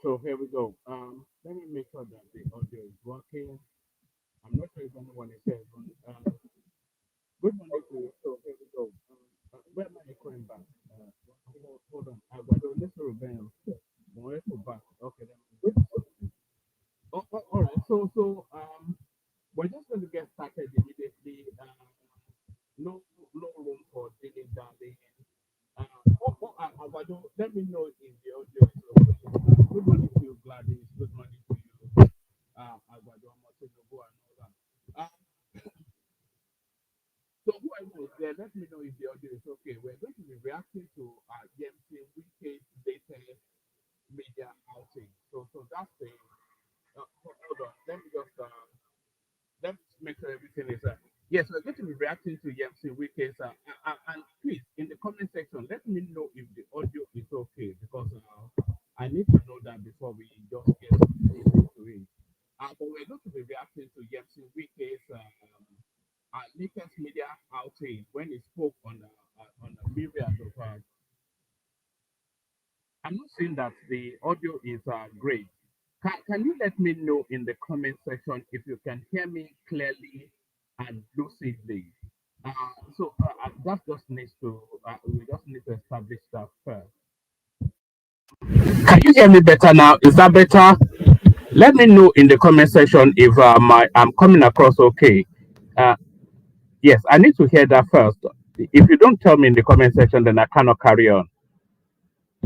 So here we go. Let me make sure that the audio is working. I'm not sure if anyone is here. Good morning to you. So here we go. Where am I going back? Hold on. Let's rebel. More to back. Okay. Then. Good. All right. We're just going to get started immediately. No, no room for dilly dallying. Let me know if the audio is okay. Good morning to you, Gladys. Good morning to you, Agbado, Motinobu, and all that. So whoever is there, let me know if the audio is okay. We're going to be reacting to Nyesom Wike's latest media outing. So that's the. Hold on. Let me make sure everything is. Yes, we're going to be reacting to Nyesom Wike's. And please, in the comment section, let me know if the audio is okay because I need to know that before we just get into it. But we're going to be reacting to Nyesom Wike's latest media outing when he spoke on a myriad of. I'm not saying that the audio is great. Can you let me know in the comment section if you can hear me clearly and lucidly? That just needs to we just need to establish that first. Can you hear me better now? Is that better? Let me know in the comment section if I'm coming across okay. Uh, yes, I need to hear that first. If you don't tell me in the comment section, then I cannot carry on.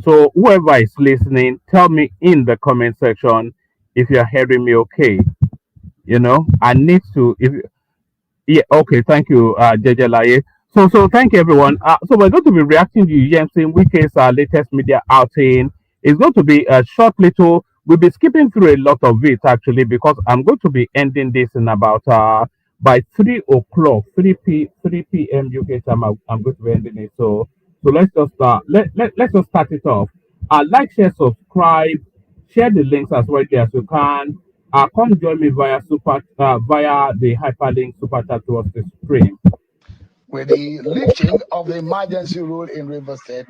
So whoever is listening, tell me in the comment section if you're hearing me okay. I need to if yeah, okay, thank you, JJ Laye. So thank you everyone. So we're going to be reacting to Nyesom Wike's latest media outing. It's going to be a short little. We'll be skipping through a lot of it actually because I'm going to be ending this in about by 3 o'clock, 3 p.m. UK time. I'm going to be ending it. So let's just let's just start it off. Like, share, subscribe, share the links as widely as you can. Come join me via the hyperlink super chat towards the stream. With the lifting of the emergency rule in Rivers State,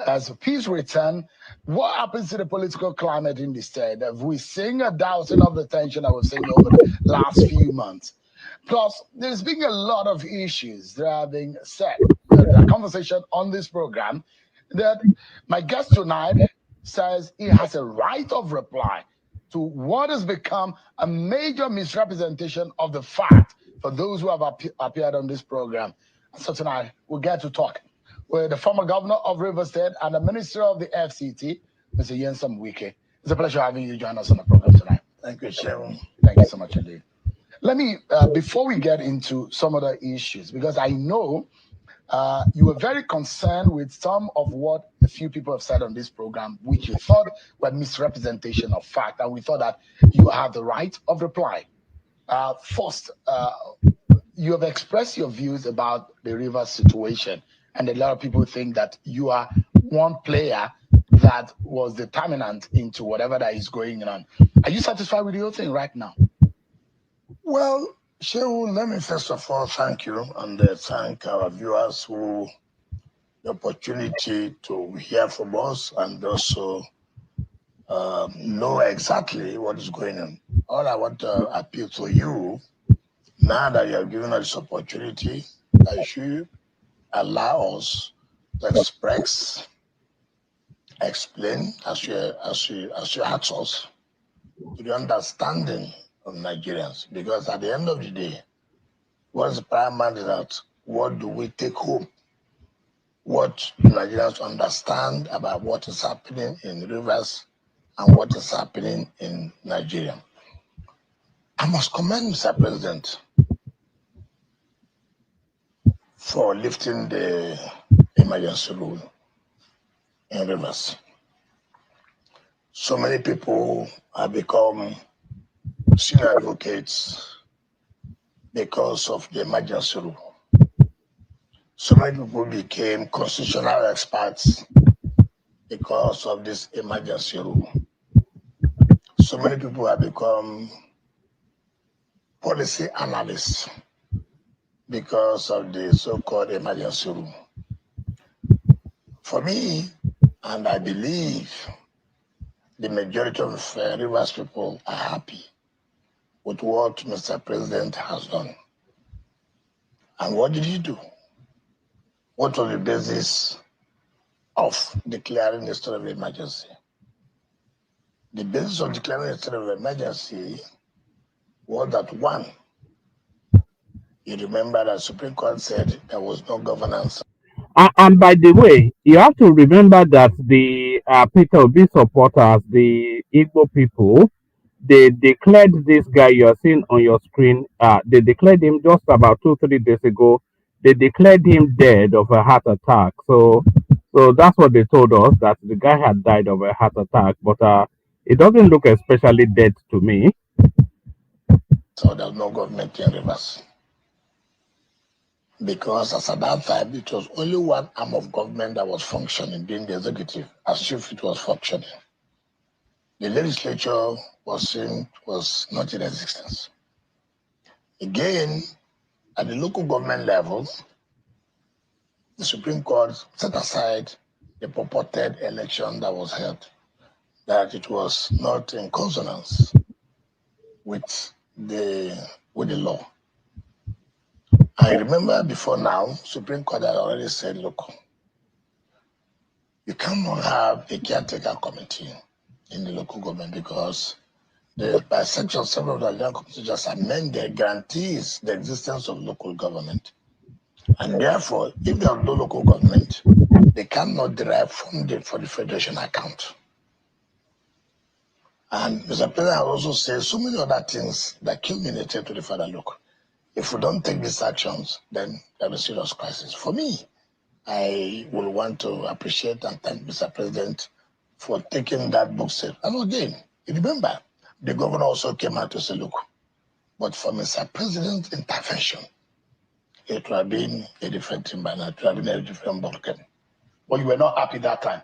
as peace return, what happens to the political climate in the state? Have we seen a dousing of the tension that we've seen over the last few months? Plus, there's been a lot of issues that are being said. The conversation on this program that my guest tonight says he has a right of reply to what has become a major misrepresentation of the fact for those who have appeared on this program. So tonight, we'll get to talk with the former governor of Rivers State and the minister of the FCT, Mr. Nyesom Wike. It's a pleasure having you join us on the program tonight. Thank you, Sharon. Thank you so much indeed. Let me, before we get into some other issues, because I know you were very concerned with some of what a few people have said on this program, which you thought were misrepresentation of fact, and we thought that you have the right of reply. First, you have expressed your views about the Rivers situation, and a lot of people think that you are one player that was determinant into whatever that is going on. Are you satisfied with your thing right now? Well, Sharon, let me first of all thank you and thank our viewers who the opportunity to hear from us and also know exactly what is going on. All I want to appeal to you, now that you have given us this opportunity, that you should allow us to explain as you ask us to the understanding of Nigerians. Because at the end of the day, what's paramount is that what do we take home? What do Nigerians understand about what is happening in Rivers and what is happening in Nigeria? I must commend Mr. President for lifting the emergency rule in Rivers. So many people have become senior advocates because of the emergency rule. So many people became constitutional experts because of this emergency rule. So many people have become policy analysts because of the so-called emergency rule. For me, and I believe the majority of Rivers people are happy with what Mr. President has done. And what did he do? What was the basis of declaring the state of emergency? The basis of declaring the state of emergency was that, one, you remember that Supreme Court said there was no governance. And by the way, you have to remember that the Peter Obi supporters, the Igbo people, they declared this guy you are seeing on your screen. They declared him just about 2 3 days ago. They declared him dead of a heart attack. So that's what they told us, that the guy had died of a heart attack. But it doesn't look especially dead to me. So there's no government in Rivers. Because as at that time, it was only one arm of government that was functioning, being the executive, as if it was functioning. The legislature was not in existence. Again, at the local government level, the Supreme Court set aside the purported election that was held, that it was not in consonance with the law. I remember before now, Supreme Court had already said, look, you cannot have a caretaker committee in the local government because by Section 7 of the Nigerian Constitution just amended guarantees the existence of local government. And therefore, if there are no local government, they cannot derive funding for the federation account. And Mr. President also said so many other things that culminated to the fact that, look, if we don't take these actions, then there's a serious crisis. For me, I will want to appreciate and thank Mr. President for taking that book step. And again, remember, the governor also came out to say, look, but for Mr. President's intervention, it would have been a different thing by now. It would have been a different ballgame. Well, you were not happy that time.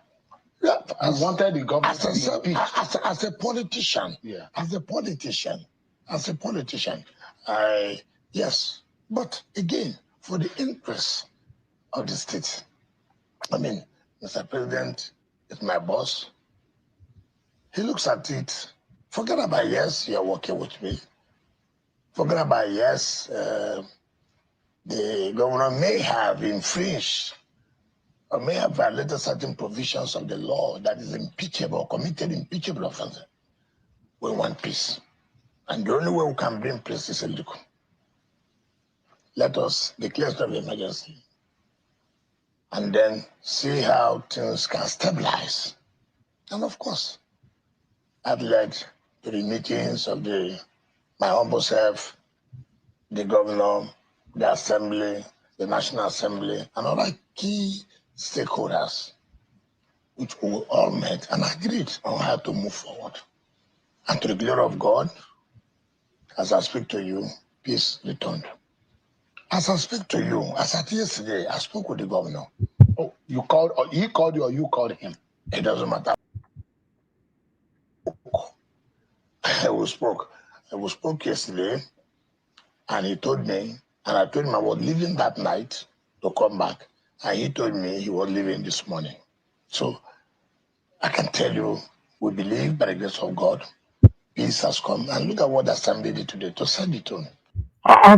Yeah, You wanted the government to be as a politician. Yeah. As a politician. Yes. But again, for the interest of the state, I mean, Mr. President is my boss. He looks at it. Forget about yes, you're working with me. Forget about yes, the governor may have infringed or may have violated certain provisions of the law that is impeachable, committed impeachable offense. We want peace. And the only way we can bring peace is illegal. Let us declare a state of emergency and then see how things can stabilize. And of course, I've led to the meetings of my humble self, the governor, the assembly, the National Assembly, and other key stakeholders, which we all met and agreed on how to move forward. And to the glory of God, as I speak to you, peace returned. As I speak to you, as at yesterday, I spoke with the governor. Oh, you called, or he called you, or you called him? It doesn't matter. We spoke yesterday, and he told me, and I told him I was leaving that night to come back, and he told me he was leaving this morning. So I can tell you, we believe by the grace of God, peace has come. And look at what the assembly did today to set the tone.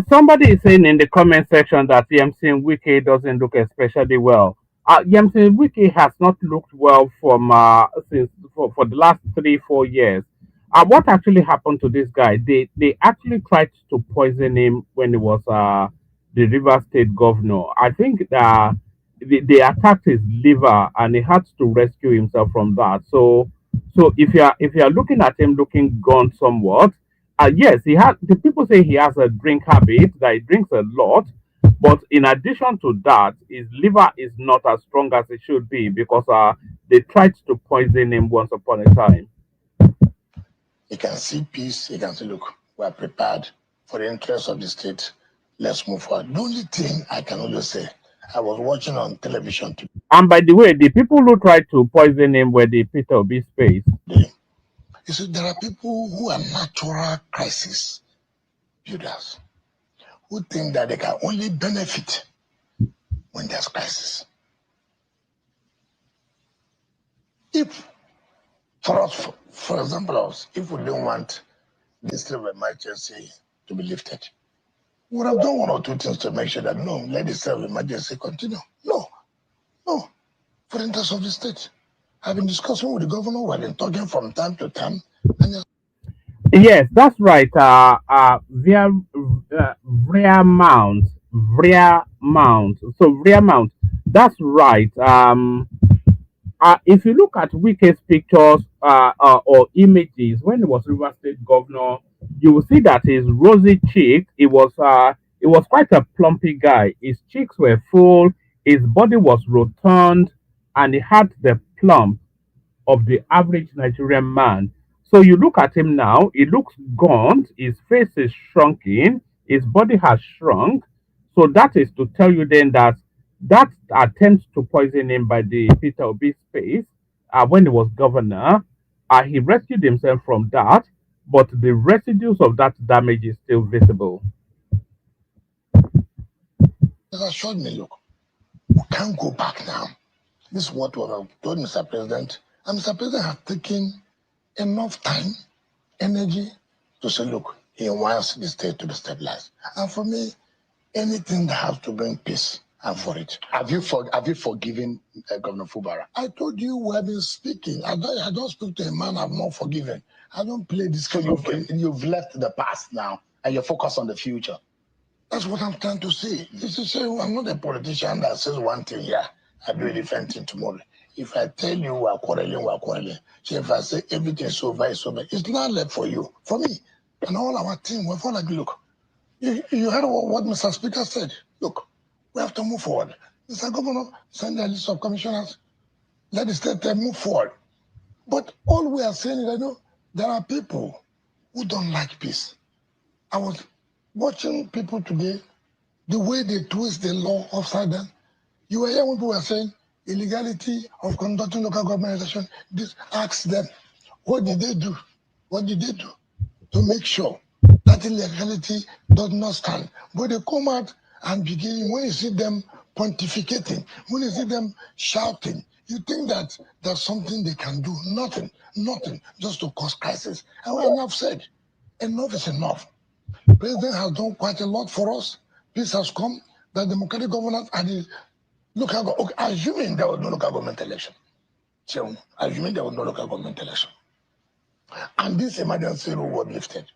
Somebody is saying in the comment section that Nyesom Wike doesn't look especially well. Nyesom Wike has not looked well from since for the last 3 4 years. What actually happened to this guy? They actually tried to poison him when he was the River State governor. I think they attacked his liver and he had to rescue himself from that. So if you are looking at him looking gone somewhat, yes, he has. The people say he has a drink habit, that he drinks a lot. But in addition to that, his liver is not as strong as it should be because they tried to poison him once upon a time. You can see peace. You can say, look, we are prepared for the interest of the state. Let's move forward. The only thing I can only say, I was watching on television today. And by the way, the people who tried to poison him were the Peter Obi space. You see, there are people who are natural crisis builders who think that they can only benefit when there's crisis. If For us, for example, if we don't want this state of emergency to be lifted, we would have done one or two things to make sure that no, let the state of emergency continue. No, for the interest of the state. I've been discussing with the governor, we've been talking from time to time, and Yes, that's right. Rare mount, rare mount. So rare mount. That's right. If you look at Wike's pictures or images when he was River State governor, you will see that his rosy cheek. It was quite a plumpy guy. His cheeks were full. His body was rotund, and he had the plump of the average Nigerian man. So you look at him now, he looks gaunt, his face is shrunken, his body has shrunk. So that is to tell you then that that attempt to poison him by the Peter Obi space when he was governor, he rescued himself from that, but the residues of that damage is still visible. assured me, look, we can't go back now. This is what we have told Mr. President. And Mr. President has taken enough time, energy to say, look, he wants the state to be stabilized. And for me, anything that has to bring peace, I'm for it. Have you forgiven Governor Fubara? I told you we have been speaking. I don't speak to a man I've not forgiven. I don't play this So game. you've left the past now and you're focused on the future. That's what I'm trying to say. This is saying I'm not a politician that says one thing here, I do a different thing tomorrow. If I tell you we're quarreling, we're quarreling. So if I say everything's over, it's over. It's not left for you, for me, and all our team. We're like, look, you heard what Mr. Speaker said. Look, we have to move forward. Mr. Governor, send a list of commissioners. Let the state move forward. But all we are saying is, I know there are people who don't like peace. I was watching people today, the way they twist the law upside down. You were here when people were saying illegality of conducting local government election. This ask them, what did they do? What did they do to make sure that illegality does not stand? But they come out and begin, when you see them pontificating, when you see them shouting, you think that there's something they can do. Nothing, just to cause crisis. And we have said, enough is enough. President has done quite a lot for us. Peace has come. The democratic governance and the okay, assuming there was no local government election. So, assuming there was no local government election. And this emergency rule was lifted.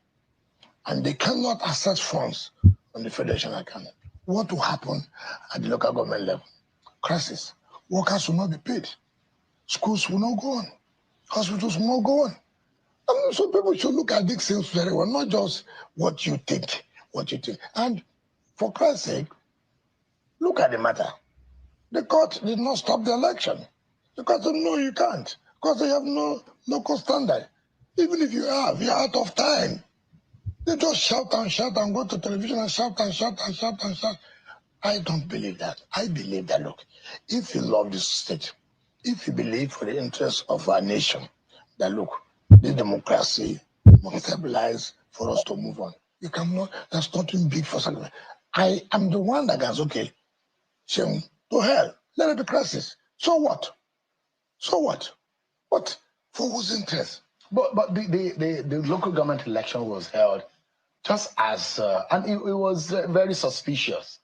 And they cannot access funds on the federation account. What will happen at the local government level? Crisis. Workers will not be paid. Schools will not go on. Hospitals will not go on. So people should look at these things very well, not just what you think. And for Christ's sake, look at the matter. The court did not stop the election. The court said, no, you can't, because they have no local standard. Even if you have, you're out of time. They just shout and go to television and shout. I don't believe that. I believe that, look, if you love this state, if you believe for the interest of our nation, that, look, this democracy must stabilize for us to move on. You cannot, there's nothing big for something. I am the one that goes, okay, Shem, to hell, let it be crisis. So what? What? For whose interest? But the local government election was held just as, and it was very suspicious.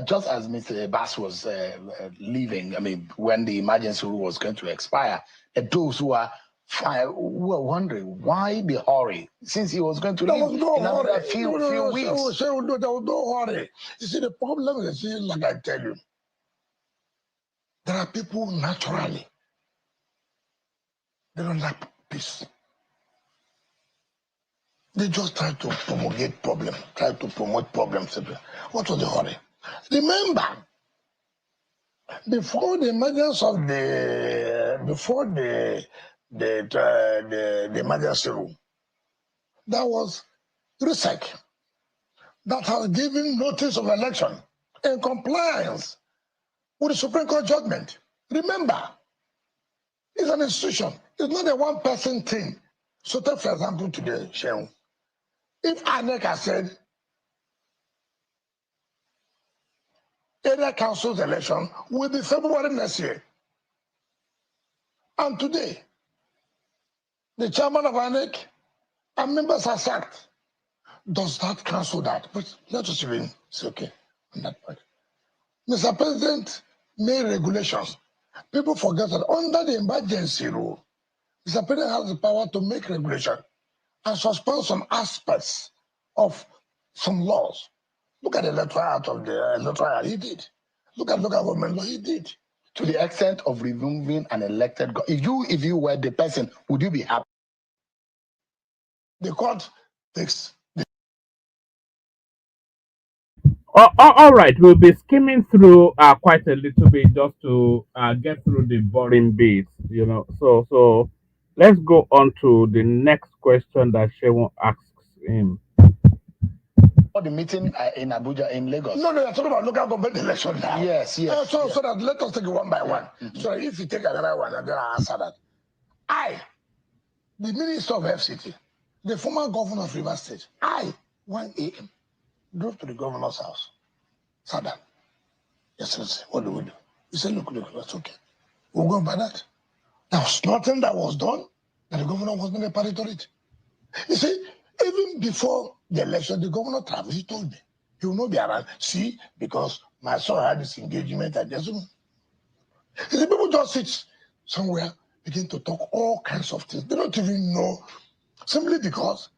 Just as Mr. Abbas was leaving, I mean, when the emergency rule was going to expire, those who were wondering why the hurry, since he was going to leave in another few weeks. There was no hurry. You see, the problem is, like I tell you, there are people naturally, they don't like peace. They just try to promulgate problems, try to promote problems. What was the hurry? Remember, before the emergence of the emergency rule, that was RISEC that has given notice of election in compliance with the Supreme Court judgment. Remember, it's an institution. It's not a one-person thing. So take, for example, today, Shehu, if INEC has said area council's election will be February next year, and today, the chairman of INEC and members are sacked. Does that cancel that? But let us even say, okay, on that point. Mr. President made regulations. People forget that under the emergency rule, Mr. President has the power to make regulation and suspend some aspects of some laws. Look at the electoral act of the electoral, he did. Look at local government law, he did. To the extent of removing an elected if you were the person, would you be happy? The court takes. All right, we'll be skimming through quite a little bit just to get through the boring bits, you know. So let's go on to the next question that Shewon asks him. For the meeting in Abuja, in Lagos. No, you're talking about local government election now. Yes. So that let us take it one by one. So if you take another one, I'm gonna answer that. The Minister of FCT, the former governor of Rivers State, 1 a.m. drove to the governor's house. Sat down. Yes, what do we do? He said, look, that's okay. We'll go by that. There was nothing that was done that the governor was not a party to it. You see, even before the election, the governor traveled. He told me he will not be around. See, because my son had this engagement at Nyesom. You see, people just sit somewhere, begin to talk all kinds of things. They don't even know, simply because,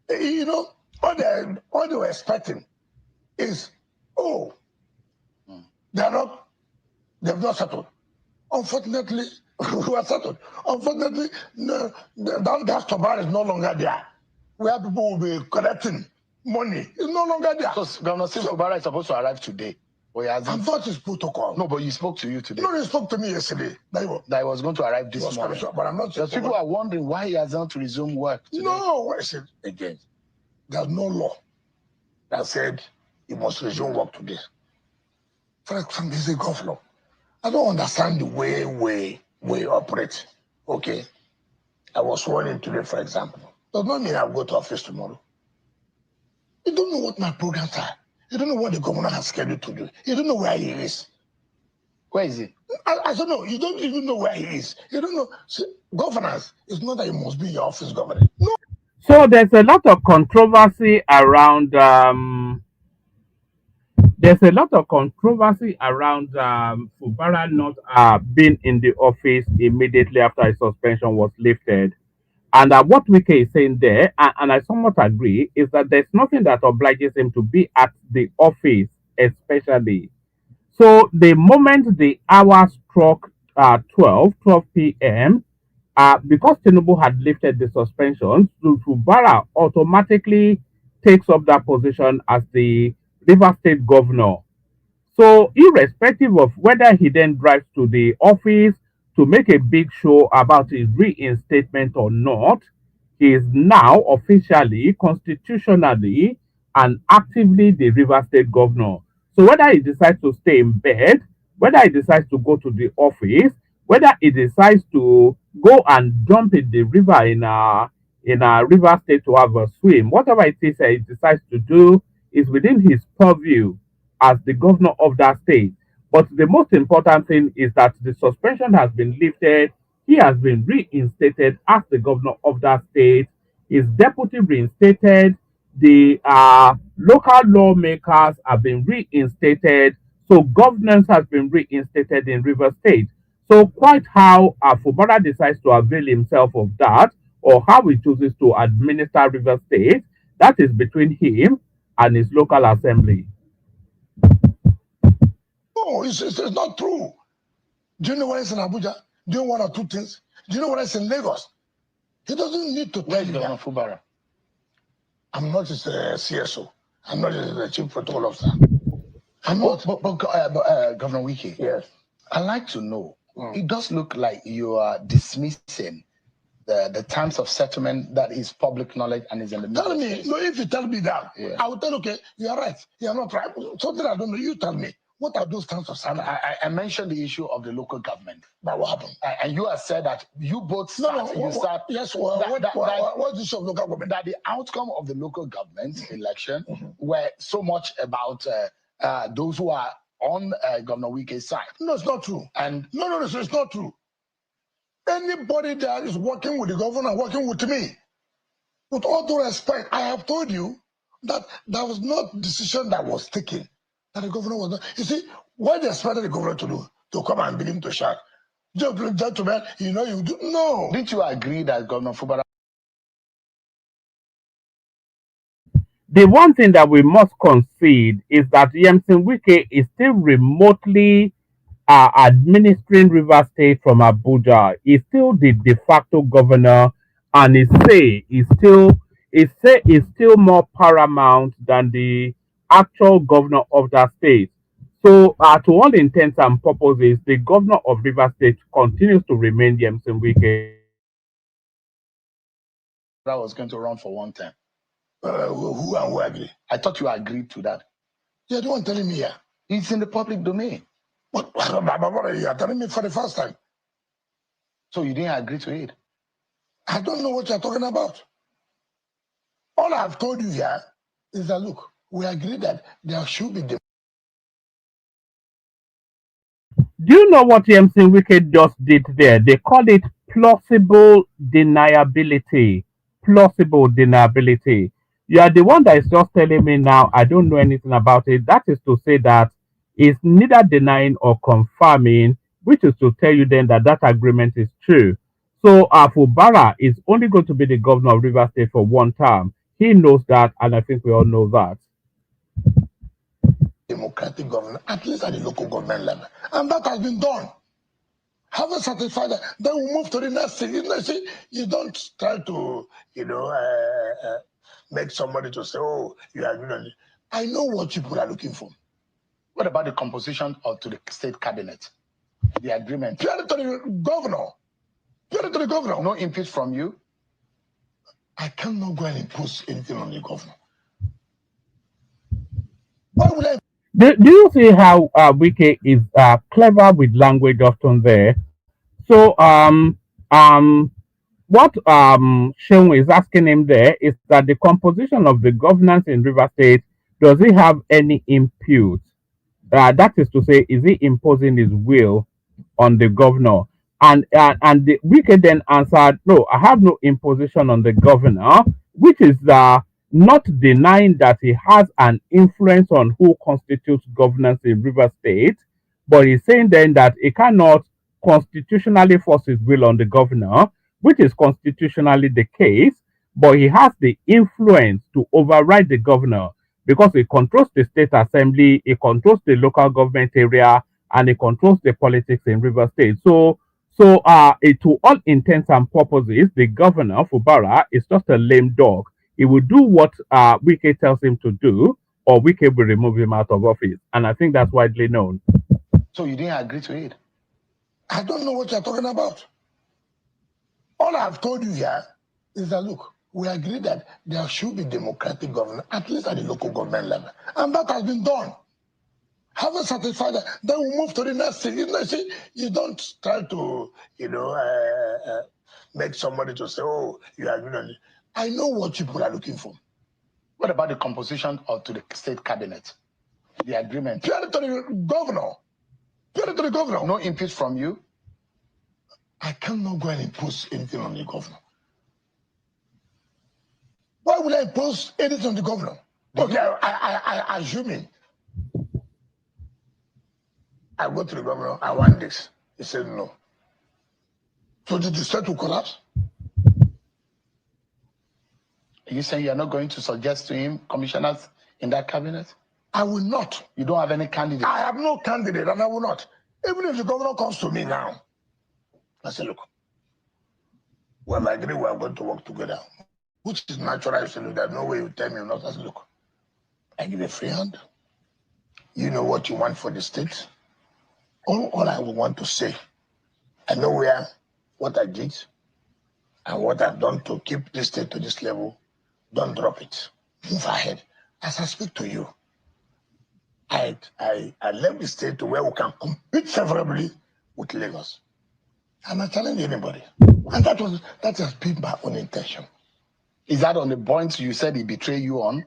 you know, all they were expecting is, they've not settled. Unfortunately, we are settled. Unfortunately, that Fubara is no longer there. Where people will be collecting money is no longer there. So Governor Fubara is supposed to arrive today. But I thought it's protocol. No, but he spoke to you today. No, he spoke to me yesterday. That he was going to arrive this morning. But I'm not. People are wondering why he has not resumed work today. No, I said again, there's no law that said he must resume work today. For example, he's a governor. I don't understand the way we operate. Okay, I was sworn in today, for example. Does not mean I'll go to office tomorrow. You don't know what my programs are. You don't know what the governor has scheduled to do. You don't know where he is. Where is he? I don't know. You don't even know where he is. You don't know. See, governance is not that you must be in your office governing. No. So there's a lot of controversy around Fubara not being in the office immediately after his suspension was lifted. And what Wike is saying there, and I somewhat agree, is that there's nothing that obliges him to be at the office, especially. So the moment the hour struck 12 p.m., because Tinubu had lifted the suspension, Fubara automatically takes up that position as the River State governor. So, irrespective of whether he then drives to the office to make a big show about his reinstatement or not, he is now officially, constitutionally, and actively the River State governor. So, whether he decides to stay in bed, whether he decides to go to the office, whether he decides to go and jump in the river in a River State to have a swim, whatever it is he decides to do is within his purview as the governor of that state. But the most important thing is that the suspension has been lifted. He has been reinstated as the governor of that state. His deputy reinstated. The local lawmakers have been reinstated. So governance has been reinstated in River State. So quite how Fubara decides to avail himself of that, or how he chooses to administer River State, that is between him and his local assembly. No, it's not true. Do you know what is in Abuja? Do you know one or two things? Do you know what is in Lagos? He doesn't need to tell you that. Fubara? I'm not his CSO. I'm not his chief protocol officer. I'm not. But Governor Wike, Yes. I'd like to know. It does look like you are dismissing the terms of settlement that is public knowledge and is in the middle. Tell me. No, if you tell me that, I will tell, okay, you are right. You are not right. Something I don't know. You tell me. What are those terms of settlement? I mentioned the issue of the local government. But what happened? And you have said that you both start. Yes, what's the issue of local government? That the outcome of the local government election were so much about those who are on Governor Wike's side. No, it's not true. And no, it's not true. Anybody that is working with the governor, working with me, with all due respect, I have told you that there was not decision that was taken, that the governor was not. You see, what they expected the governor to do, to come and begin to shout, gentlemen, you do. No. Didn't you agree that Governor Fubara? The one thing that we must concede is that Nyesom Wike is still remotely administering River State from Abuja. He's still the de facto governor, and his say is still more paramount than the actual governor of that state. So, to all intents and purposes, the governor of River State continues to remain Nyesom Wike. I was going to run for one term. Who and who agree? I thought you agreed to that. You're the one telling me here. It's in the public domain. But you're telling me for the first time. So you didn't agree to it? I don't know what you're talking about. All I've told you here is that, look, we agree that there should be the. Do you know what Nyesom Wike just did there? They call it plausible deniability. Plausible deniability. You are the one that is just telling me now, I don't know anything about it. That is to say that it's neither denying or confirming, which is to tell you then that that agreement is true. So Fubara is only going to be the governor of River State for one term. He knows that, and I think we all know that. Democratic government, at least at the local government level. And that has been done. Having satisfied that, then we move to the next thing. You don't try to, make somebody to say, oh, you are doing it. I know what people are looking for. What about the composition of the state cabinet? The agreement? Purely to the governor. Purely to the governor. No input from you? I cannot go and impose anything on the governor. Why would I? Do you see how Wike is clever with language often there? So what Sheung is asking him there is that the composition of the governance in River State, does he have any impute? That is to say, is he imposing his will on the governor? And the Wike then answered, no, I have no imposition on the governor, which is not denying that he has an influence on who constitutes governance in River State, but he's saying then that he cannot constitutionally force his will on the governor, which is constitutionally the case, but he has the influence to override the governor because he controls the state assembly, he controls the local government area, and he controls the politics in River State. To all intents and purposes, the governor, Fubara, is just a lame dog. He will do what Wike tells him to do, or Wike will remove him out of office. And I think that's widely known. So you didn't agree to it? I don't know what you're talking about. All I've told you here is that, look, we agree that there should be democratic government, at least at the local government level. And that has been done. Having satisfied that, then we move to the next thing. You don't try to, make somebody to say, oh, you are doing it. I know what people are looking for. What about the composition of the state cabinet? The agreement? Purely to the governor. Purely to the governor. No input from you? I cannot go and impose anything on the governor. Why would I impose anything on the governor? Okay, I assuming. I go to the governor, I want this. He said no. So did the state will collapse? Are you saying you're not going to suggest to him commissioners in that cabinet? I will not. You don't have any candidate? I have no candidate and I will not. Even if the governor comes to me now, I say, look, when I agree, we are going to work together. Which is natural. I say, look, there's no way you tell me not. I say, look, I give a free hand. You know what you want for the state. All I will want to say, I know what I did and what I've done to keep this state to this level. Don't drop it. Move ahead. As I speak to you, I left the state to where we can compete favorably with Lagos. I'm not challenge anybody. And that has been my own intention. Is that on the points you said he betrayed you on?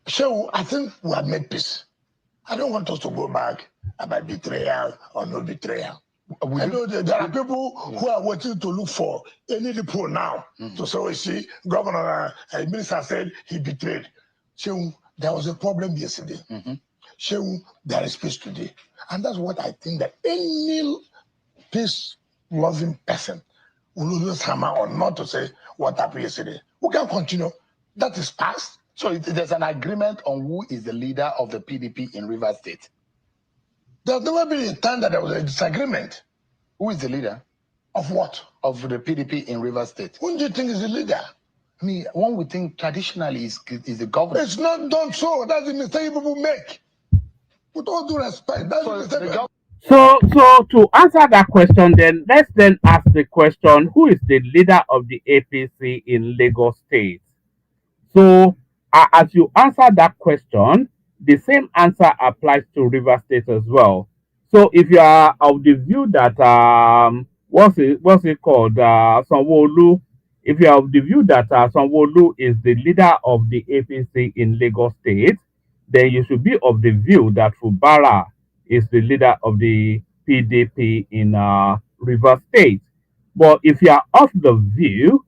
So I think we have made peace. I don't want us to go back about betrayal or no betrayal. I know there are people who are waiting to look for any loophole now to say, oh, see, Governor Minister said he betrayed. So there was a problem yesterday. So there is peace today. And that's what I think that any peace-loving person will always hammer on, not to say what happened yesterday. We can continue. That is past. So there's an agreement on who is the leader of the PDP in Rivers State. There's never been a time that there was a disagreement. Who is the leader? Of what? Of the PDP in Rivers State. Who do you think is the leader? I mean, one would think traditionally is the governor. It's not done so. That's the mistake people make. With all due respect, that's the mistake. So to answer that question, then let's then ask the question: who is the leader of the APC in Lagos State? So as you answer that question, the same answer applies to River State as well. So if you are of the view that what's it called, Sanwo-Olu, if you are of the view that Sanwo-Olu is the leader of the APC in Lagos State, then you should be of the view that Fubara is the leader of the PDP in River State. But if you are of the view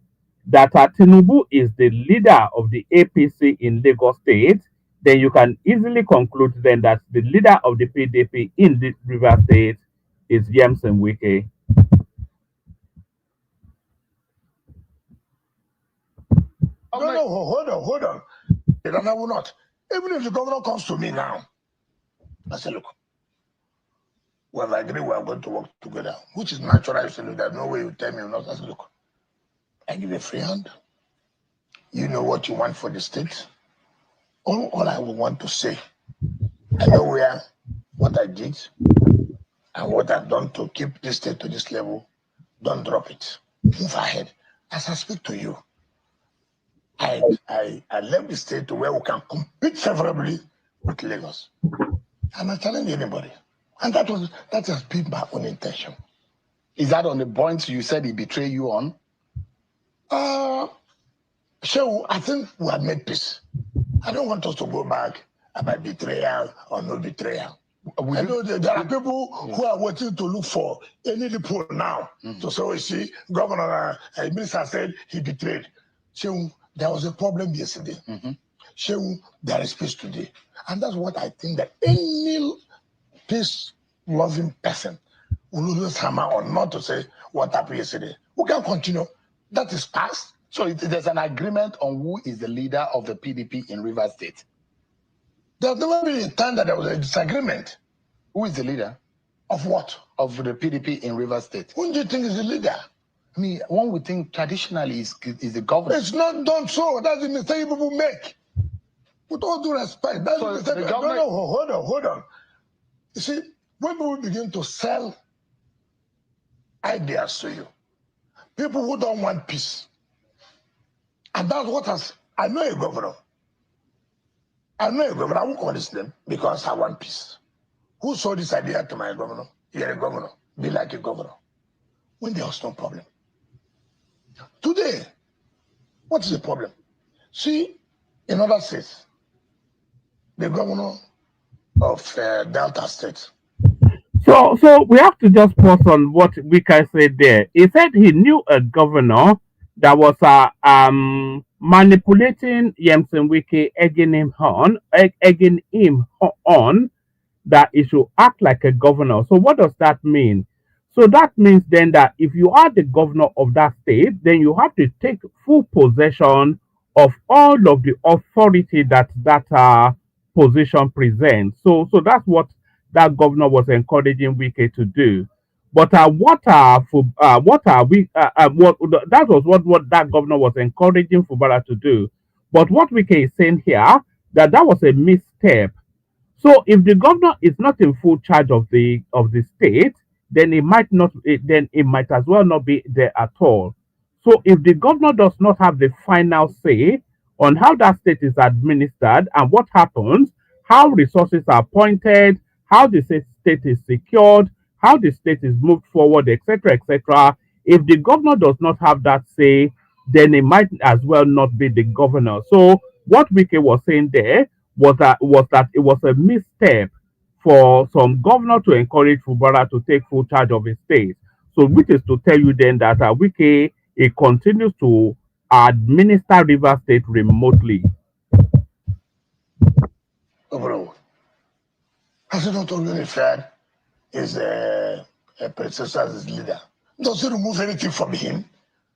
that Tinubu is the leader of the APC in Lagos State, then you can easily conclude then that the leader of the PDP in the River State is Nyesom Wike. No, hold on. And I will not. Even if the governor comes to me now, I say, look, we have agreed we are going to work together, which is natural. I say, look, there's no way you tell me not. I say, look, I give you a free hand. You know what you want for the state. All I will want to say, I know what I did and what I've done to keep this state to this level. Don't drop it. Move ahead. As I speak to you, I left the state to where we can compete favorably with Lagos. I'm not telling anybody. And that has been my own intention. Is that on the points you said he betrayed you on? So I think we have made peace. I don't want us to go back about betrayal or no betrayal. I know there are people who are waiting to look for any loophole now to say, oh, see, Governor Minister said he betrayed. So there was a problem yesterday. So there is peace today. And that's what I think that any peace-loving person will always hammer on, not to say what happened yesterday. We can continue. That is past. So there's an agreement on who is the leader of the PDP in Rivers State. There's never been a time that there was a disagreement. Who is the leader? Of what? Of the PDP in Rivers State. Who do you think is the leader? I mean, one would think traditionally is the governor. It's not done so. That's the mistake people make. With all due respect, that's the mistake. No, hold on. You see, when people begin to sell ideas to you, people who don't want peace, and that's what I know a governor. I won't call his name because I want peace. Who sold this idea to my governor? You're a governor. Be like a governor. When there was no problem. Today, what is the problem? See, in other states, the governor of Delta State. So we have to just pause on what Wike said there. He said he knew a governor that was manipulating Nyesom Wike, egging him on that he should act like a governor. So what does that mean? So that means then that if you are the governor of that state, then you have to take full possession of all of the authority that position presents. So that's what that governor was encouraging Wike to do. But that was what that governor was encouraging Fubara to do. But what Wike is saying here that was a misstep. So if the governor is not in full charge of the state, then it might as well not be there at all. So if the governor does not have the final say on how that state is administered and what happens, how resources are appointed, how the state is secured, how the state is moved forward, etc., etc. If the governor does not have that say, then it might as well not be the governor. So what Wike was saying there was that it was a misstep for some governor to encourage Fubara to take full charge of his state. So, which is to tell you then that Wike it continues to administer River State remotely. Overall, has it not already fair is a predecessor as his leader? Does it remove anything from him?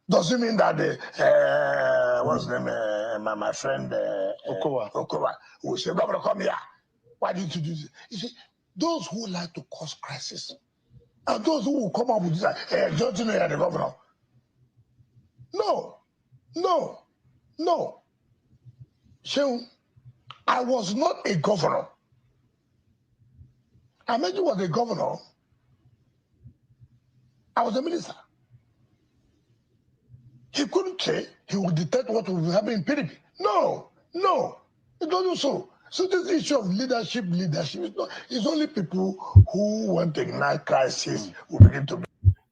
Does it mean that what's the name, my friend Okowa will say, Governor, come here. Why did you do this? You see, those who like to cause crisis and those who will come up with this, don't you know you're the governor? No. So, I was not a governor. Ahmedji was a governor. I was a minister. He couldn't say he would detect what would happen in PDP. No. It doesn't so. So this issue of leadership is not. It's only people who want to ignite crisis who begin to.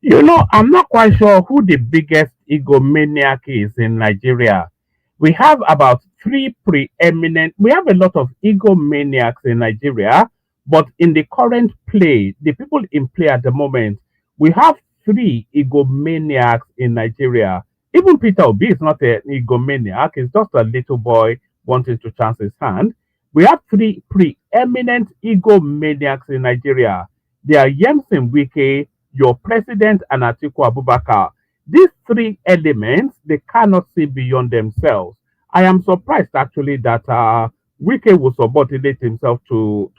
You know, I'm not quite sure who the biggest egomaniac is in Nigeria. We have about three preeminent, we have a lot of egomaniacs in Nigeria, but in the current play, the people in play at the moment, we have three egomaniacs in Nigeria. Even Peter Obi is not an egomaniac, he's just a little boy wanting to chance his hand. We have three preeminent egomaniacs in Nigeria. They are Nyesom Wike, your president, and Atiku Abubakar. These three elements, they cannot see beyond themselves. I am surprised actually that Wike will subordinate himself to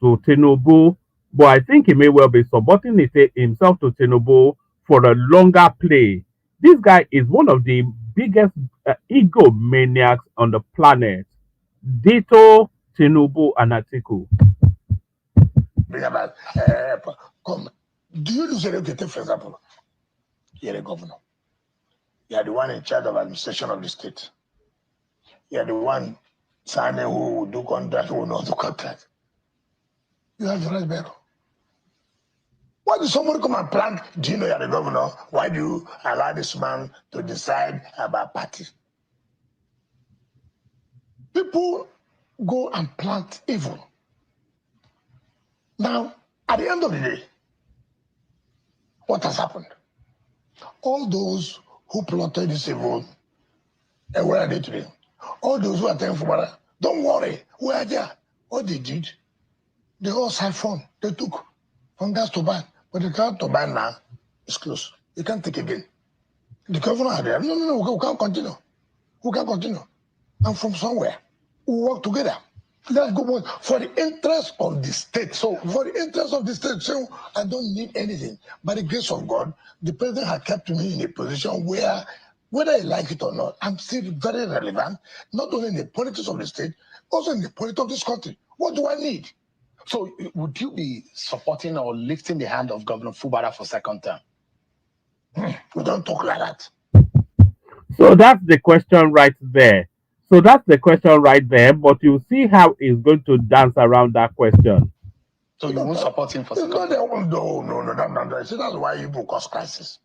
Tinubu, but I think he may well be subordinating himself to Tinubu for a longer play. This guy is one of the biggest egomaniacs on the planet. Ditto Tinubu and Atiku. Bring about, come. Do you lose anything, for example? You're a governor. You're the one in charge of administration of the state. You're the one signing who will do contract, who will not do contract. You have the right bearer. Why does somebody come and plant? Do you know you're the governor? Why do you allow this man to decide about party? People go and plant evil. Now, at the end of the day, what has happened? All those who plotted this evil, and where are they today? All those who are telling Fubara, don't worry, we are there. What they did, they all siphoned. They took from gas to ban. But the gas to ban now is closed. You can't take again. The governor had there. No, we can't continue. We can't continue. I'm from somewhere. We work together. That's good point. For the interest of the state. So for the interest of the state, so I don't need anything. By the grace of God, the president has kept me in a position where, whether I like it or not, I'm still very relevant, not only in the politics of the state, also in the politics of this country. What do I need? So would you be supporting or lifting the hand of Governor Fubara for second term? We don't talk like that. So that's the question right there. But you see how he's going to dance around that question. So you won't support him for It's second not term? no. See, that's why you cause crisis.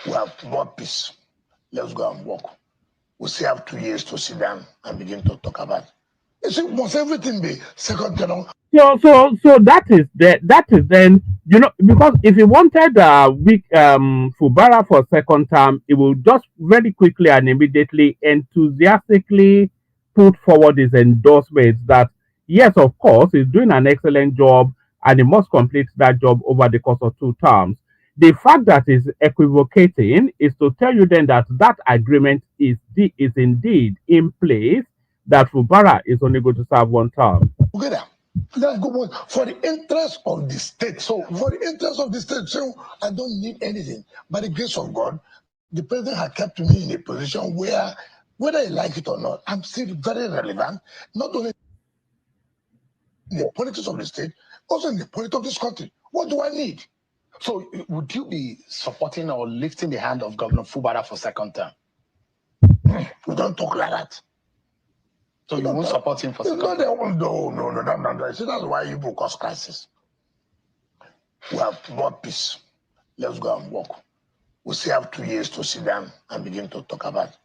We have brought peace. Let's go and work. We still have 2 years to sit down and begin to talk about it. You see, must everything be second term? So that is then, you know, because if he wanted Fubara for second term, he will just very quickly and immediately enthusiastically put forward his endorsements that yes, of course, he's doing an excellent job and he must complete that job over the course of 2 terms. The fact that is equivocating is to tell you then that that agreement is indeed in place, that Fubara is only going to serve 1 term. Together. That's good point. For the interest of the state. So for the interest of the state, so I don't need anything. By the grace of God, the president has kept me in a position where, whether I like it or not, I'm still very relevant, not only in the politics of the state, also in the politics of this country. What do I need? So would you be supporting or lifting the hand of Governor Fubara for second term? We don't talk like that. So you won't support him for second term? No. See, that's why you cause crisis. We have brought peace. Let's go and work. We still have 2 years to sit down and begin to talk about it.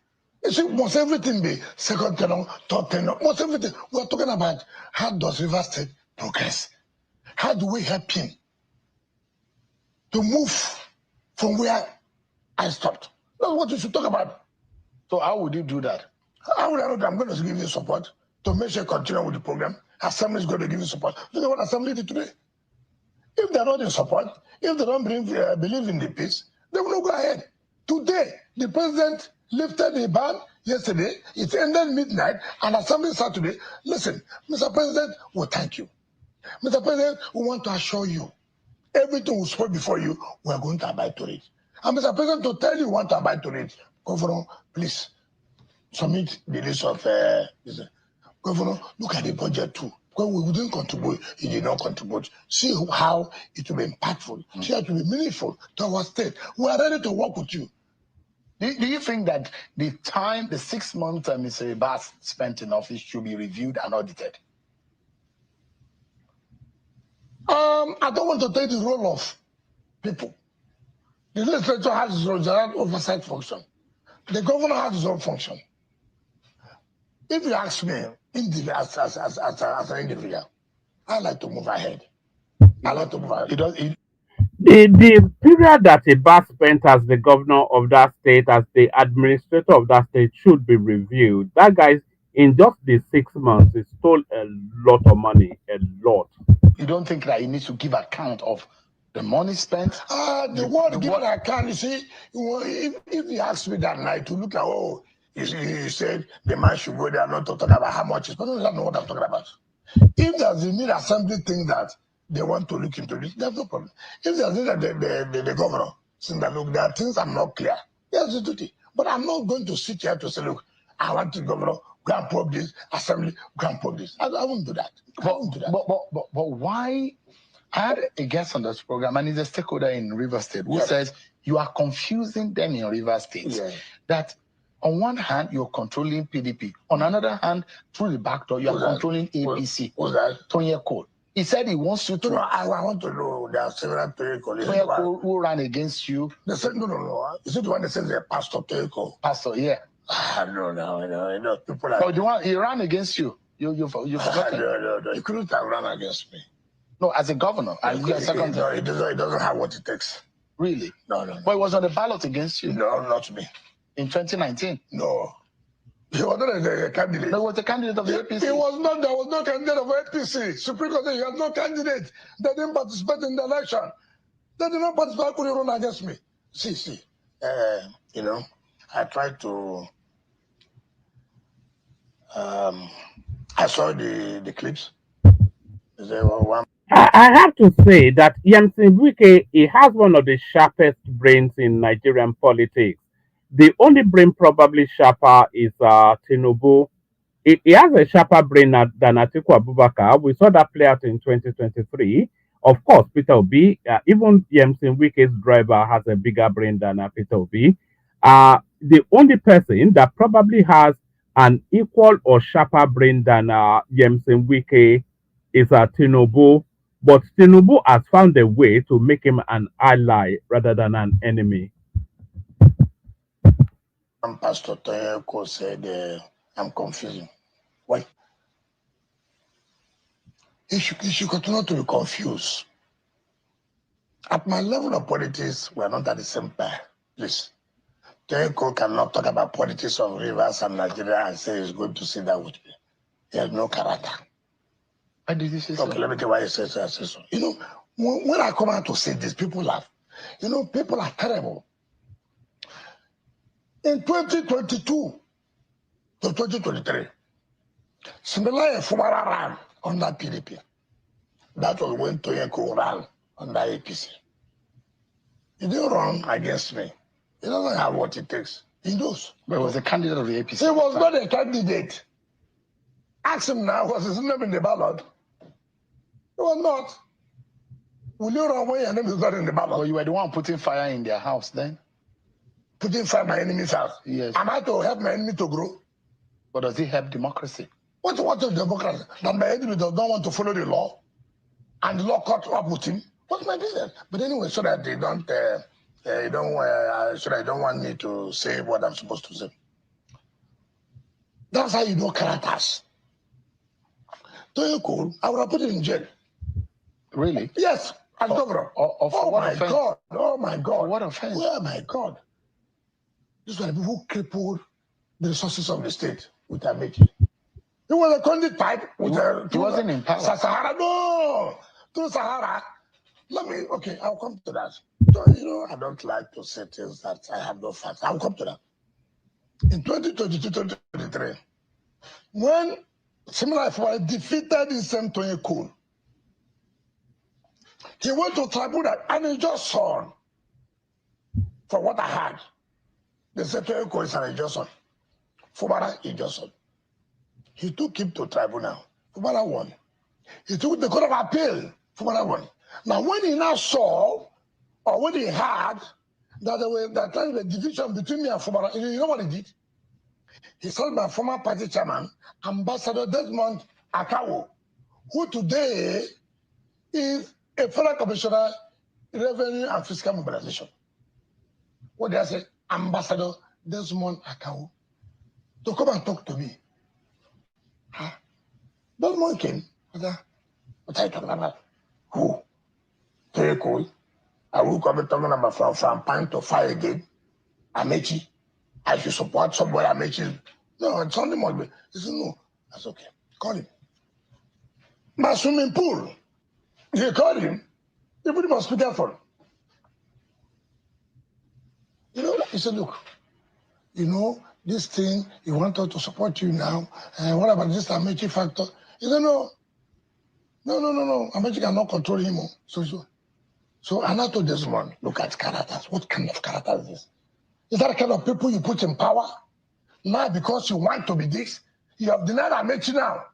You see, must everything be second tenor, third tenor? Must everything? We're talking about how does River State progress? How do we help him to move from where I stopped? That's what you should talk about. So how would you do that? How would I know that I'm going to give you support to make sure you continue with the program? Assembly is going to give you support. Look at what Assembly did today. If they're not in support, if they don't believe in the peace, they will not go ahead. Today, the president lifted the ban yesterday. It ended midnight, and Assembly Saturday. Listen, Mr. President, we thank you. Mr. President, we want to assure you, everything we spoke before you, we are going to abide to it. And Mr. President, to tell you we want to abide to it, Governor, please submit the list of Governor, look at the budget too. Because we didn't contribute, he did not contribute. See how it will be impactful. See how it will be meaningful to our state. We are ready to work with you. Do you think that the 6 months Mr. Abbas spent in office should be reviewed and audited? I don't want to take the role of people. The legislature has its own oversight function. The governor has his own function. If you ask me, as an individual, I like to move ahead. I like to move ahead. The period that Abbas spent as the governor of that state, as the administrator of that state, should be reviewed. That guy, in just the 6 months, he stole a lot of money, a lot. You don't think that he needs to give account of the money spent? The word given account, you see, if he asked me that night to look at, he said the man should go there not to talk about how much it's, but I don't know what I'm talking about. If there's a mid assembly thing that they want to look into this, there's no problem. If there's that the governor saying that, look, there are things I'm not clear, there's a duty. But I'm not going to sit here to say, look, I want the governor, go and probe this, assembly, go and probe this. I won't do that. But why? I had a guest on this program, and he's a stakeholder in River State, who says you are confusing them in River State. That on one hand, you're controlling PDP. On another hand, through the back door, you are controlling APC. Who's that? Tony Cole. He said he wants you to. No, I want to know. There are several Tony Cole. Tony Cole who ran against you. They said, no. Is it the one that says they're Pastor Tony Cole? Pastor, yeah. No. People are. Oh, the one he ran against you. You forgot. No. He couldn't have run against me. No, as a governor. No, it doesn't have what it takes. Really? No. But it was on the ballot against you. No, not me. In 2019? No. He was not a candidate. No, he was a candidate of the APC. He was not. There was no candidate of APC. Supreme Court said he had no candidate. They didn't participate in the election. They did not participate. How could you run against me? See. I tried to. I saw the clips. I have to say that Nyesom Wike, he has one of the sharpest brains in Nigerian politics. The only brain probably sharper is Tinubu. He has a sharper brain than Atiku Abubakar. We saw that play out in 2023. Of course, Peter Obi, even Nyesom Wike's driver has a bigger brain than Peter Obi. The only person that probably has an equal or sharper brain than Nyesom Wike is Tinubu. But Tinubu has found a way to make him an ally rather than an enemy. Pastor Toyeko said, I'm confusing. Why? He should continue to be confused. At my level of politics, we are not at the same pair. Please. Toyeko cannot talk about politics of Rivers and Nigeria and say he's going to sit down with me. He has no character. Why did you say so? Okay, let me tell you why he says so. When I come out to say this, people laugh. People are terrible. In 2022 to 2023, similar Fubara ran under PDP. That was when Toyeko ran under APC. He didn't run against me. He doesn't have what it takes. He knows. But he was a candidate of the APC. He was not a candidate. Ask him now, was his name in the ballot? He was not. Will you run when your name is not in the ballot? Well, you were the one putting fire in their house then? Putting fire in my enemy's house? Yes. Am I to help my enemy to grow? But does it help democracy? What is democracy? That my enemy does not want to follow the law and the law caught up with him? What's my business? But anyway, so that they don't want me to say what I'm supposed to say. That's how you know characters. Toyoko, I would have put it in jail. Really? Yes, as governor. Oh my God. Oh my God. For what offense? Oh my God. These were the people who crippled the resources of the state with Amechi. He was a conduit pipe with He wasn't in power. Sahara. No, to Sahara. Okay, I'll come to that. I don't like to say things that I have no facts. I'll come to that. In 2022, 2023, when similar Fubara defeated the same Tony Cool, he went to tribunal and he just saw, from what I heard, they said Tony Cool is an injunction. Fubara injunction. He took him to tribunal. Fubara won. He took the Court of Appeal. Fubara won. Now, when he now saw, or when he heard that there was that kind of a division between me and Fubara, you know what he did? He told my former party chairman, Ambassador Desmond Akawo, who today is a federal commissioner in revenue and fiscal mobilization. What did I say? Ambassador Desmond Akawo, to come and talk to me. Huh? Desmond came. What are you talking about? Who? Very cool. I will come talking about from Pan to fire again. Amechi. I should support somebody Amechi. No, it's only more. He said, no, that's okay. Call him. My swimming pool. He called him. Everybody must be careful. He said, look, this thing, he wanted to support you now. And what about this Amechi factor? He said, no. Amechi cannot control him. So I now told Desmond, look at characters. What kind of character is this? Is that the kind of people you put in power? Now, because you want to be this, you have denied Amechi now.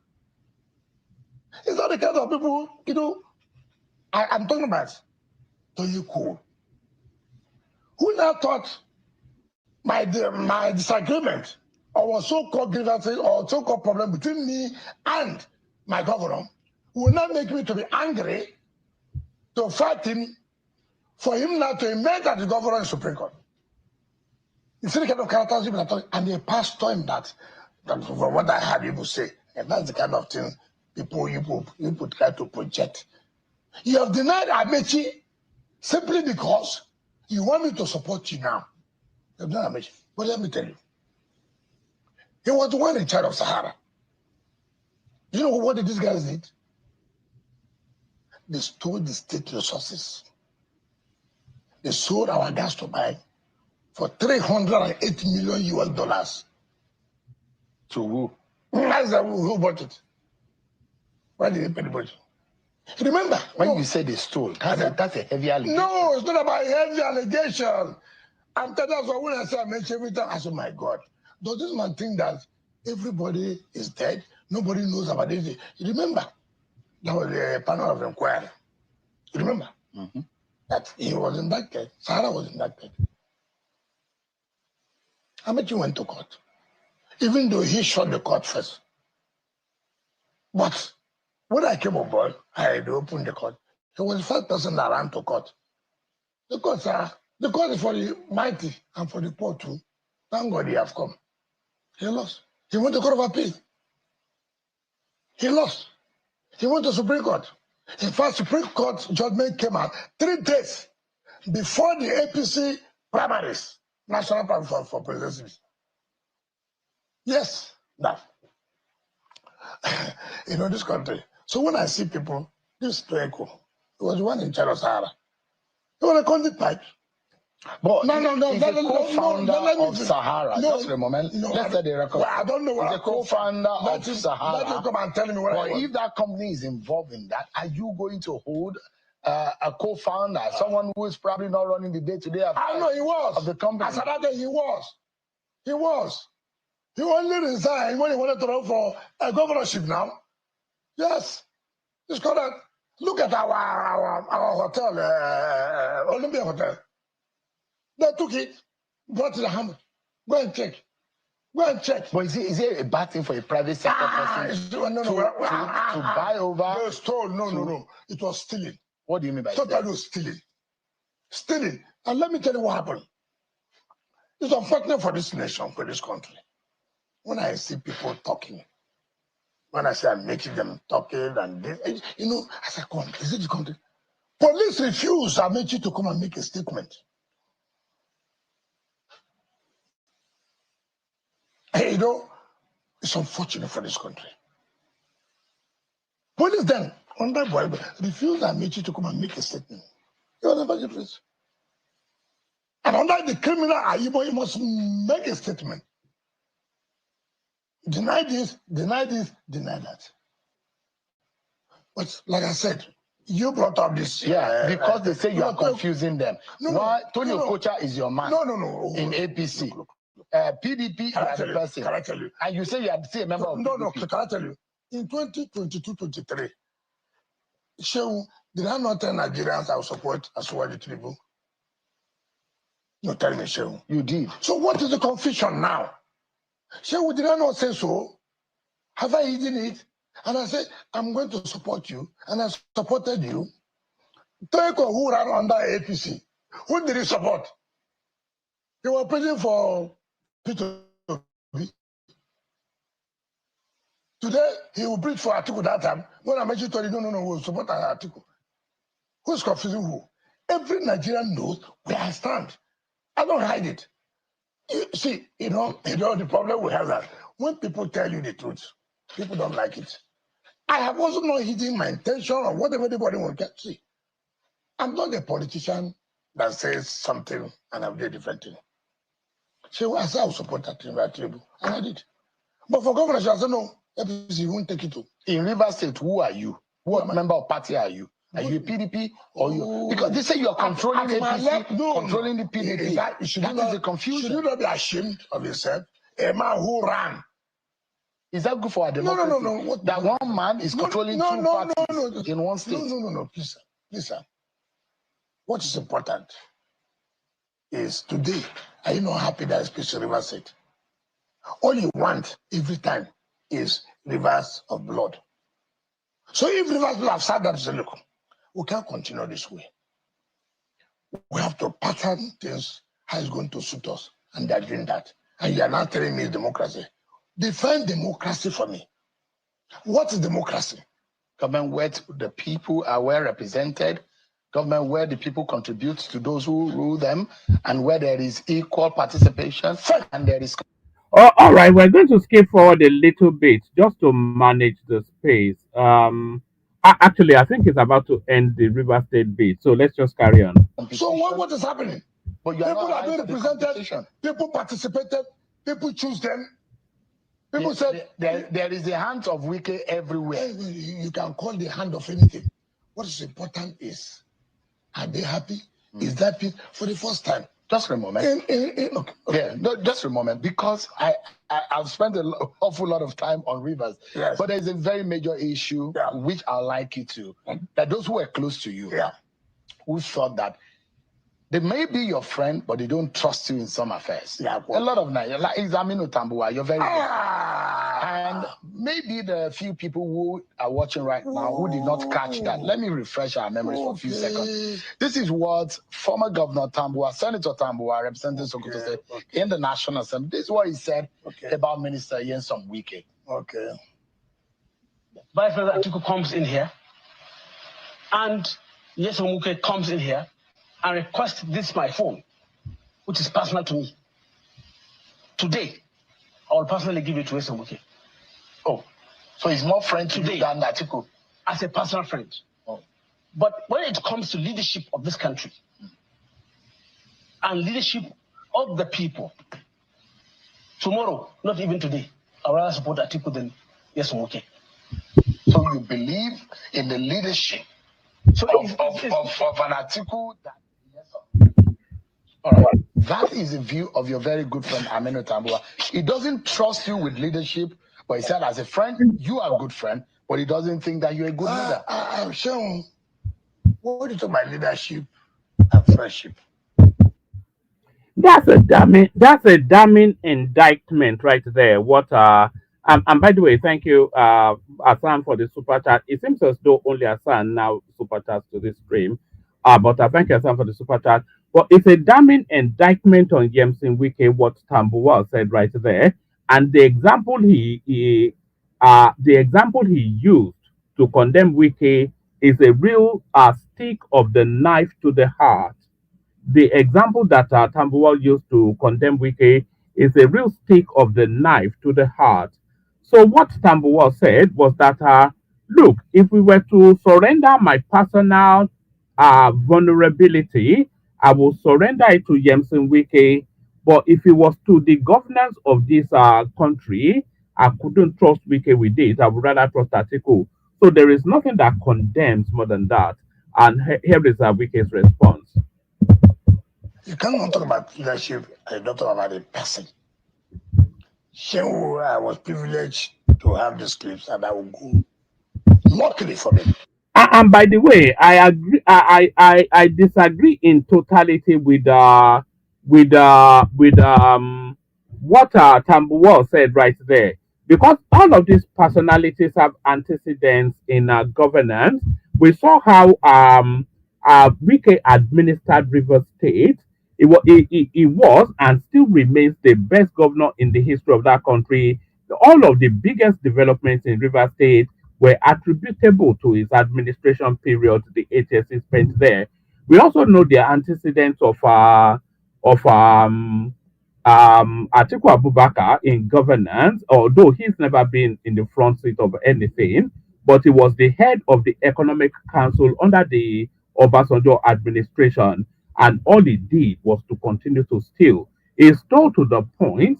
Is that the kind of people, I'm talking about Tony Cool, who now thought my disagreement or so-called grievances or so-called problem between me and my governor will not make me to be angry to fight him for him now to emerge as the governor in Supreme Court. You see the kind of characters people are talking, and they passed on that from what I heard people say, and that's the kind of thing people try to project. You have denied Amechi simply because you want me to support you now. You have denied Amechi. But let me tell you, he was the one in charge of Sahara. You know what did these guys did? They stole the state resources. They sold our gas turbine for $308 million US. To who? That's who bought it. Why did they pay the budget? Remember, when you say they stole, that's a heavy allegation. No, it's not about heavy allegation. I'm telling you, when I say I mention every time, I say, my God, does this man think that everybody is dead? Nobody knows about this. You remember, there was a panel of inquiry. You remember that he was indicted, Sahara was indicted. Amechi went to court, even though he shot the court first. But when I came on board, I had opened the court. There was the first person that ran to court. The court is for the mighty and for the poor too. Thank God he has come. He lost. He went to Court of Appeal. He lost. He went to Supreme Court. In fact, Supreme Court judgment came out 3 days before the APC primaries, national primaries for presidency. Yes, that. This country. So when I see people, this Toeko, he was the one in charge of Sahara. He was a conduit pipe. But no. He's a co-founder of Sahara. Just a moment. Let's set the record. Well, I don't know what he's a co-founder of Sahara. Let you come and tell me what But if that company is involved in that, are you going to hold a co-founder, someone who is probably not running the day-to-day affairs? I know he was. Of the company. As that day, he was. He was. He only resigned when he wanted to run for a governorship now. Yes. It's called that. Look at our hotel, Olympia Hotel. They took it, brought it to Hamburg. Go and check. Go and check. But is it a bad thing for a private sector person to buy over? They stole. No. It was stealing. What do you mean by stealing? Totally stealing. Stealing. And let me tell you what happened. It's unfortunate for this nation, for this country. when I see people talking, when I say I'm making them talking and this, you know, I say, come, is it the country? Police refuse Amechi to come and make a statement. You know, it's unfortunate for this country. Police then, under Bible, refuse Amechi to come and make a statement. You will never get rich. And under the criminal Ayibo, you must make a statement. Deny this, deny this, deny that. But like I said, you brought up this. Yeah, because they say you are confusing them. Why? Tony Okocha is your man. No. In APC. PDP, you are the person. Can I tell you? And you say you are still a member of No, PDP. can I tell you? In 2022-23, Shehu, did I not tell Nigerians I will support Asuwaju Tinubu? No, tell me, Shehu. You did. So what is the confusion now? Shehu, did I not say so? Have I hidden it? And I said, I'm going to support you. And I supported you. Teko, who ran under APC, who did he support? They were praying for Peter. Today, he will preach for Atiku that time. When I mentioned to him, no, we will support Atiku. Who's confusing who? Every Nigerian knows where I stand. I don't hide it. You see, you know the problem we have that when people tell you the truth, people don't like it. I have also not hidden my intention or whatever anybody will get. See, I'm not a politician that says something and I'll do a different thing. So I said I will support that thing, and I did. But for governor, I said no, APC won't take it to. In Rivers State, who are you? What member of party are you? Are you a PDP or you? Because they say you are controlling APC, controlling the PDP. That is the confusion. Should you not be ashamed of yourself? A man who ran. Is that good for our democracy? No. That one man is controlling two parties in one state. No. Please, sir. What is important is today, are you not happy that Special Rivers said? All you want every time is rivers of blood. So if rivers will have said that, say, look, we can't continue this way. We have to pattern things how it's going to suit us. And they're doing that. And you're not telling me it's democracy. Define democracy for me. What is democracy? Government where the people are well represented, government where the people contribute to those who rule them, and where there is equal participation, and there is... Oh, all right, we're going to skip forward a little bit just to manage the space. Actually, I think it's about to end the River State bit, so let's just carry on. So what is happening? But people are being represented, people participated, people choose them. People said there is a hand of Wike everywhere. You can call the hand of anything. What is important is, are they happy? Is that peace for the first time? Just for a moment. Okay. Yeah, no, just for a moment, because I've spent an awful lot of time on rivers. Yes. But there's a very major issue which I'd like you to, that those who are close to you, who thought that they may be your friend, but they don't trust you in some affairs. Yeah, a lot of night, like Tambuwal, you're very and maybe the few people who are watching right now who did not catch that. Let me refresh our memories for a few seconds. This is what former Governor Tambuwal, Senator Tambuwal, representing Sokoto State in the National Assembly. This is what he said about Minister Nyesom Wike. Okay. Vice President Atiku comes in here, and Nyesom Wike comes in here and requests this my phone, which is personal to me. Today, I will personally give it to Nyesom Wike. Oh, so he's more friend to you than Atiku? As a personal friend. Oh. But when it comes to leadership of this country and leadership of the people, tomorrow, not even today, I would rather support Atiku than Nyesom Wike. So you believe in the leadership of an Atiku that... All right. That is the view of your very good friend Aminu Tambuwal. He doesn't trust you with leadership, but he said as a friend, you are a good friend, but he doesn't think that you're a good leader. I'm sure. What do you talk about leadership and friendship? That's a damning indictment right there. What and by the way, thank you, Hassan, for the super chat. It seems as though only Hassan now super chats to this stream. But I thank you, Hassan, for the super chat. But it's a damning indictment on Nyesom Wike, what Tambuwal said right there. And the example he used to condemn Wike is a real stick of the knife to the heart. The example that Tambuwal used to condemn Wike is a real stick of the knife to the heart. So what Tambuwal said was that, look, if we were to surrender my personal vulnerability, I will surrender it to Nyesom Wike. But if it was to the governance of this country, I couldn't trust Wike with it. I would rather trust Atiku. So there is nothing that condemns more than that. And here is Wike's response. You cannot talk about leadership and not talk about a person. I was privileged to have these clips and I will go. Luckily for me. And by the way, I agree. I disagree in totality with what Tambuwal said right there, because all of these personalities have antecedents in governance. We saw how Wike administered River State. It was and still remains the best governor in the history of that country. All of the biggest developments in River State were attributable to his administration period, the 8 years he spent there. We also know the antecedents of Atiku Abubakar in governance, although he's never been in the front seat of anything, but he was the head of the Economic Council under the Obasanjo administration, and all he did was to continue to steal. He stole to the point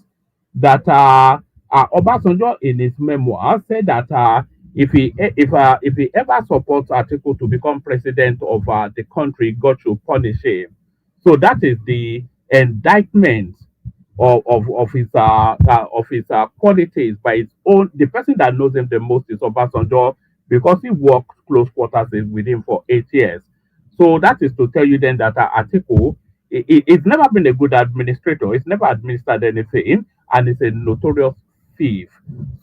that Obasanjo in his memoir said that if he ever supports Atiku to become president of the country, God should punish him. So that is the indictment of his qualities by his own. The person that knows him the most is Obasanjo, because he worked close quarters with him for 8 years. So that is to tell you then that Atiku, it's never been a good administrator. He's never administered anything, and he's a notorious thief.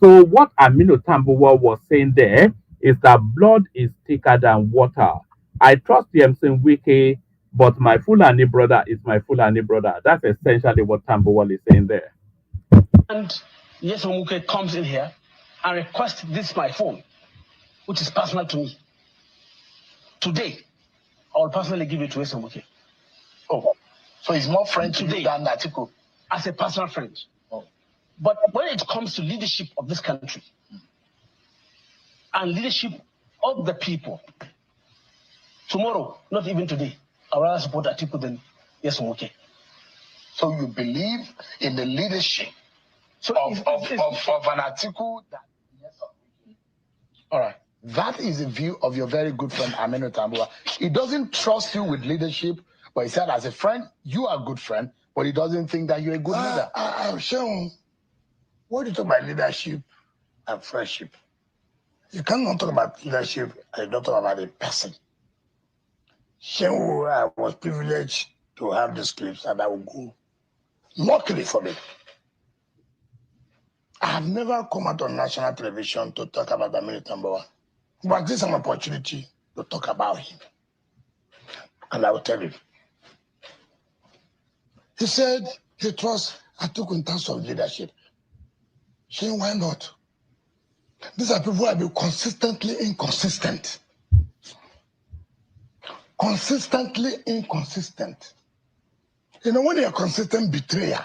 So what Aminu Tambuwal was saying there is that blood is thicker than water. I trust the Wike, but my Fulani brother is my Fulani brother. That's essentially what Tambuwal is saying there. And Nyesom Wike comes in here and requests this my phone, which is personal to me. Today, I will personally give it to Nyesom Wike. Oh, so he's more friend to you than Atiku? As a personal friend. Oh. But when it comes to leadership of this country and leadership of the people, tomorrow, not even today, I would rather support Atiku than Nyesom Wike. So you believe in the leadership of an Atiku that all right. That is the view of your very good friend Aminu Tambuwal. He doesn't trust you with leadership, but he said as a friend, you are a good friend, but he doesn't think that you're a good leader. I'm sure. What do you talk about leadership and friendship? You cannot talk about leadership and not talk about a person. I was privileged to have these clips and I will go. Luckily for me, I have never come out on national television to talk about Aminu Tambuwal, but this is an opportunity to talk about him. And I will tell you. He said he trusts Atiku in terms of leadership. Saying why not? These are people who have been consistently inconsistent. Consistently inconsistent. You know, when you're a consistent betrayer,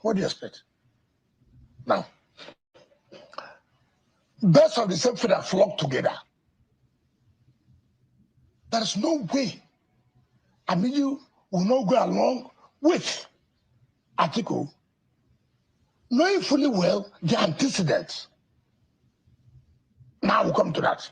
what do you expect? Now, birds of the same feather flock together. There is no way Aminu will not go along with Atiku, knowing fully well the antecedents. Now we'll come to that.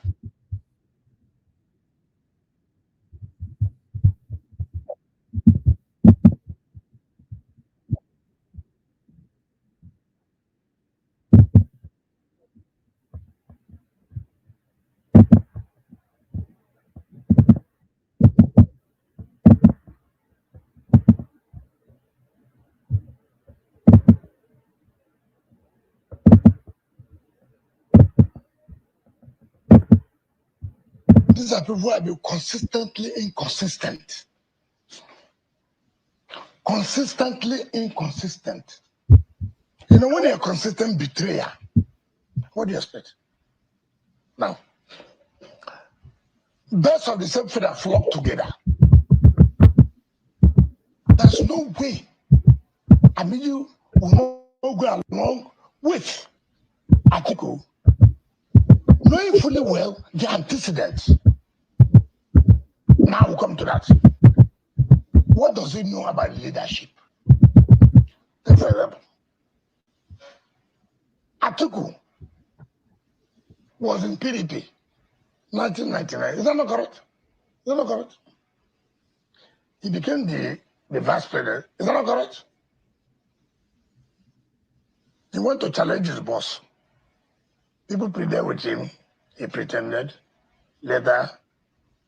These are people who have been consistently inconsistent. Consistently inconsistent. You know, when you're a consistent betrayer, what do you expect? Now, birds of the same feather flock together. There's no way you will not go along with article, knowing fully well the antecedents. Now we'll come to that. What does he know about leadership? For example, Atiku was in PDP 1999. Is that not correct? Is that not correct? He became the vice president. Is that not correct? He went to challenge his boss. People pleaded with him. He pretended. Later,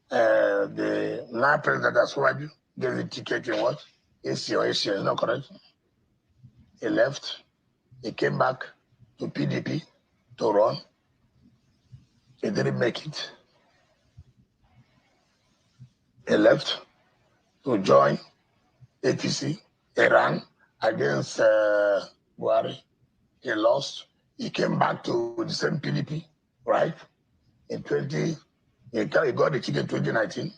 the now president Asuwaju gave the ticket in what? AC or AC, is not correct? He left. He came back to PDP to run. He didn't make it. He left to join APC. He ran against Buhari. He lost. He came back to the same PDP, right? In he got the ticket in 2019.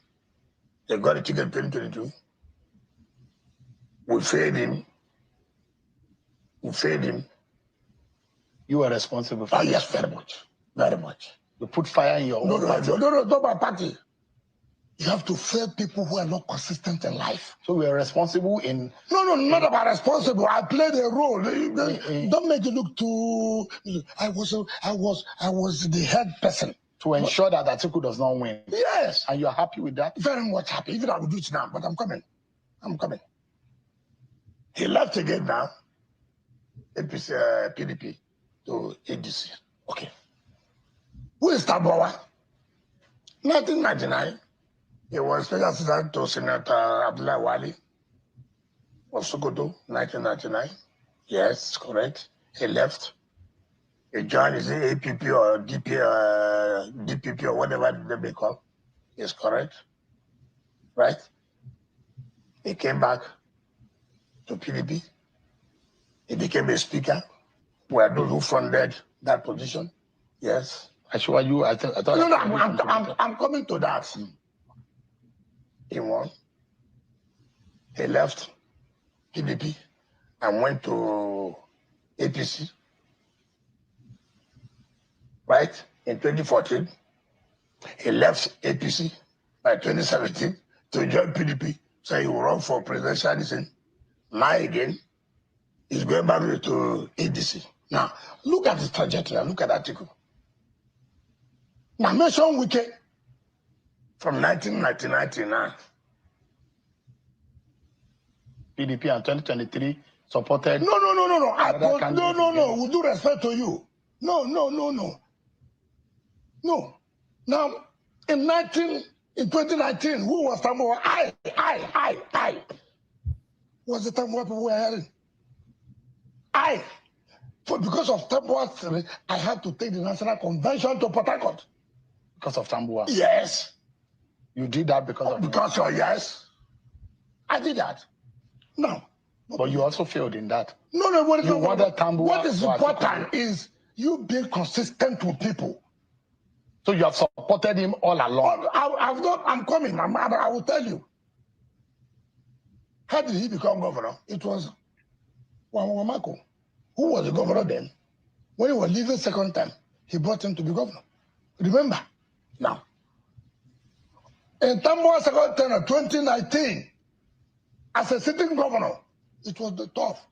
He got the ticket in 2022. We failed him. You were responsible for it. Oh, yes, very much. Very much. You put fire in your own party. No, not my party. You have to fail people who are not consistent in life. So we are responsible in... No, not about responsible. I played a role. Don't make it look too... I was the head person. To ensure that Atiku does not win. Yes. And you're happy with that? Very much happy. Even I will do it now, but I'm coming. He left again now. APC, PDP to ADC. Okay. Who is Tambuwal? 1999. He was special assistant to Senator Abdullah Wali of Sokoto, 1999. Yes, correct. He left. He joined his APP or DPP or whatever they may call. Yes, correct. Right? He came back to PDP. He became a speaker. Were those who funded that position. Yes. Actually, I thought... No, I'm coming to that. He won. He left PDP and went to APC. Right? In 2014, he left APC by 2017 to join PDP. So he will run for presidential. Now again, he's going back to ADC. Now, look at the trajectory. Look at the article. Now, Nyesom Wike from 1999 to now. PDP and 2023 supported... No. With due respect to you. No. Now, in 2019, who was Tambuwal? I was the Tambuwal people were hearing. Because of Tambuwal, I had to take the National Convention to Port Harcourt. Because of Tambuwal? Yes. You did that because of... Yes. I did that. No. But you also failed in that. No. What is important is you being consistent with people. So you have supported him all along. I'm coming. I will tell you. How did he become governor? It was Wamako, who was the governor then. When he was leaving second time, he brought him to be governor. Remember? Now. In Tambuwal second term of 2019, as a sitting governor, it was the tough.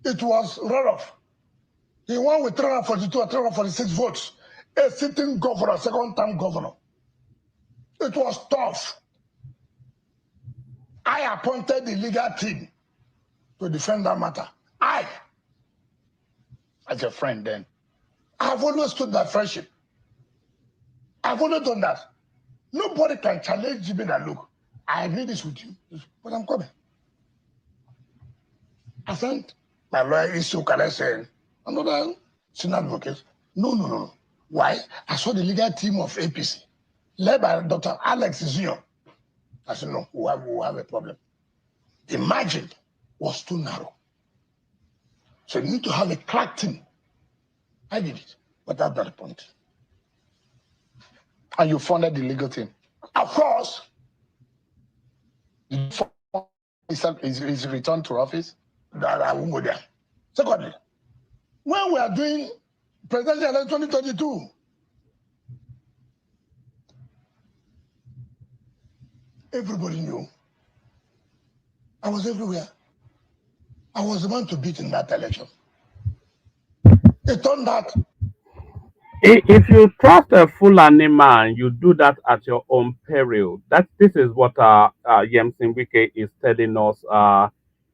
It was rough. He won with 342 or 346 votes. A sitting governor, second-time governor. It was tough. I appointed the legal team to defend that matter. As your friend then. I've always stood by friendship. I've always done that. Nobody can challenge me that, look, I agree this with you, but I'm coming. I sent my lawyer, Isu Kalesen, another senior advocate. No. Why? I saw the legal team of APC, led by Dr. Alex Zion. I said, no, we have a problem. The margin was too narrow. So you need to have a crack team. I did it, but that's not the point. And you funded the legal team? Of course. Is returned to office? That I won't go there. Secondly, when we are doing presidential election 2022, everybody knew. I was everywhere. I was the one to beat in that election. It turned out. If you trust a Fulani man, you do that at your own peril. This is what Nyesom Wike is telling us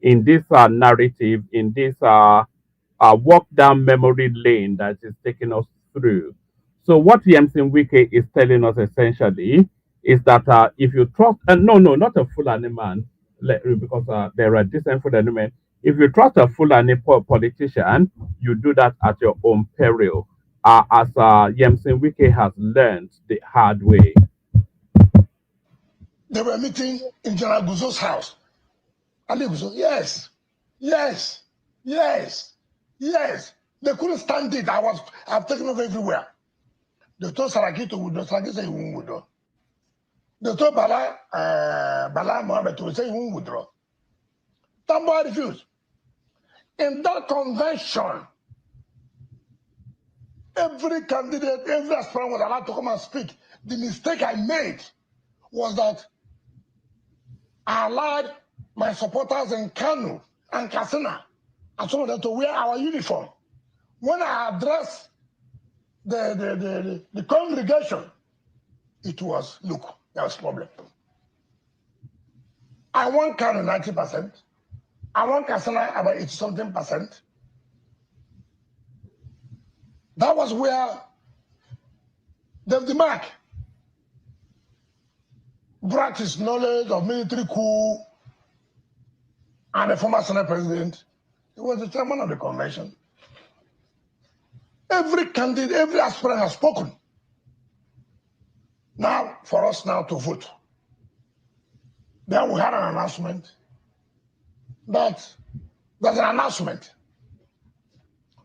in this narrative, in this walk down memory lane that is taking us through. So what Nyesom Wike is telling us essentially is that if you trust, no, not a Fulani man, because there are different Fulani men. If you trust a Fulani politician, you do that at your own peril, as Nyesom Wike has learned the hard way. They were meeting in General Guzo's house. Ali Guzo, yes. They couldn't stand it. I've taken off everywhere. They told Saraki to withdraw. Saraki said he won't withdraw. They told Bala Mohammed to say he won't withdraw. Tambuwal refused. In that convention, every candidate, every aspirant was allowed to come and speak. The mistake I made was that I allowed my supporters in Kano and Katsina and some of them to wear our uniform. When I addressed the congregation, it was, look, there was a problem. I want Kano 90%. I want Katsina about 80-something%. That was where the mark brought his knowledge of military coup and the former Senate president. He was the chairman of the convention. Every candidate, every aspirant has spoken. Now, for us now to vote. Then we had an announcement that there's an announcement.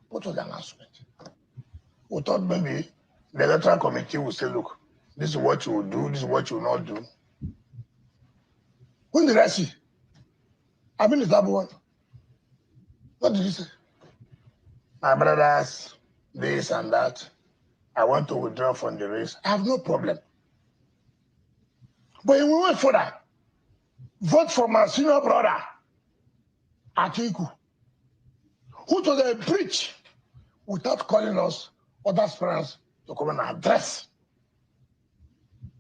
What was the announcement? We thought maybe the electoral committee would say, look, this is what you will do, this is what you will not do. When did I see? I mean, the Tambuwal. What did he say? My brothers, this and that. I want to withdraw from the race. I have no problem. But we went further. Vote for my senior brother, Atiku, who to the preach without calling us other aspirants to come and address.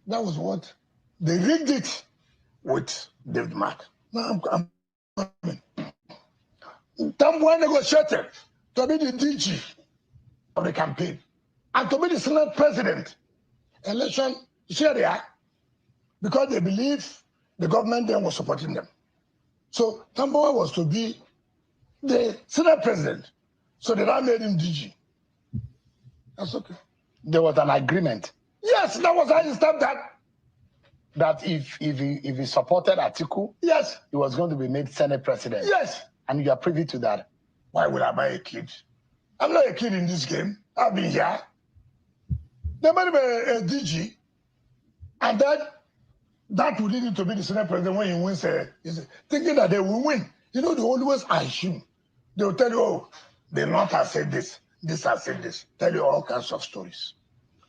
That was what they rigged it with David Mark. Now I'm coming. Tambuwal negotiated to be the DG of the campaign and to be the Senate president. Election Sharia, because they believe the government then was supporting them. So Tambuwal was to be the Senate president. So they now made him DG. That's okay. There was an agreement. Yes, that was how he stopped that. That if he supported Atiku, yes, he was going to be made Senate president. Yes. And you are privy to that. Why would I buy a kid? I'm not a kid in this game. I've been here. They made him a DG, and that would lead him to be the Senate president when he wins, thinking that they will win. You know, they always assume. They will tell you, oh, the North has said this has said this. Tell you all kinds of stories.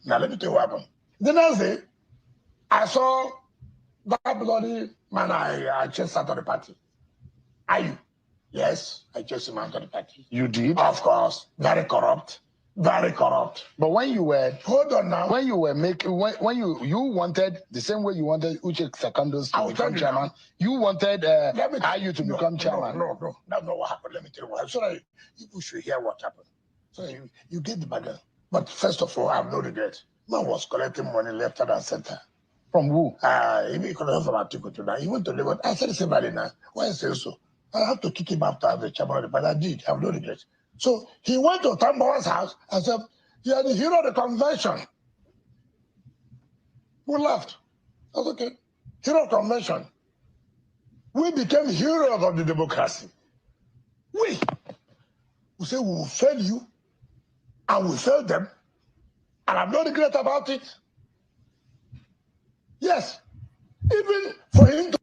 Now, let me tell you what happened. The next day, I saw that bloody man I chased out of the party. Are you? Yes, I chased him out of the party. You did? Of course. Very corrupt. Very corrupt. But when you were hold on now, when you were making when you wanted the same way you wanted Uche Secondos to become chairman, you wanted Ayu to become chairman. No, that's not what happened. Let me tell you what. So people should hear what happened. So you get the bargain. But first of all, I have no regret. Man was collecting money left and center. From who? He collected from Atiku to that. He went to Lagos. I said, somebody now. Why say so? I have to kick him after the chairman of the party. I did. I have no regret. So he went to Tambuwal's house and said, you are the hero of the convention. We laughed. That's okay. Hero of convention. We became heroes of the democracy. We. who say we will fail you, and we fail them, and I'm not regret about it. Yes, even for him to.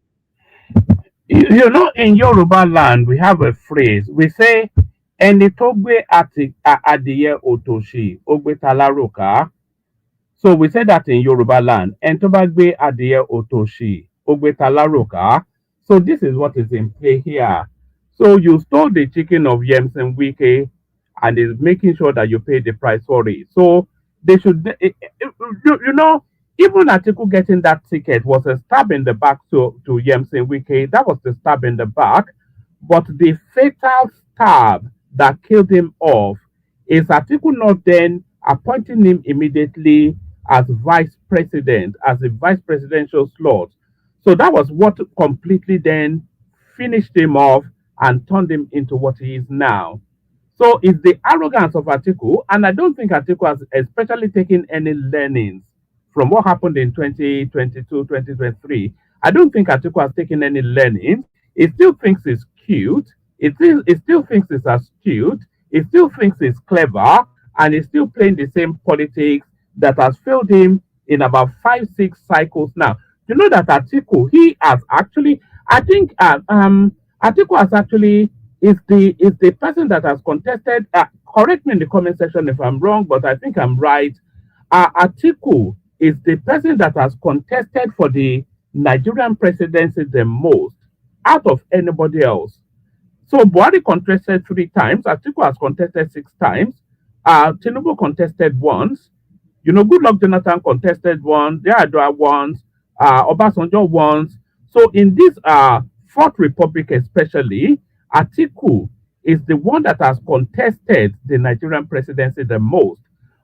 You know, in Yoruba land, we have a phrase. We say, "Ẹni tó gbé adìyẹ òtòṣì, ó gbé taláròká." So we say that in Yoruba land. "Ẹni tó bá gbé adìyẹ òtòṣì, ó gbé taláròká." So this is what is in play here. So you stole the chicken of Nyesom Wike and is making sure that you pay the price for it. So they should, you know, even Atiku getting that ticket was a stab in the back to Nyesom Wike. That was the stab in the back. But the fatal stab that killed him off is Atiku not then appointing him immediately as vice president, as a vice presidential slot. So that was what completely then finished him off and turned him into what he is now. So it's the arrogance of Atiku, and I don't think Atiku has especially taken any learnings from what happened in 2022, 2023. I don't think Atiku has taken any learnings. He still thinks it's cute. It still thinks it's astute. He still thinks it's clever, and he's still playing the same politics that has failed him in about 5, 6 cycles now. You know that Atiku, he has actually, I think, Atiku has actually is the person that has contested. Correct me in the comment section if I'm wrong, but I think I'm right. Atiku is the person that has contested for the Nigerian presidency the most out of anybody else. So Buhari contested 3 times. Atiku has contested 6 times. Tinubu contested once. You know, Goodluck Jonathan contested once. Yar'Adua once. Obasanjo once. So in this Fourth Republic especially, Atiku is the one that has contested the Nigerian presidency the most.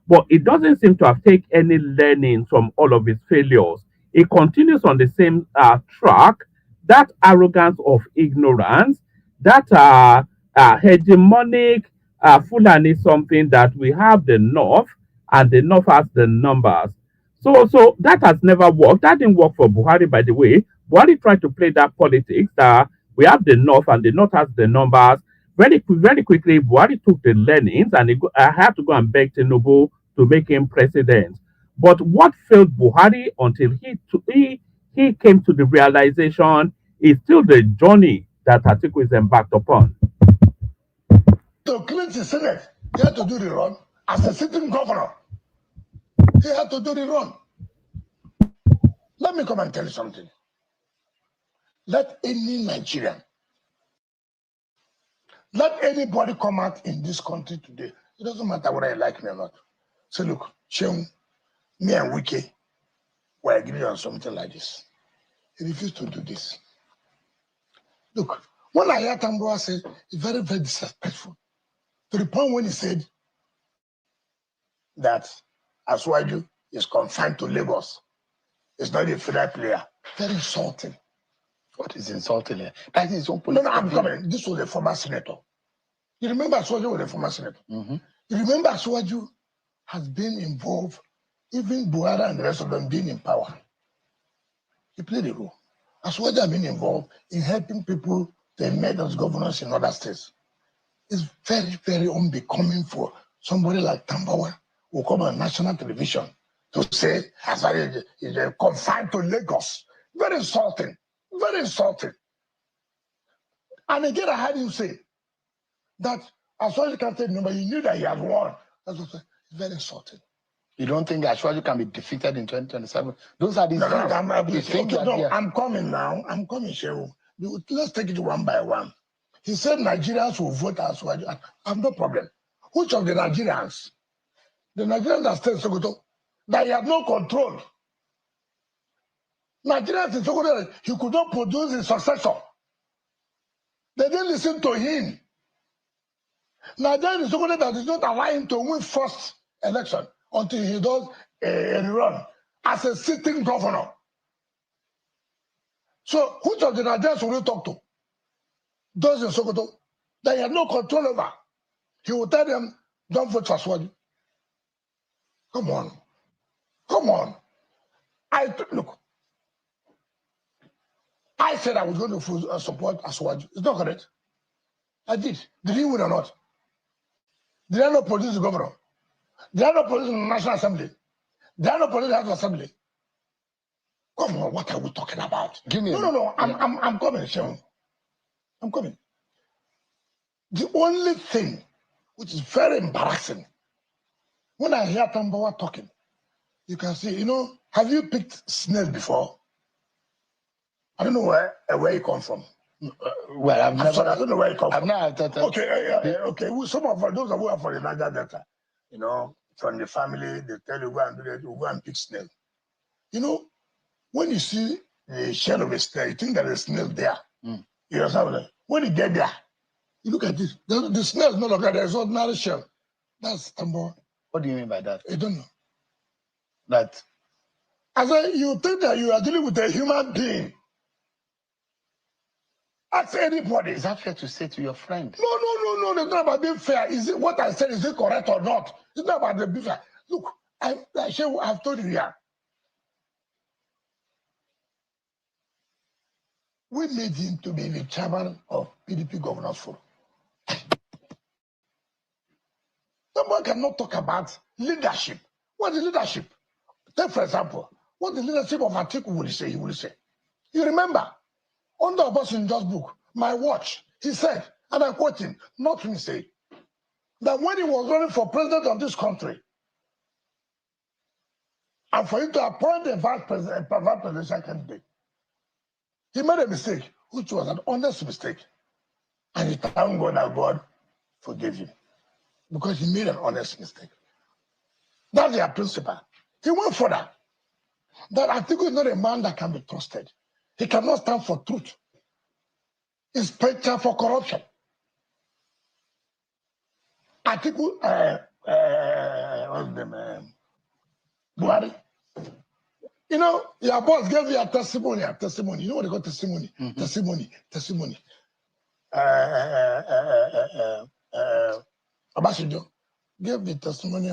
But it doesn't seem to have taken any learning from all of his failures. It continues on the same track, that arrogance of ignorance, that hegemonic Fulani something that we have the North and the North has the numbers. So that has never worked. That didn't work for Buhari, by the way. Buhari tried to play that politics that we have the North and the North has the numbers. Very quickly, Buhari took the learnings and I had to go and beg Tinubu to make him president. But what failed Buhari until he came to the realization is still the journey that Atiku is embarked upon. To cleanse the Senate, he had to do the run. As a sitting governor, he had to do the run. Let me come and tell you something. Let any Nigerian, let anybody come out in this country today. It doesn't matter whether you like me or not. Say, look, Sheung, me and Wike were agreeing on something like this. He refused to do this. Look, when I hear Tambuwal say, it's very, very disrespectful. To the point when he said that Aswaju is confined to Lagos. It's not a federal player. Very insulting. What is insulting here? That is his own No, political I'm view. coming. This was a former senator. You remember Aswaju was a former senator? Mm-hmm. You remember Aswaju has been involved, even Buhari and the rest of them being in power. He played a role. Aswaju has been involved in helping people to emerge as governors in other states. It's very, very unbecoming for somebody like Tambuwal who come on national television to say Aswaju is confined to Lagos. Very insulting. Very insulting. And again, I heard him say that Aswaju can't take number. You knew that he has won. That's what it's very insulting. You don't think Ashwaju can be defeated in 2027? Those are the No, things. I'm coming now. I'm coming, Shehu. Let's take it one by one. He said Nigerians will vote Aswaju. I have no problem. Which of the Nigerians? The Nigerians that stay in Sokoto, that he had no control. Nigerians in Sokoto, he could not produce his successor. They didn't listen to him. Nigerians in Sokoto that did not allow him to win first election until he does a run as a sitting governor. So which of the Nigerians will you talk to? Those in Sokoto that he had no control over. He will tell them, don't vote for Aswaju. Come on. Come on. Look, I said I was going to support Aswaju. It's not correct. I did. Did he win or not? Did I not produce the governor? Did I not produce the National Assembly? Did I not produce the House of Assembly? Come on, what are we talking about? Give me No. I'm coming, Sean. I'm coming. The only thing which is very embarrassing, when I hear Tambuwal talking, you can see, you know, have you picked snail before? I don't know where you come from. Well, I've never. I don't know where you come I've from. not. Okay. Well, some of those who are from the Niger Delta, you know, from the family, they tell you go and do that, you go and pick snail. You know, when you see the shell of a snail, you think that there's a snail there. Mm. You know something? When you get there, you look at this. The snail is no longer there. It's ordinary shell. That's Tambuwal. What do you mean by that? I don't know. That I said, you think that you are dealing with a human being. Ask anybody. is that fair to say to your friend? No. It's not about being fair. Is it what I said? Is it correct or not? It's not about the being fair. Look, I've told you here. We made him to be the chairman of PDP Governors Forum. Someone cannot talk about leadership. What is leadership? Take, for example, what the leadership of Atiku will say, he will say. You remember, under Obasanjo's book, My Watch, he said, and I quote him, not me say, that when he was running for president of this country, and for him to appoint a vice presidential candidate, he made a mistake, which was an honest mistake. And he thanked God that God forgave him, because he made an honest mistake. That's their principle. He went further. That Atiku is not a man that can be trusted. He cannot stand for truth. He's preacher for corruption. Atiku, what's the name? Buhari. You know, your boss gave you a testimony. You know what they call testimony? Mm-hmm. Testimony. Obasanjo gave the testimony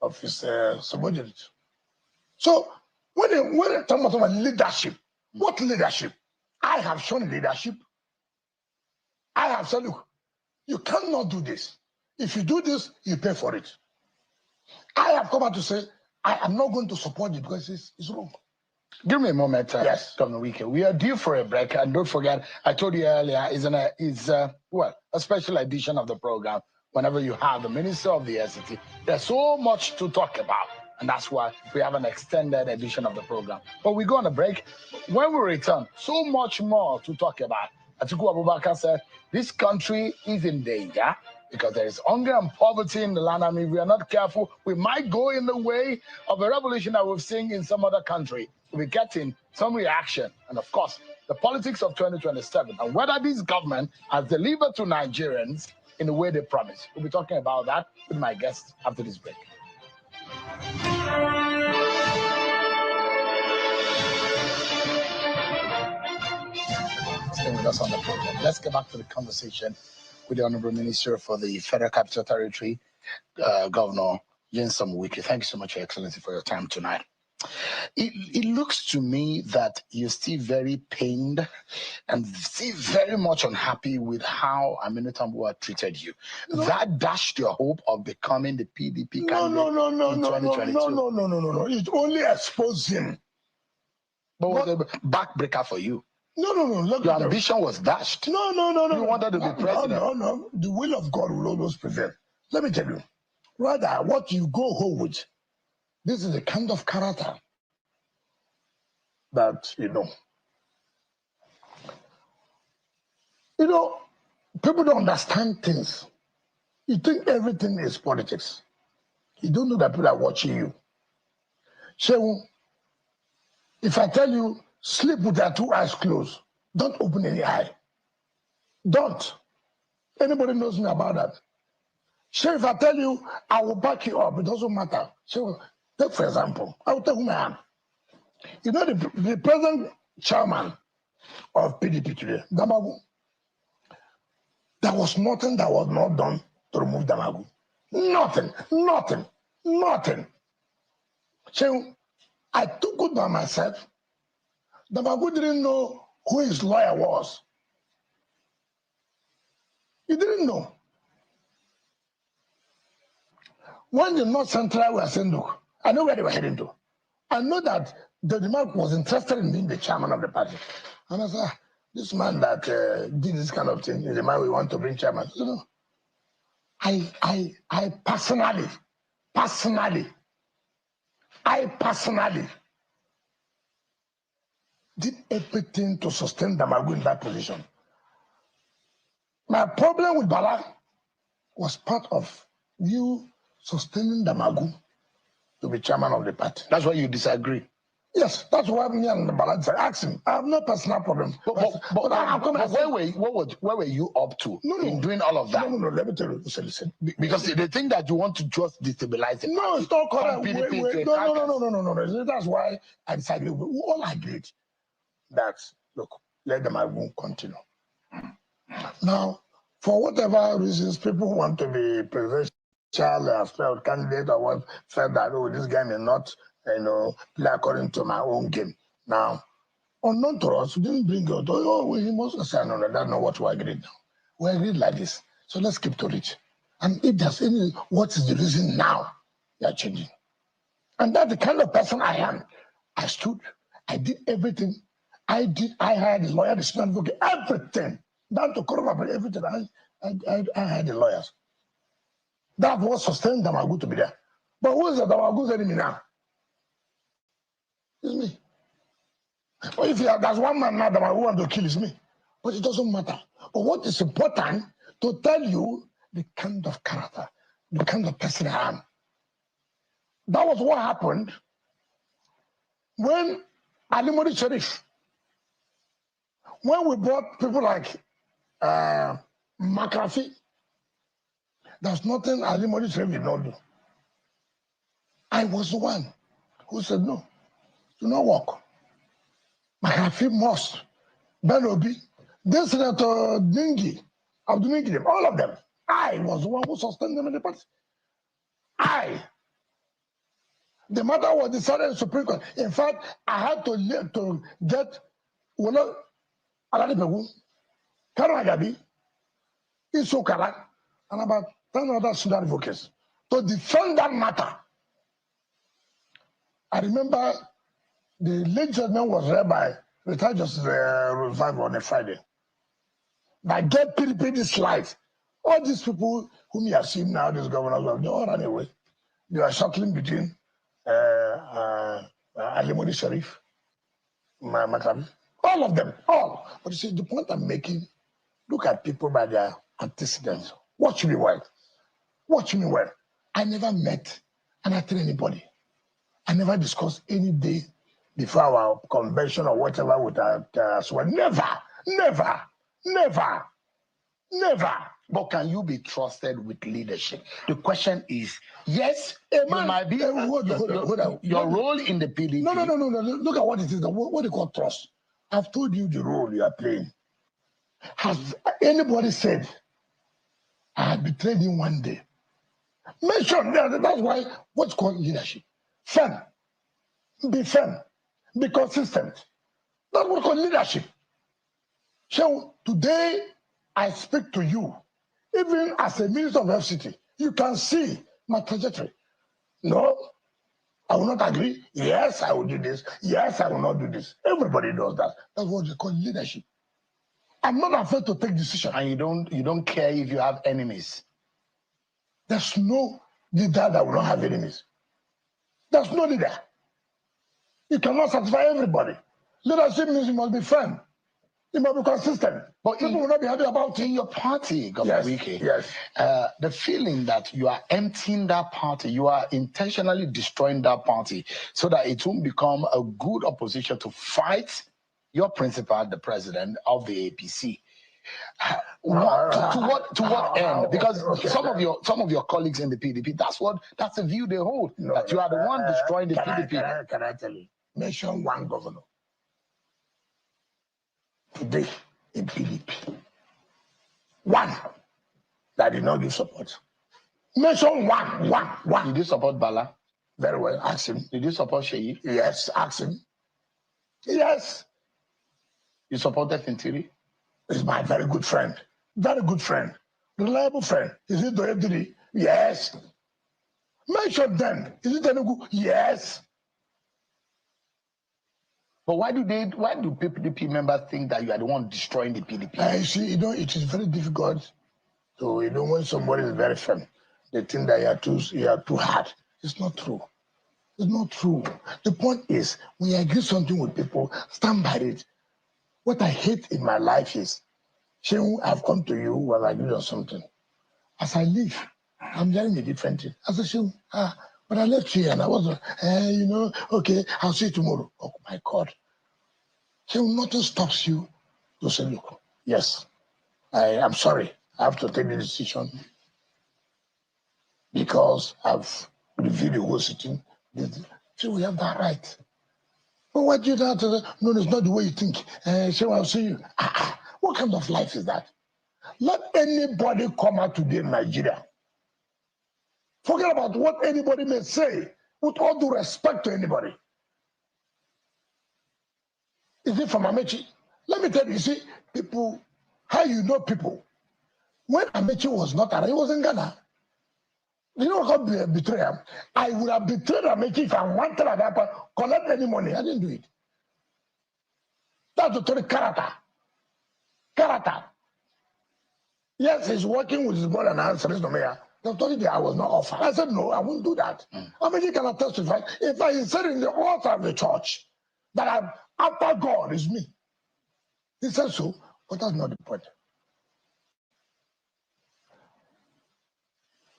of his subordinate. So when they talk about leadership, what leadership? I have shown leadership. I have said, look, you cannot do this. If you do this, you pay for it. I have come out to say, I am not going to support it because it's wrong. Give me a moment, yes, Governor Wike. We are due for a break, and don't forget, I told you earlier, is a special edition of the program. Whenever you have the Minister of the SCT, there's so much to talk about, and that's why we have an extended edition of the program. But we go on a break. When we return, so much more to talk about. Atiku Abubakar said, this country is in danger because there is hunger and poverty in the land. I mean, if we are not careful, we might go in the way of a revolution that we've seen in some other country. We're getting some reaction. And of course, the politics of 2027 and whether this government has delivered to Nigerians in the way they promised. We'll be talking about that with my guests after this break. Stay with us on the program. Let's get back to the conversation with the Honorable Minister for the Federal Capital Territory, Governor Nyesom Wike. Thank you so much, Your Excellency, for your time tonight. It looks to me that you're still very pained and still very much unhappy with how Aminu Tambuwal treated you. No. That dashed your hope of becoming the PDP candidate in 2022. No. It only exposed him. But was a backbreaker for you. No. Look, your ambition was dashed. No. You wanted to be president. No. The will of God will always prevail. Let me tell you. Rather, what you go home with, this is the kind of character that, you know, people don't understand things. You think everything is politics. You don't know that people are watching you. So, if I tell you, sleep with your two eyes closed, don't open any eye. Don't. Anybody knows me about that. So if I tell you, I will back you up, it doesn't matter. So, take for example, I will tell whom I am. You know the present chairman of PDP today, Damagu. There was nothing that was not done to remove Damagu. Nothing. So I took it by myself. Damagu didn't know who his lawyer was. He didn't know. When the North Central were saying, look, I know where they were heading to. I know that the man was interested in being the chairman of the party. And I said, this man that did this kind of thing is the man we want to bring chairman. So, no. I personally did everything to sustain Damagu in that position. My problem with Bala was part of you sustaining Damagu to be chairman of the party. That's why you disagree. Yes, that's why me and Bala asked him. I have no personal problem. But where were you up to in doing all of that? No, let me tell you. Listen. Because they think that you want to just destabilize it. No, it's not correct. No. That's why I decided we all agreed that, look, let Damagu continue. Now, for whatever reasons, people want to be presidential candidate or what, felt that, oh, this guy may not, play according to my own game. Now, unknown to us, we didn't bring it. Oh, he must say, no, that's not what we agreed now. We agreed like this. So let's keep to it. And if there's any, what is the reason now you are changing? And that's the kind of person I am. I stood, I did everything. I hired the lawyer, the student advocate, everything. Down to Koroma, everything. I hired the lawyers. That was sustained Damagu to be there. But who is the Damagu's enemy now? It's me. But if there's one man now Damagu want to kill, is me. But it doesn't matter. But what is important to tell you the kind of character, the kind of person I am. That was what happened when Ali Modi Sharif, when we brought people like McAfee, there's nothing Ali Modi Sharif did not do. I was the one who said, no, do not work. McAfee must. Ben Obi, then Senator Dingy, Abdul Dingy, all of them. I was the one who sustained them in the party. The matter was decided in the Supreme Court. In fact, I had to get Alade Karo Agabi, Isokala, and about 10 other student advocates to defend that matter. I remember the late judgment was read by retired Justice Revival on a Friday. By get PDP this slide, all these people whom you have seen now, these governors, they all ran away. They are shuttling between Ali Modi Sharif, Makam, all of them, all. But you see, the point I'm making, look at people by their antecedents. Watch me well. Watch me well. I never met and I tell anybody. I never discussed any day before our convention or whatever with swear. Never. But can you be trusted with leadership? The question is, yes, it might be your role in the PDP. No. Look at what it is. What they call trust. I've told you the role you are playing. Has anybody said, I had betrayed him one day? Mention, that's why what's called leadership. Firm. Be firm. Be consistent. That's what's called leadership. So today, I speak to you. Even as a minister of FCT, you can see my trajectory. No, I will not agree. Yes, I will do this. Yes, I will not do this. Everybody does that. That's what they call leadership. I'm not afraid to take decisions. And you don't care if you have enemies. There's no leader that will not have enemies. There's no leader. You cannot satisfy everybody. Leadership means you must be firm. You must be consistent. But people will not be happy about in your party, Governor Wike. Yes. The feeling that you are emptying that party, you are intentionally destroying that party so that it won't become a good opposition to fight your principal, the president of the APC. To what end? Because some of your colleagues in the PDP, that's the view they hold. That you are the one destroying the PDP. Can I tell you? Mention one governor today in PDP. One that did not give support. Mention one. Did you support Bala? Very well. Ask him. Did you support Sheyi? Yes. Ask him. Yes. You supported Fintiri? He's my very good friend. Very good friend. Reliable friend. Is it the FDD? Yes. Mention them. Is it Telugu? Yes. But why do PDP members think that you are the one destroying the PDP? You see, it is very difficult. So when somebody is very firm, they think that you are too hard. It's not true. It's not true. The point is, when you agree something with people, stand by it. What I hate in my life is, Shehu, I've come to you when I agree on something. As I leave, I'm hearing a different thing. I said, Shehu, but I left here and I was, okay, I'll see you tomorrow. Oh my God. Shehu, nothing stops you to say, look, yes, I'm sorry. I have to take the decision because I've reviewed the whole sitting. So we have that right. But what you have to say, no, it's not the way you think. So I'll see you. What kind of life is that? Let anybody come out today in Nigeria. Forget about what anybody may say, with all due respect to anybody. Is it from Amechi? Let me tell you, see, people, how you know people. When Amechi was not around, he was in Ghana. You know what betrayal? I would have betrayed Amechi if I wanted to collect any money. I didn't do it. That's the total character. Character. Yes, he's working with his brother and answering to me. They told me I was not offered. I said, no, I won't do that. Amechi cannot testify. If I said in the altar of the church that I'm after God is me. He said so, but that's not the point.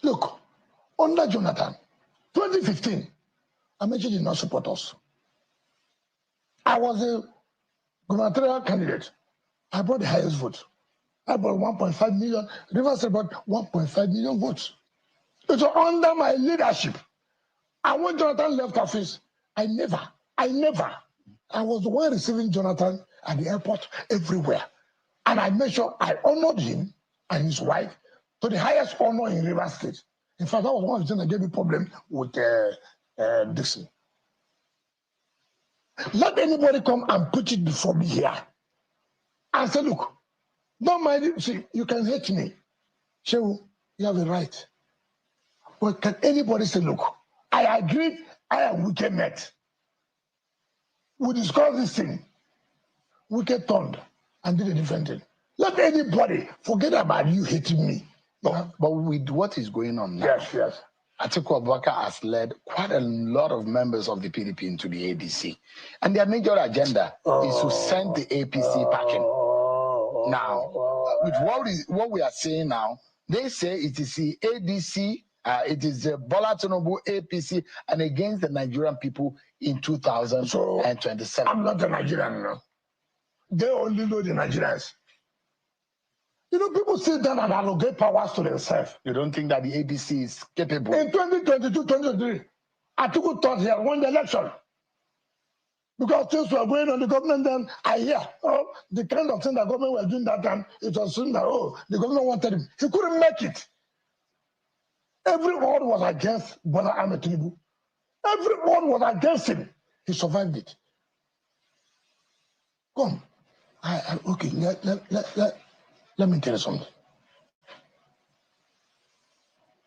Look, under Jonathan, 2015, Amechi did not support us. I was a gubernatorial candidate. I brought the highest vote. I brought 1.5 million. Rivers brought 1.5 million votes. It was under my leadership. And when Jonathan left office, I was the one receiving Jonathan at the airport everywhere. And I made sure I honored him and his wife to the highest honor in Rivers State. In fact, that was one of the things that gave me problem with Dixon. Let anybody come and put it before me here and say, look, don't mind it. See, you can hate me. Shehu, you have a right. But can anybody say, look, I agreed, I and Wike met. We discussed this thing. Wike turned and did a different thing. Let anybody forget about you hating me. But with what is going on now, Yes. Atiku Abubakar has led quite a lot of members of the PDP into the ADC. And their major agenda is to send the APC packing. Now, with what we are saying now, they say it is the ADC, it is the Bola Tinubu APC, and against the Nigerian people in 2027. So, I'm not a Nigerian, no. They only know the Nigerians. You know, people sit down and allocate powers to themselves. You don't think that the ADC is capable? In 2022, 2023, Atiku thought he had won the election. Because things were going on the government, then I hear, the kind of thing that government was doing that time, it was soon that, the government wanted him. He couldn't make it. Everyone was against Bola Ahmed Tinubu. Everyone was against him. He survived it. Come. Okay, let me tell you something.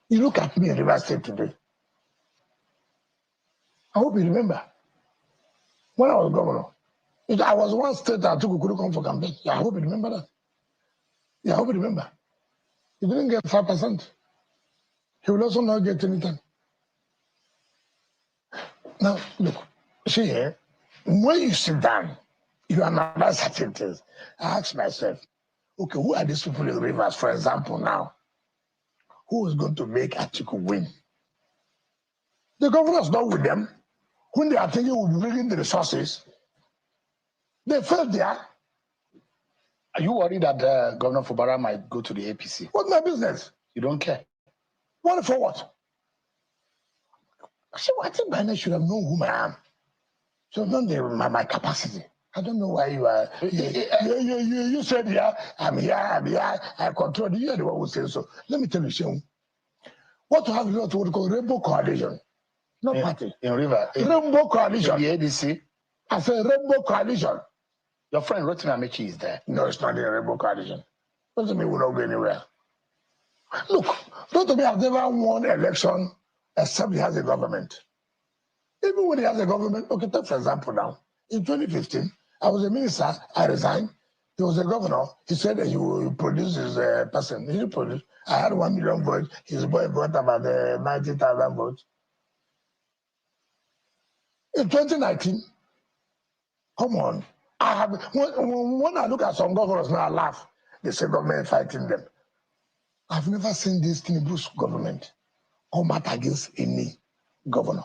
You look at me in Rivers State today. I hope you remember. When I was governor, I was one state that Atiku couldn't come for campaign. I hope you remember that. I hope you remember. He didn't get 5%. He will also not get anything. Now, look, see here, when you sit down, you analyze certain things. I ask myself, okay, who are these people in Rivers, for example, now? Who is going to make Atiku win? The governor's not with them. When they are thinking we'll be bringing the resources, they failed there. Are you worried that Governor Fubara might go to the APC? What's my business? You don't care? What for what? I think by now should have known whom I am. So not my capacity. I don't know why you are. You said, I'm here, I control. You are the one who said so. Let me tell you, Sean. What to have is what we call Rainbow Coalition. Not party. In River. Rainbow Coalition. In the ADC. I said Rainbow Coalition. Your friend Rotimi Amechi is there. No, it's not the Rainbow Coalition. Rotimi will not go anywhere. Look, Rotimi has never won election except he has a government. Even when he has a government, okay, take for example now, in 2015, I was a minister, I resigned. He was a governor. He said that he will produce his person. He didn't produce. I had 1 million votes. His boy got about 90,000 votes. In 2019, come on. I have when I look at some governors now, I laugh. They say government fighting them. I've never seen this Tinubu's government come out against any governor.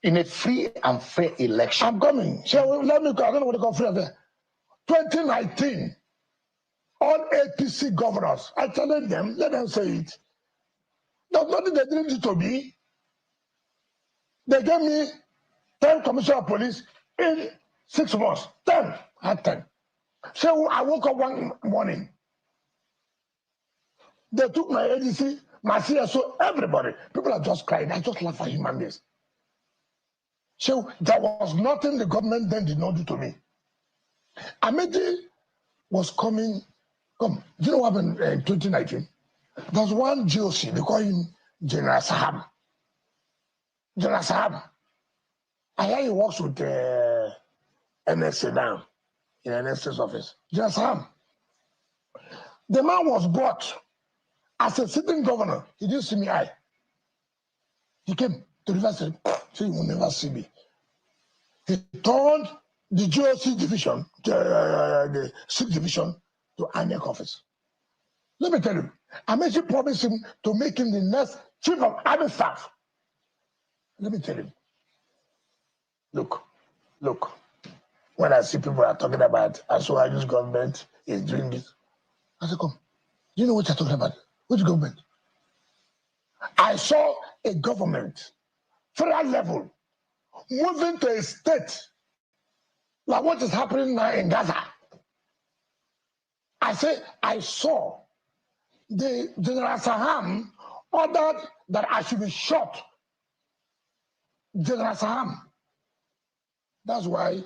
In a free and fair election. I'm coming. So let me go. I don't know what to call free and fair. 2019, all APC governors, I challenge them, let them say it. There's nothing they didn't do to me. They gave me 10 commissioner of police in 6 months. 10. I had 10. So I woke up one morning. They took my ADC, my CSO, everybody. People are just crying. I just laugh at human beings. So there was nothing the government then did not do to me. Amedi was coming. Do you know what happened in 2019? There was one GOC, they call him General Sahab. General Sahab. I hear he works with NSA now, in NSA's office. General Sahab. The man was brought as a sitting governor. He didn't see me eye. He came to the university, so he will never see me. He turned the GOC division, the 6th division, to INEC office. Let me tell you, I actually promised him to make him the next chief of army staff. Let me tell you. Look. When I see people are talking about Asuaju's government is doing this, I say, come, you know what you're talking about? Which government? I saw a government, federal level, moving to a state like what is happening now in Gaza. I say, I saw the General Saham ordered that I should be shot. General Saham. That's why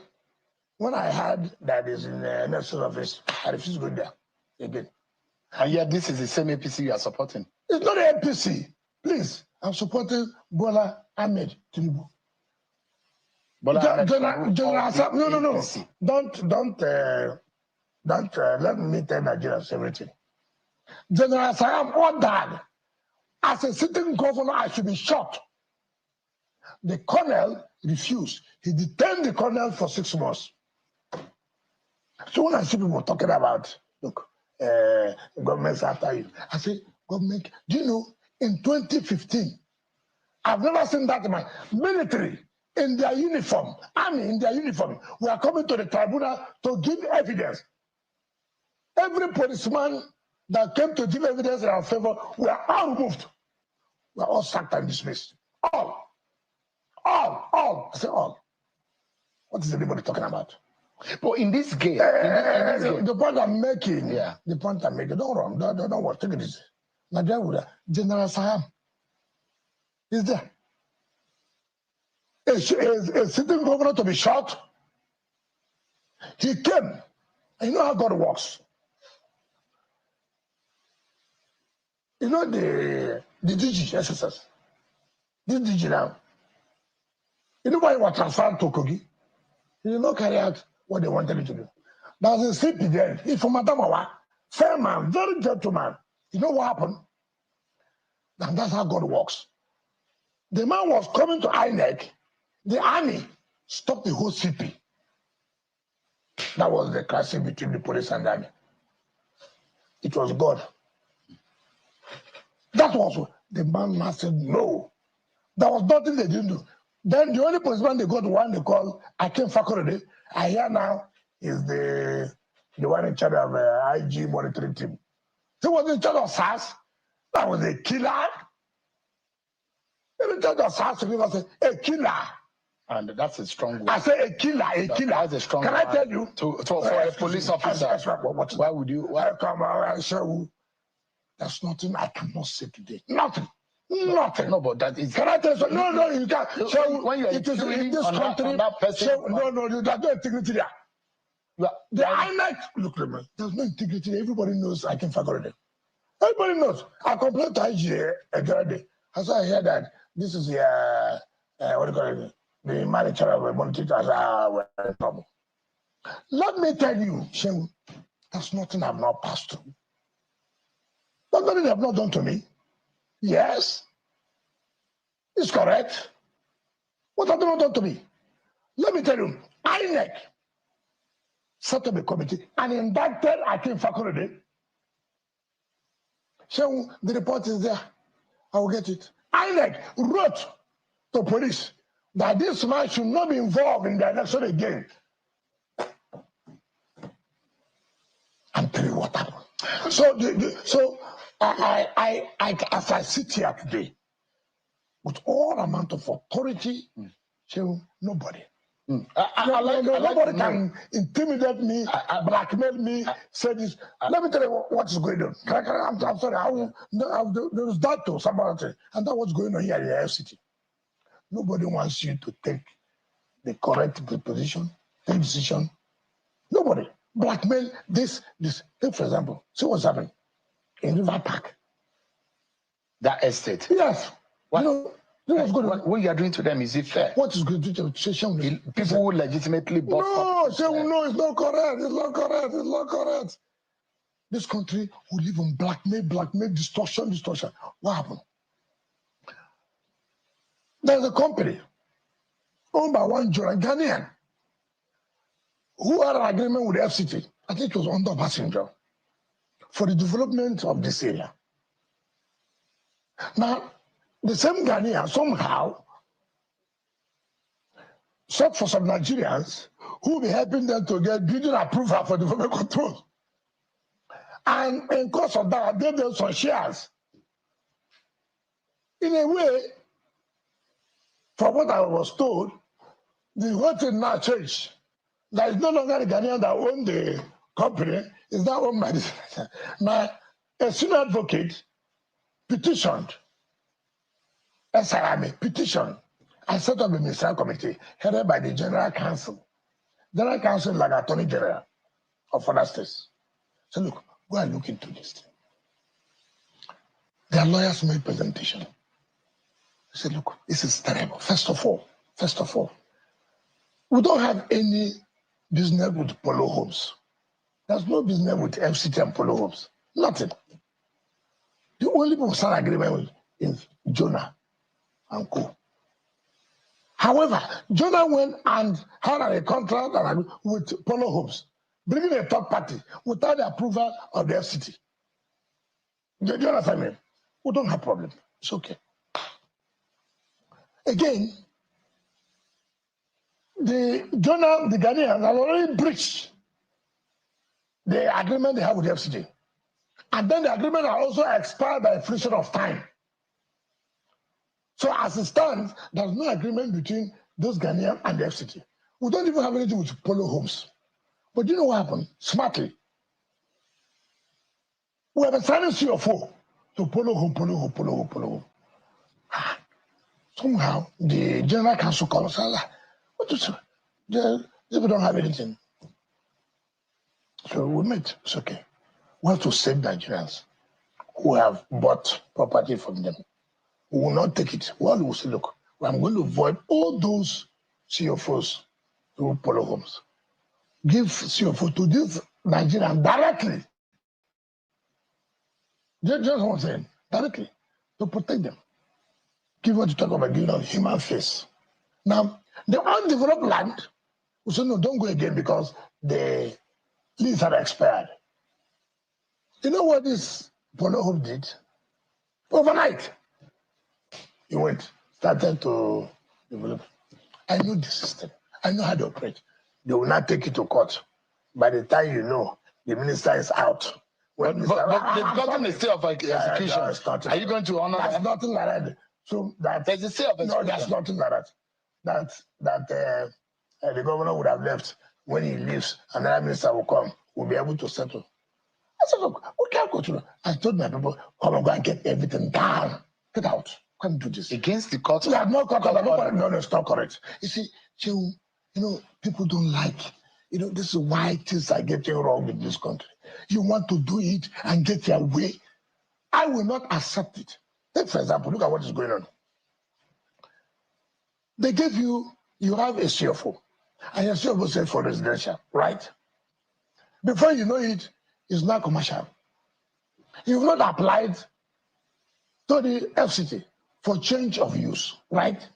when I heard that is in the national office, I refused to go there again. And yet this is the same APC you are supporting. It's not the APC. Please, I'm supporting Bola Ahmed Tinubu. General Saham. No. Don't let me tell Nigerians everything. General Saham ordered as a sitting governor I should be shot. The colonel refused. He detained the colonel for 6 months. So when I see people talking about, look, government's after you, I say, government, do you know, in 2015, I've never seen that in my military, in their uniform, army in their uniform, we are coming to the tribunal to give evidence. Every policeman that came to give evidence in our favor, we are all removed. We are all sacked and dismissed. All. I say all. What is anybody talking about? But in this game, the point I'm making, don't run, don't worry, take it easy. Nigeria, General Saham is there. A sitting governor to be shot. He came. And you know how God works. You know the DG SSS. This DG now. You know why he was transferred to Kogi? He did not carry out what they wanted him to do. There was a CP there. He's from Adamawa. Fair man, very gentleman. You know what happened? And that's how God works. The man was coming to INEC. The army stopped the whole CP. That was the clashing between the police and the army. It was God. That was what the man now said, no. There was nothing they didn't do. Then the only policeman they got, one they call Akim Fakorede, I hear now is the one in charge of IG monitoring team. He was in charge of SARS. That was a killer. In charge of SARS, people say, a killer. And that's a strong word. I say a killer. That's a strong Can word. I tell you? For a police officer, why would you? Why come I show you? There's nothing I cannot say today. Nothing. No, but that is. Can I tell you something? No, you can't. So when you are it is in this country. that person, there's no integrity there. The INEC, look, there's no integrity there. Everybody knows I can figure it. Everybody knows. I complained to IG a day. I said I hear that this is the what do you call it? The manager of the teachers were in trouble. Let me tell you, Shehu, there's nothing I've not passed through. There's nothing they have not done to me. Yes, it's correct. What have they not done to me? Let me tell you, INEC set up a committee and indicted Akin Fakorede. Shehu, the report is there. I will get it. INEC wrote to police that this man should not be involved in the election again. And tell you what happened. So I as I sit here today, with all amount of authority, nobody. Nobody can intimidate me, blackmail me, say this. Let me tell you what is going on. I'm sorry, there was that to somebody, and that was going on here in the FCT. Nobody wants you to take the correct position, take decision. Nobody. Blackmail this. Take, for example, see what's happening in River Park. That estate. Yes. What? What you are doing to them, is it fair? What is going to do to people who legitimately bought no, it's not correct. It's not correct. It's not correct. This country will live on blackmail, distortion. What happened? There's a company owned by one Ghanaian who had an agreement with the FCT. I think it was under passenger for the development of this area. Now, the same Ghanaian somehow sought for some Nigerians who will be helping them to get building approval for development control. And in course of that, I gave them some shares. In a way, from what I was told, the whole thing now changed. There is no longer the Ghanaian that owned the company, it's now owned by this. Now, a senior advocate petitioned, petitioned, and set up a Ministerial committee headed by the General Counsel. General Counsel like Attorney General of other states. So look, go and look into this thing. Their lawyers made presentation. They said, look, this is terrible. First of all, we don't have any business with Polo Homes. There's no business with FCT and Polo Homes. Nothing. The only people who signed agreement with is Jonah and Co. However, Jonah went and had a contract with Polo Homes, bringing a third party without the approval of the FCT. Do you understand me? We don't have problem. It's okay. Again, the Ghanaians have already breached the agreement they have with the FCT. And then the agreement are also expired by a fraction of time. So as it stands, there's no agreement between those Ghanaians and the FCT. We don't even have anything with Polo Homes. But you know what happened? Smartly. We have been signing CFO to Polo Home. Somehow, the General Counsel called us. What is it? We don't have anything. So we met. It's okay. We have to save Nigerians who have bought property from them. We will not take it. Well, we will say, look, I'm going to avoid all those CFOs to Polo Homes. Give CFO to this Nigerian directly. Just what I'm saying, directly, to protect them. Give what you talk about, giving them human face. Now, the undeveloped land, we say, no, don't go again because the lease had expired. You know what this Polo Home did? Overnight, he went, started to develop. I know the system. I know how to operate. They will not take it to court. By the time you know, the minister is out. But they've gotten a stay of execution. Are you going to honor that? Nothing like that. So that there's a stay of execution. No, that's nothing like that. The governor would have left. When he leaves, another minister will come. We'll be able to settle. I said, look, we can't go through. I told my people, come and go and get everything down. Get out. Come do this. Against the court? Yeah, no court. No, it's not correct. You see, people don't like, this is why things are getting wrong in this country. You want to do it and get your way. I will not accept it. Take, for example, look at what is going on. They gave you have a CFO, and your CFO said for residential, right? Before you know it, it's not commercial. You've not applied to the FCT for change of use, right?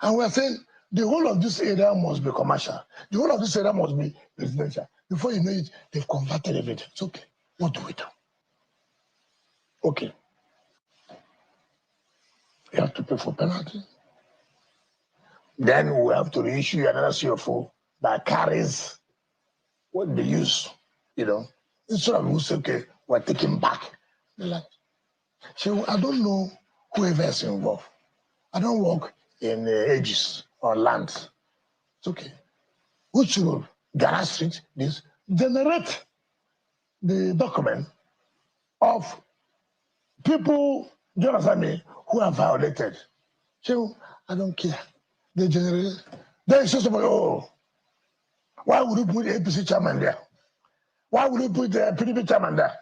And we're saying the whole of this area must be commercial. The whole of this area must be residential. Before you know it, they've converted everything. It's okay. What do we do? Okay. You have to pay for penalty. Then we have to reissue another CFO that carries what they use, Instead of we say, okay, we're taking back. Like, so I don't know whoever is involved. I don't work in ages or lands. It's okay. Which rule? Garage Street, this generate the document of people, do you understand me, who have violated. So I don't care. They generate. Then say somebody, oh, why would you put the APC chairman there? Why would you put the PDP chairman there?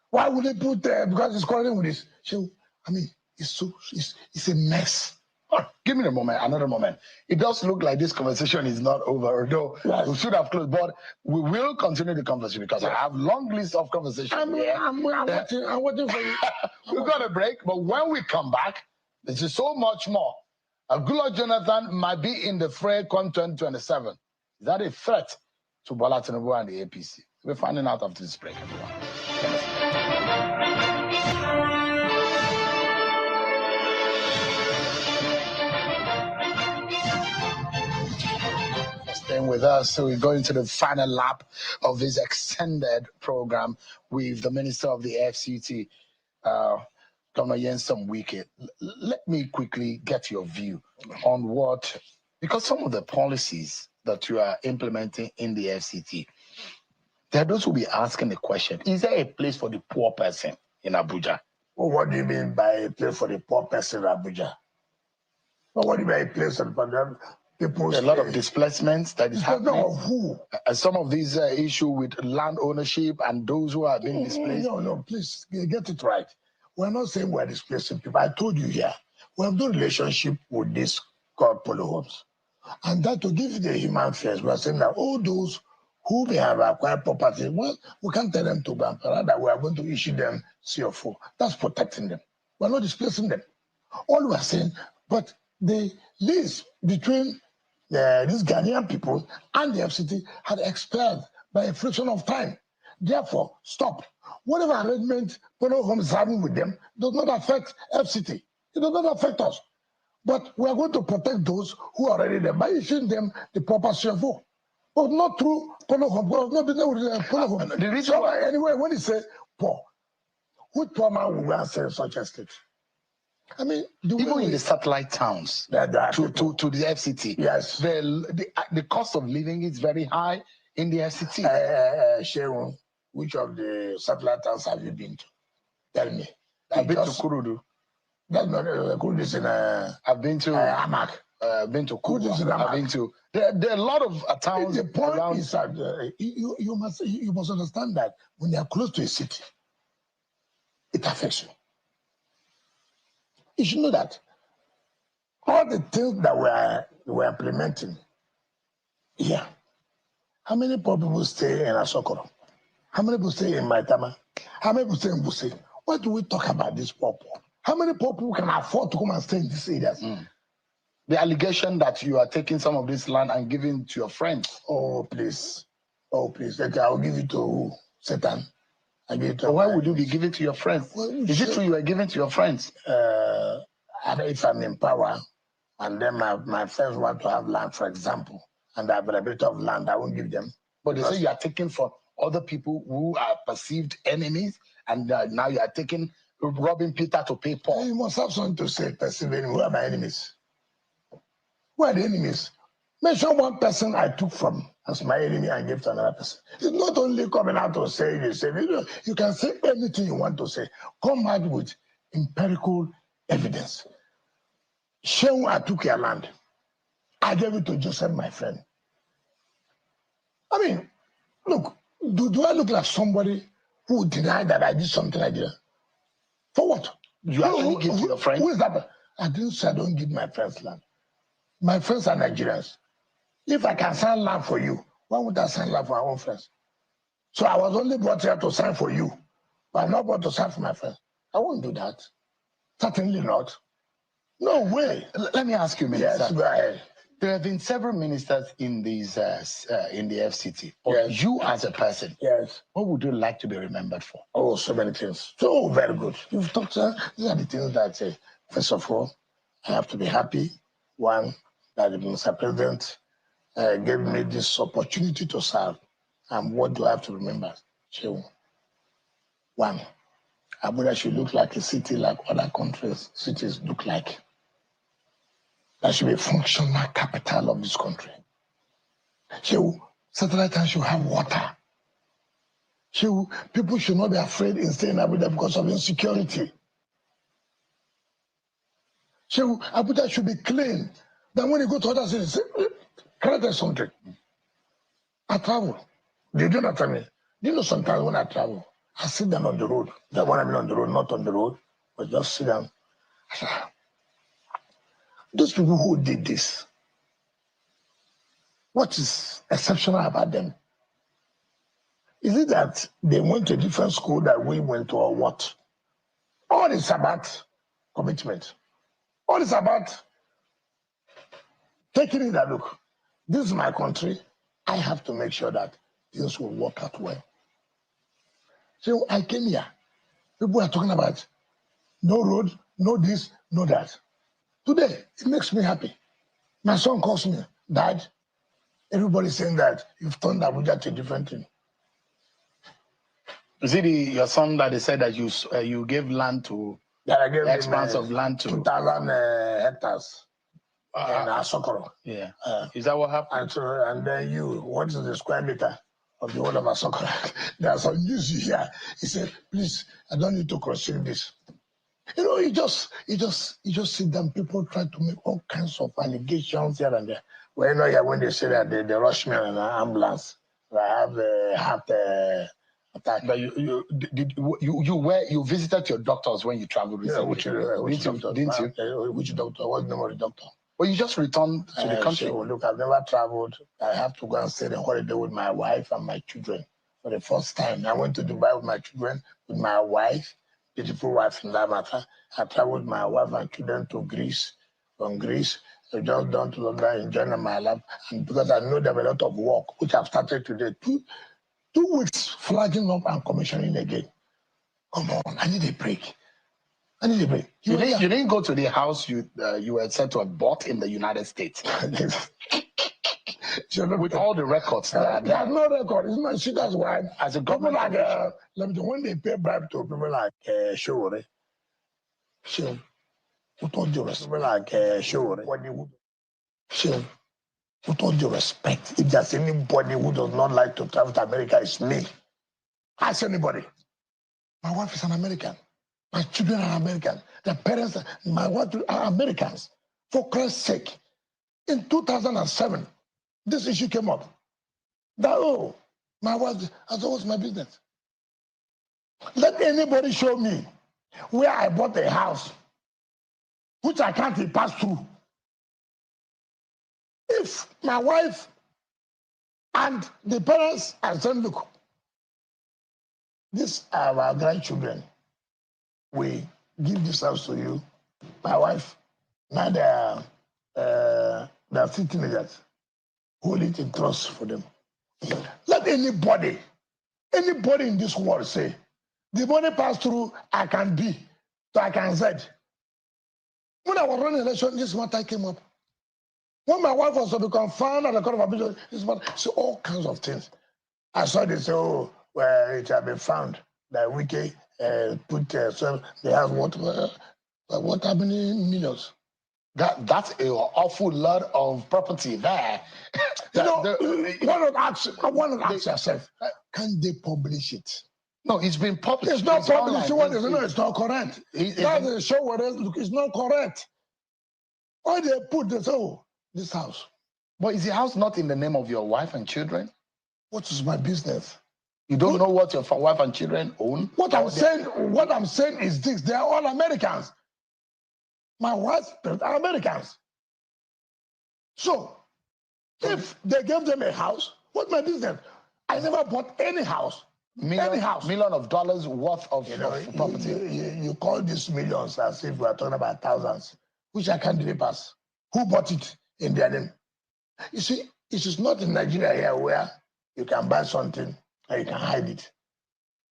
Why would they put because it's calling with this? So I mean, it's a mess. Oh, give me another moment. It does look like this conversation is not over, although we should have closed, but we will continue the conversation because I have long list of conversations. I'm waiting for you. We've got a break, but when we come back, this is so much more. Goodluck Jonathan might be in the fray come 2027. Is that a threat to Bola Tinubu and the APC? We're finding out after this break, everyone. Staying with us, so we're going to the final lap of this extended program with the Minister of the FCT, Governor Nyesom Wike. Let me quickly get your view on what, because some of the policies that you are implementing in the FCT, there are those who will be asking the question, is there a place for the poor person in Abuja? Well, what do you mean by a place for the poor person in Abuja? Well, what do you mean by a place for the poor people? A lot of displacements that is happening. Of who? Some of these issues with land ownership and those who are being displaced. No, please get it right. We're not saying we're displacing people. I told you here, we have no relationship with these called polo homes. And that to give the human face, we're saying that all those who may have acquired property, well, we can't tell them to go and that we are going to issue them CFO. That's protecting them. We're not displacing them. All we're saying, but the lease between these Ghanaian people and the FCT had expired by a fraction of time. Therefore, stop. Whatever arrangement Polo Home is having with them does not affect FCT. It does not affect us. But we are going to protect those who are already there by issuing them the proper CFO. But not through Polo Home. Not with Polo Home. The reason why, anyway, when you say poor, which poor man will go and say such a state? I mean, even in the satellite towns to the FCT, yes, the cost of living is very high in the FCT. Sharon, which of the satellite towns have you been to? Tell me. I've been to Kurudu. That's not Kurudu is in I've been to Amak. I've been to Kurudu. I've been to. There are a lot of towns. The point around is that you must understand that when you are close to a city, it affects you. You should know that all the things that we're implementing here, how many poor people stay in Asokoro? How many people stay in Maitama? How many people stay in Buse? Why do we talk about this poor? How many poor people can afford to come and stay in these areas? The allegation that you are taking some of this land and giving to your friends. Oh, please. Okay, I'll give it to Satan. So why would you be giving to your friends? Well, is it true you are giving to your friends? If I'm in power and then my friends want to have land, for example, and the availability of land, I won't give them. But they say you are taking from other people who are perceived enemies, and now you are robbing Peter to pay Paul. You must have something to say, perceived enemy. Who are my enemies? Who are the enemies? Mention one person I took from as my enemy and gave to another person. It's not only coming out to say the same. You can say anything you want to say. Come out with empirical evidence. Shehu, I took your land. I gave it to Joseph, my friend. I mean, look, do I look like somebody who denied that I did something I did? For what? You actually give to your friend? Who is that? I didn't say I don't give my friends land. My friends are Nigerians. If I can sign land for you, why would I sign land for our own friends? So I was only brought here to sign for you, but I'm not brought to sign for my friends. I won't do that. Certainly not. No way. Let me ask you, Minister. Yes, go ahead. There have been several ministers in these in the FCT. But Yes. you as a person, Yes. what would you like to be remembered for? Oh, so many things. So very good. You've talked. These are the things that, first of all, I have to be happy. One, that the Mr. President gave me this opportunity to serve. And what do I have to remember? So, one, Abuja should look like a city like other cities look like. That should be a functional capital of this country. So, satellite town should have water. So, people should not be afraid in staying in Abuja because of insecurity. So, Abuja should be clean. Then when you go to other cities, create something. I travel. Did you not tell me? Do you know sometimes when I travel, I sit down on the road. That when I'm on the road, not on the road, but just sit down. Those people who did this, what is exceptional about them? Is it that they went to a different school that we went to, or what? All is about commitment. All is about taking it that, look, this is my country. I have to make sure that things will work out well. So I came here. People are talking about no road, no this, no that. Today, it makes me happy. My son calls me, Dad. Everybody's saying that you've turned Abuja to a different thing. Is it your son that they said that you gave land to, That I gave the expanse of land to 2,000 hectares in Asokoro. Yeah. Is that what happened? And then what is the square meter of the whole of Asokoro? There's some news here. He said, please, I don't need to cross-check this. You know, you just sit down, people try to make all kinds of allegations here and there. Well, you know, yeah, when they say that they rush me in an ambulance, I have a heart attack. But you visited your doctors when you traveled recently. Yeah, which doctor? Didn't you? Which doctor? What's the name of the doctor? Well, you just returned to the country. So, look, I've never traveled. I have to go and stay the holiday with my wife and my children for the first time. I went to Dubai with my children, with my wife, beautiful wife in that matter. I traveled with my wife and children to Greece. From Greece, I just down to London, enjoying my life. And because I know there's a lot of work, which I've started today, 2 weeks flagging up and commissioning again. Come on, I need a break. I need a break. You didn't go to the house you were said to have bought in the United States. With all the records. There's no record. It's not. See, that's why. As a government, when they pay bribe to people like Shore, with all due respect, people like Shore, with all due respect, if there's anybody who does not like to travel to America, it's me. Ask anybody. My wife is an American. My children are American. Their parents, my wife are Americans. For Christ's sake, in 2007, this issue came up. That, my wife, as always, my business. Let anybody show me where I bought a house, which I can't pass through. If my wife and the parents are saying, look, these are our grandchildren. We give this house to you. My wife, now they are still teenagers. Hold it in trust for them. Let anybody in this world say, the money passed through, I can be, so I can Z. When I was running election, this matter came up. When my wife was to become found at the court of appeal, this matter, so all kinds of things. I saw they say, well, it had been found that Wike put so they have what how many millions? That's an awful lot of property there. Why not ask yourself, can they publish it? No, it's been published. It's not published. It's not correct. That's a show where it's not correct. Why they put this, this house? But is the house not in the name of your wife and children? What is my business? You don't know what your wife and children own? What I'm saying is this: they are all Americans. My wife's parents are Americans. So, if they gave them a house, what's my business? I never bought any house. Million of dollars worth of, of property. You call these millions as if we are talking about thousands, which I can't deliver pass. Who bought it in their name? You see, it is not in Nigeria here where you can buy something and you can hide it.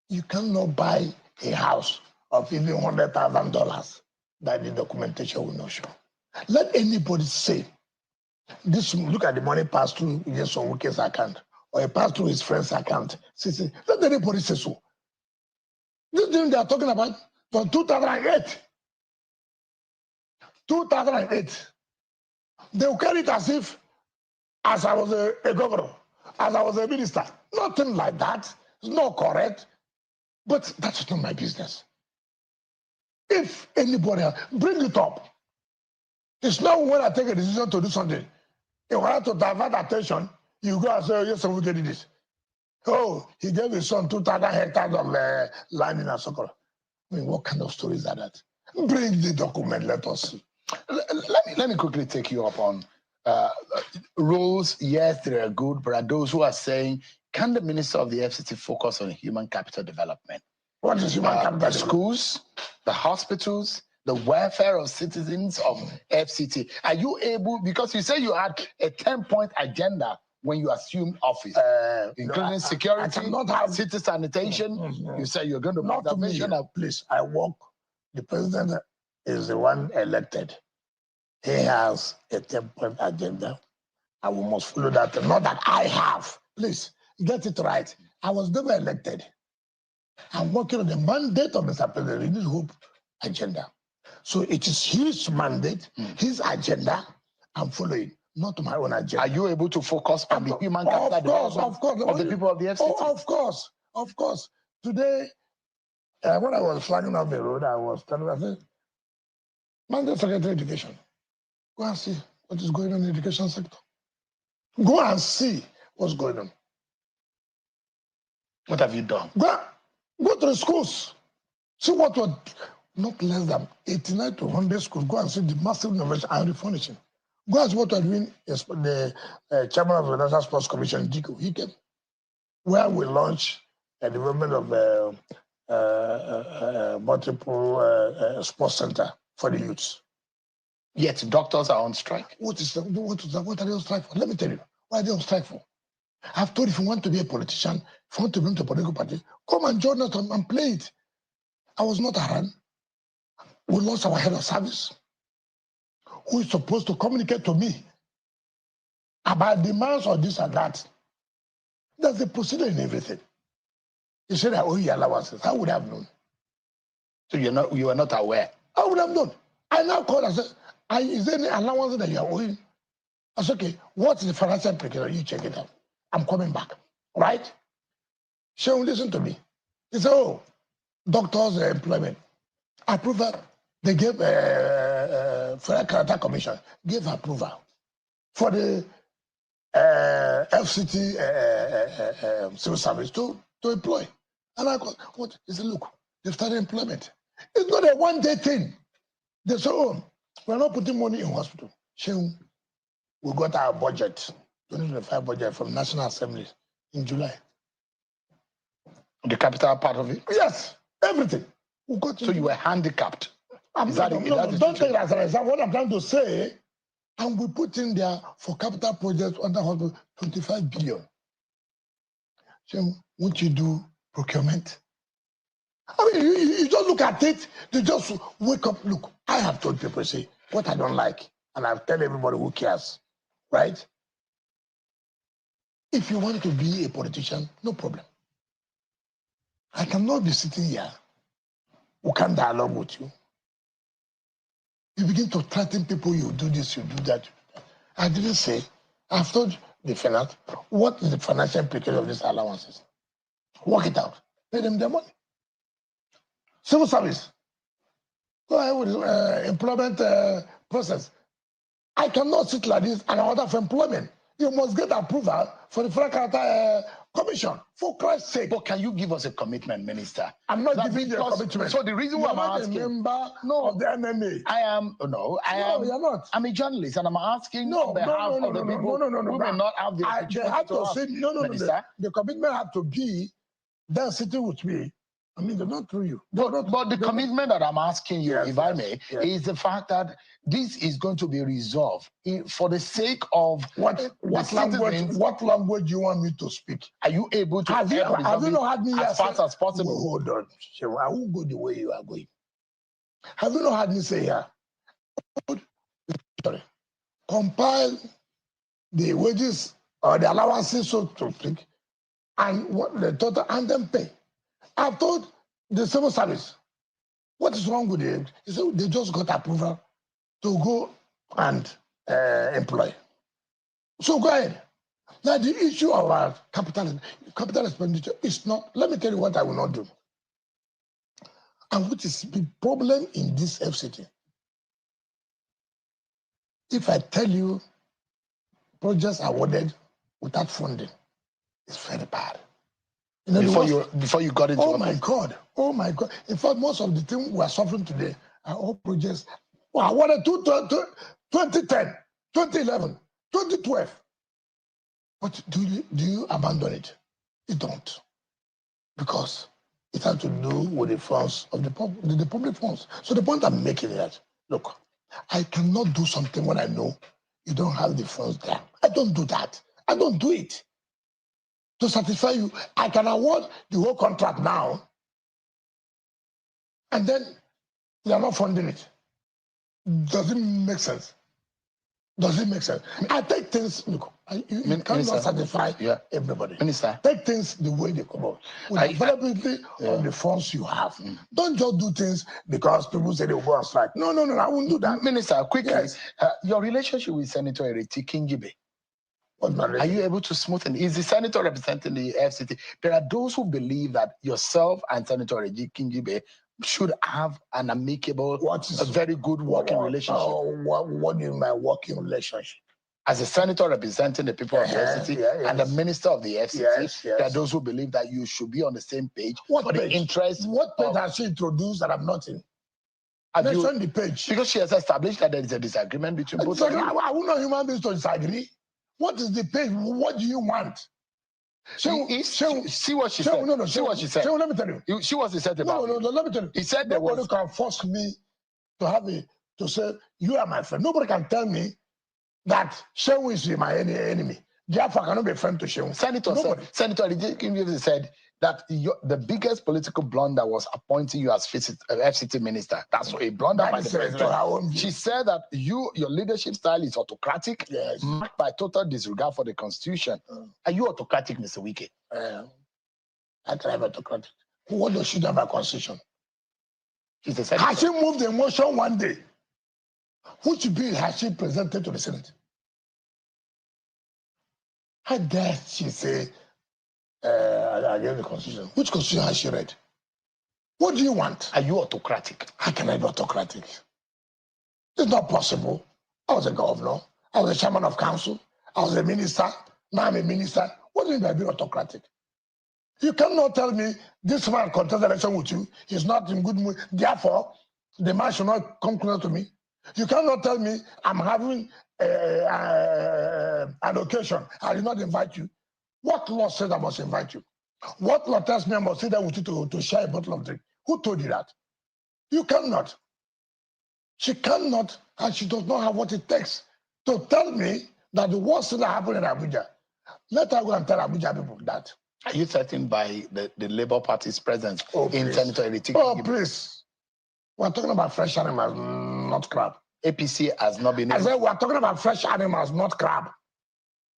You cannot buy a house of even $100,000 that the documentation will not show. Let anybody say, this, look at the money passed through Nyesom Wike's account, or it passed through his friend's account. See, let anybody say so. This thing they are talking about from 2008. 2008. They will carry it as I was a governor, as I was a minister. Nothing like that. It's not correct. But that's not my business. If anybody else, bring it up. It's not when I take a decision to do something. In order to divert attention, you go and say, oh, yes, we did this. Oh, he gave his son 2,000 hectares of land in Asokoro. I mean, what kind of stories are that? Bring the document, let us see. Let me quickly take you up on rules. Yes, they are good, but are those who are saying, can the minister of the FCT focus on human capital development? What is human capital The development? schools, the hospitals, the welfare of citizens of FCT. Are you able, because you say you had a 10-point agenda when you assumed office, including security, city sanitation. You say you're going to not to mention a place. I work. The president is the one elected. He has a 10-point agenda. I will must follow that. Not that I have. Please get it right. I was never elected. I'm working on the mandate of Mr. President in his whole agenda. So it is his mandate, his agenda, I'm following, not my own agenda. Are you able to focus on the human capital development of the people of the FCT? Oh, of course. Today, when I was flying off the road, I was telling myself, mandate Secretary of Education, go and see what is going on in the education sector. Go and see what's going on. What have you done? Go to the schools. See what was not less than 89 to 100 schools. Go and see the massive innovation and refurnishing. Go and see what we're doing. The chairman of the National Sports Commission, Diko, he came, where we launched a development of multiple sports center for the youths. Yet doctors are on strike. What are they on strike for? Let me tell you. What are they on strike for? I've told you, if you want to be a politician, if you want to belong to a political party, come and join us and play it. I was not around. We lost our head of service, who is supposed to communicate to me about demands or this and that. There's a procedure in everything. You said I owe you allowances. I would have known. So you were not aware? I would have known. I now called and said, is there any allowance that you are owing? I said, okay, what's the financial implication? You check it out. I'm coming back, right? She will listen to me. He said, oh, doctors' employment. Approval. They gave Federal Character Commission, gave approval for the FCT civil service to employ. And I go, what? He said, look, they've started employment. It's not a one-day thing. They said, oh, we're not putting money in hospital. We got our budget, 2025 budget from National Assembly in July. The capital part of it? Yes, everything. We got so you were handicapped? Don't take that as an example. What I'm trying to say, and we put in there for capital projects under hospital 25 billion. So won't you do procurement? I mean, you just look at it, you just wake up, look, I have told people, say, what I don't like, and I've told everybody who cares, right? If you want to be a politician, no problem. I cannot be sitting here who can dialogue with you. You begin to threaten people, you do this, you do that. I didn't say, I've told the finance, what is the financial implication of these allowances? Work it out. Pay them their money. Civil service. Go ahead with employment process. I cannot sit like this and order for employment. You must get approval for the Federal Character Commission, for Christ's sake. But can you give us a commitment, Minister? I'm not That giving you a commitment. So the reason why I'm asking, a member of the MMA. I am. No, I am. You're not. I'm a journalist, and I'm asking on behalf of the people who may not have the opportunity They have to say Minister. The commitment have to be them sitting with me. I mean, they're not through you. But the commitment that I'm asking you, if I may, is the fact that this is going to be resolved for the sake of what language? What language do you want me to speak? Are you able to have you not had me as fast as possible? Hold on, I won't go the way you are going. Have you not had me say here? Compile the wages or the allowances, so to speak, and what the total, and then pay. I've told the civil service, what is wrong with it? He said they just got approval to go and employ. So go ahead. Now the issue of our capital expenditure is not, let me tell you what I will not do. And which is the problem in this FCT. If I tell you projects awarded without funding, it's very bad. Before you got into oh my God. In fact, most of the things we are suffering today are all projects awarded 2010, 2011, 2012. But do you abandon it? You don't. Because it has to do with the funds of the public funds. So the point I'm making is that, look, I cannot do something when I know you don't have the funds there. I don't do that. I don't do it. To satisfy you, I can award the whole contract now, and then they are not funding it. Does it make sense? Does it make sense? I take things, look, you cannot satisfy everybody. Minister. Take things the way they come out. With availability of the funds you have. Don't just do things because people say they will go on strike. No, I won't do that. Minister, quickly, your relationship with Senator Ireti Kingibe, are you able to smoothen? Is the senator representing the FCT? There are those who believe that yourself and Senator Ireti Kingibe should have an amicable, a very good working relationship. What do you mean by working relationship? As a senator representing the people of the FCT and the minister of the FCT, there are those who believe that you should be on the same page for the interest. What page has she introduced that I'm not in? Mention the page. Because she has established that there is a disagreement between both of you. I will not human beings to disagree. What is the page? What do you want? See what she said. No, see what she said. Let me tell you. See what she said about No, let me tell you. He said there nobody was... can force me to say, you are my friend. Nobody can tell me that Shehu is my enemy. Therefore, I cannot be a friend to Shehu. Senator Kingibe said that the biggest political blunder was appointing you as FCT minister. That's a blunder by the president. She said that your leadership style is autocratic, marked by total disregard for the constitution. Are you autocratic, Mr. Wike? I can have autocratic. What does she do about constitution? Has she moved the motion one day? Which bill has she presented to the Senate? How dare she say, against the constitution? Which constitution has she read? What do you want? Are you autocratic? How can I be autocratic? It's not possible. I was a governor. I was a chairman of council. I was a minister. Now I'm a minister. What do you mean by being autocratic? You cannot tell me this man contest election with you. He's not in good mood. Therefore, the man should not come closer to me. You cannot tell me I'm having an occasion. I did not invite you. What law says I must invite you? What law tells me I must sit there with you to share a bottle of drink? Who told you that? You cannot. She cannot, and she does not have what it takes to tell me that the worst thing that happened in Abuja. Let her go and tell Abuja people that. Are you threatened by the Labour Party's presence in Senator Ireti? Oh, please. We're talking about fresh animals, not crab. APC has not been... I said we're talking about fresh animals, not crab.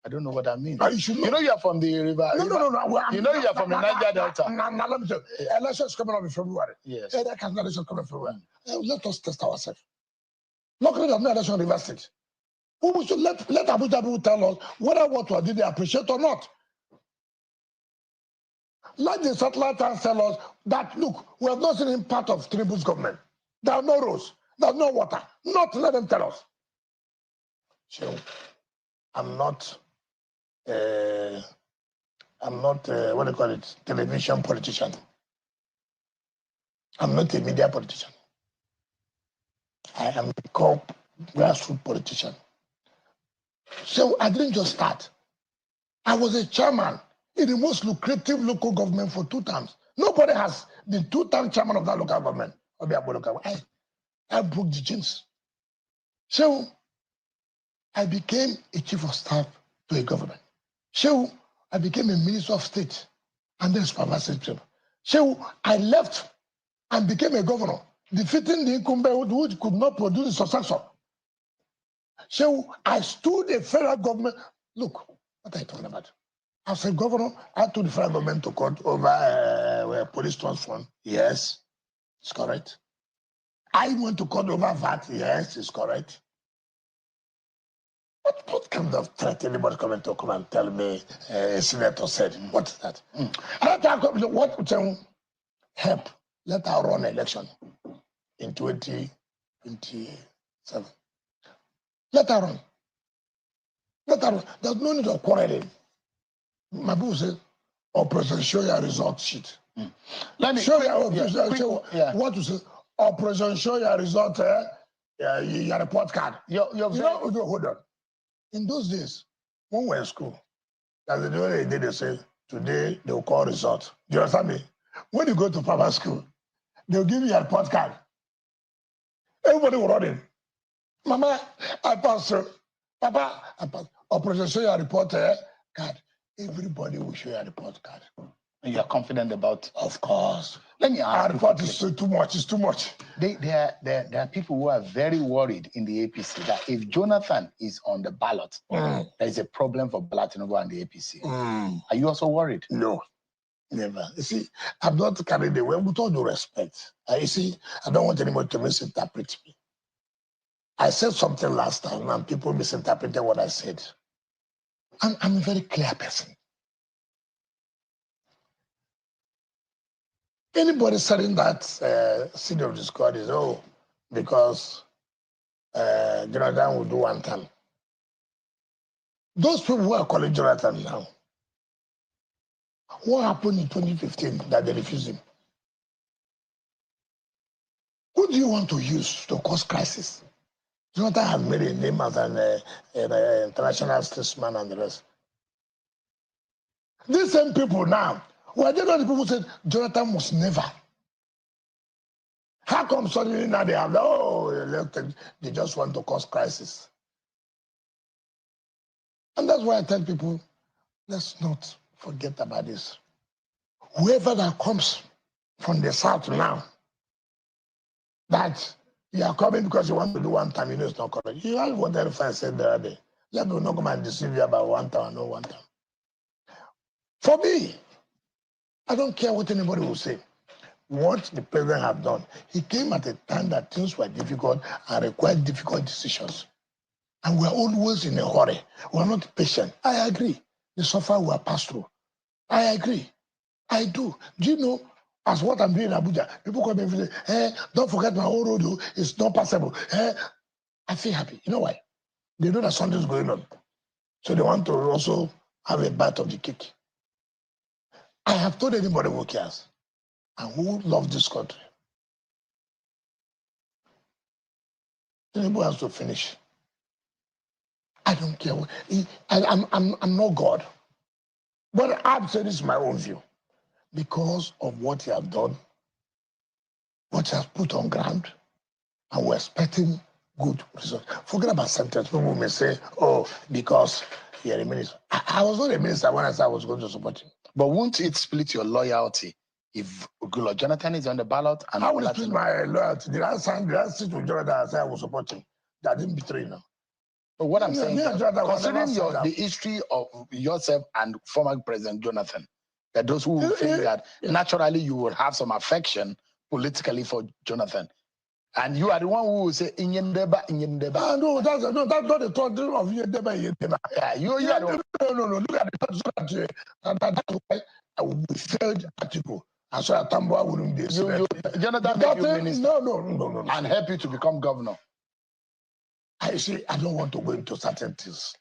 I don't know what that means. You know you're from the river. No. You know you're from the Niger Delta. Now, let me tell you. Elections coming up in February. Yes. That kind of election coming in February. Let us test ourselves. Luckily, there's no election in River State. We should let Abuja people tell us whether what we did they appreciate or not. Let the satellite towns tell us that, look, we have not seen impact of Tinubu's government. There are no roads. There's no water. Not let them tell us. So, I'm not I'm not, what do you call it, television politician. I'm not a media politician. I am a grassroots politician. So I didn't just start. I was a chairman in the most lucrative local government for 2 terms. Nobody has been 2-term chairman of that local government. I broke the genes. So I became a chief of staff to a government. So I became a minister of state and then supervisory. So I left and became a governor, defeating the incumbent which could not produce a successor. So I stood a federal government. Look, what are you talking about? As a governor, I took the federal government to court over police transform. Yes, it's correct. I went to court over VAT. Yes, it's correct. What kind of threat anybody come and tell me a senator said? What is that? What would help? Let her run election in 2027. Let her run. Let her run. There's no need of quarreling. My book says, Operation Show Your Result sheet. Let me show you what you say. Operation Show Your Result, your report card. Hold on. In those days, when we were in school, that's the only day they say, today they will call result. Do you understand me? When you go to private school, they'll give you a report card. Everybody will run in. Mama, I passed, sir. Papa, I passed. Operation Show Your Report card. Everybody will show your report card. And you're confident about? Of course. Let me ask. Our report is too much. It's too much. There are people who are very worried in the APC that if Jonathan is on the ballot, there is a problem for Tinubu and the APC. Are you also worried? No, never. You see, I'm not carried away with all due respect. You see, I don't want anybody to misinterpret me. I said something last time and people misinterpreted what I said. I'm a very clear person. Anybody saying that seed of discord is, because Jonathan will do 1 term. Those people who are calling Jonathan now, what happened in 2015 that they refused him? Who do you want to use to cause crisis? Jonathan has made a name as an international statesman and the rest. These same people now, were they not the people who said Jonathan must never? How come suddenly now they have, they just want to cause crisis? And that's why I tell people, let's not forget about this. Whoever that comes from the south now, that you are coming because you want to do 1 time, it's not correct. You have what I said the other day. Let me not come and deceive you about 1 time, no 1 time. For me, I don't care what anybody will say. What the president have done, he came at a time that things were difficult and required difficult decisions. And we're always in a hurry. We're not patient. I agree. The suffer will pass through. I agree. I do. Do you know, as what I'm doing in Abuja, people come and say, don't forget my own road, it's not passable. I feel happy. You know why? They know that something's going on. So they want to also have a bite of the cake. I have told anybody who cares and who loves this country, anybody has to finish. I don't care. I'm not God. But I've said this is my own view. Because of what he has done, what he has put on ground, and we're expecting good results. Forget about sentence. People may say, because you're a minister. I was not a minister when I said I was going to support him. But won't it split your loyalty if Goodluck Jonathan is on the ballot? And how will it split my loyalty? Did I sit with Jonathan and say I will support him? That didn't betray now. But what I'm saying, considering the history of yourself and former President Jonathan, that those who think that naturally you would have some affection politically for Jonathan. And you are the one who will say, Inyendeba. No, that's not the thought of Inyendeba. Yeah, you are the one. No, look at the thought. That's why I will be third article. And so Tambuwal wouldn't be a senator. Jonathan made you minister. No. And help you to become governor. I say, I don't want to go into certain things.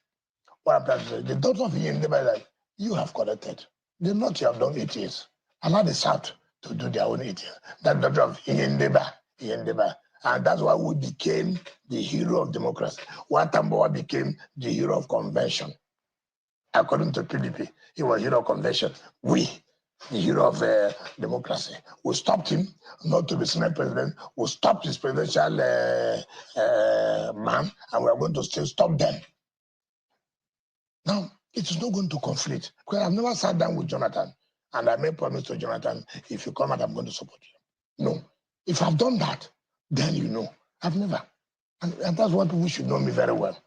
what I'm trying to say, the doctor of Kingibe, like, you have collected. The North, you have done 8 years. Allow the South to do their own 8 years. That doctor of Kingibe. And that's why we became the hero of democracy. Why Tambuwal became the hero of convention. According to PDP, he was hero of convention. We, the hero of democracy. We stopped him not to be Senate president. We stopped his presidential man, and we are going to still stop them. Now, it is not going to conflict. Because I've never sat down with Jonathan, and I made promise to Jonathan, if you come out, I'm going to support you. No. If I've done that, then you know. I've never. And that's what people should know me very well.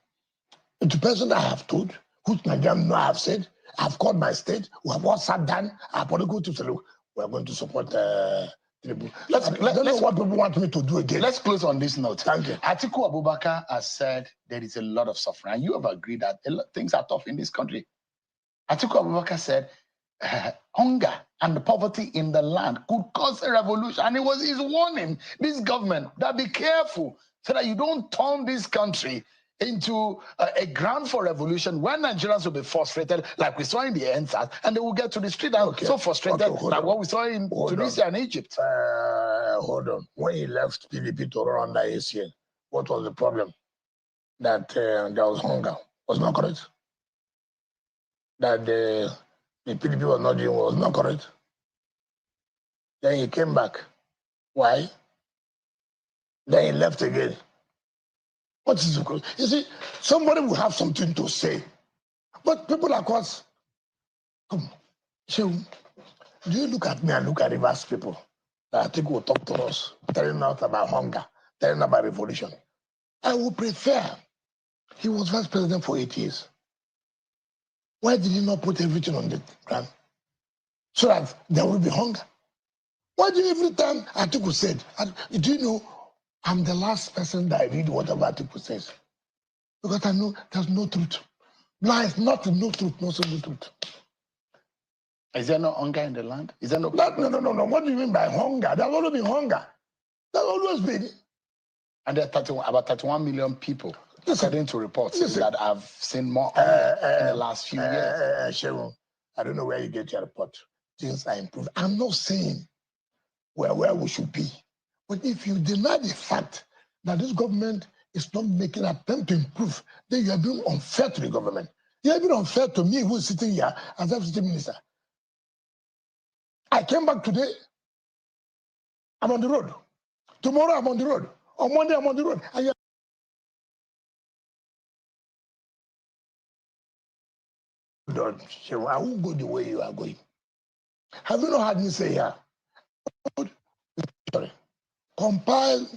The person that I have told, whose Nigerians know I have said, I've called my state, we have all sat down, our political to say, look, we are going to support Tinubu. Let's know what people want me to do again. Let's close on this note. Thank you. Atiku Abubakar has said there is a lot of suffering. And you have agreed that things are tough in this country. Atiku Abubakar said hunger and poverty in the land could cause a revolution. And it was his warning, this government, that be careful so that you don't turn this country into a ground for revolution when Nigerians will be frustrated, like we saw in the NSAS, and they will get to the street and so frustrated, like what we saw in Tunisia and Egypt. Hold on. When he left PDP to run under ACN, what was the problem? That there was hunger. Was not correct? That the PDP was not doing was not correct? Then he came back. Why? Then he left again. What is the cause? You see, somebody will have something to say. But people like us, come, so do you look at me and look at Rivers people that I think will talk to us, telling us about hunger, telling us about revolution? I would prefer he was vice president for 8 years. Why did he not put everything on the ground? So that there will be hunger. Why do you every time Atiku said, do you know, I'm the last person that I read whatever Atiku says. Because I know there's no truth. Lies, nothing, no truth, no single truth. Is there no hunger in the land? Is there no... No. What do you mean by hunger? There's always been hunger. There's always been. And there are about 31 million people, according to reports, that have seen more hunger in the last few years. Sharon, I don't know where you get your report. Things are improving. I'm not saying where we should be. But if you deny the fact that this government is not making an attempt to improve, then you are being unfair to the government. You are being unfair to me who is sitting here as deputy minister. I came back today, I'm on the road. Tomorrow I'm on the road. On Monday I'm on the road. And I won't go the way you are going. Have you not heard me say here? Sorry. Compile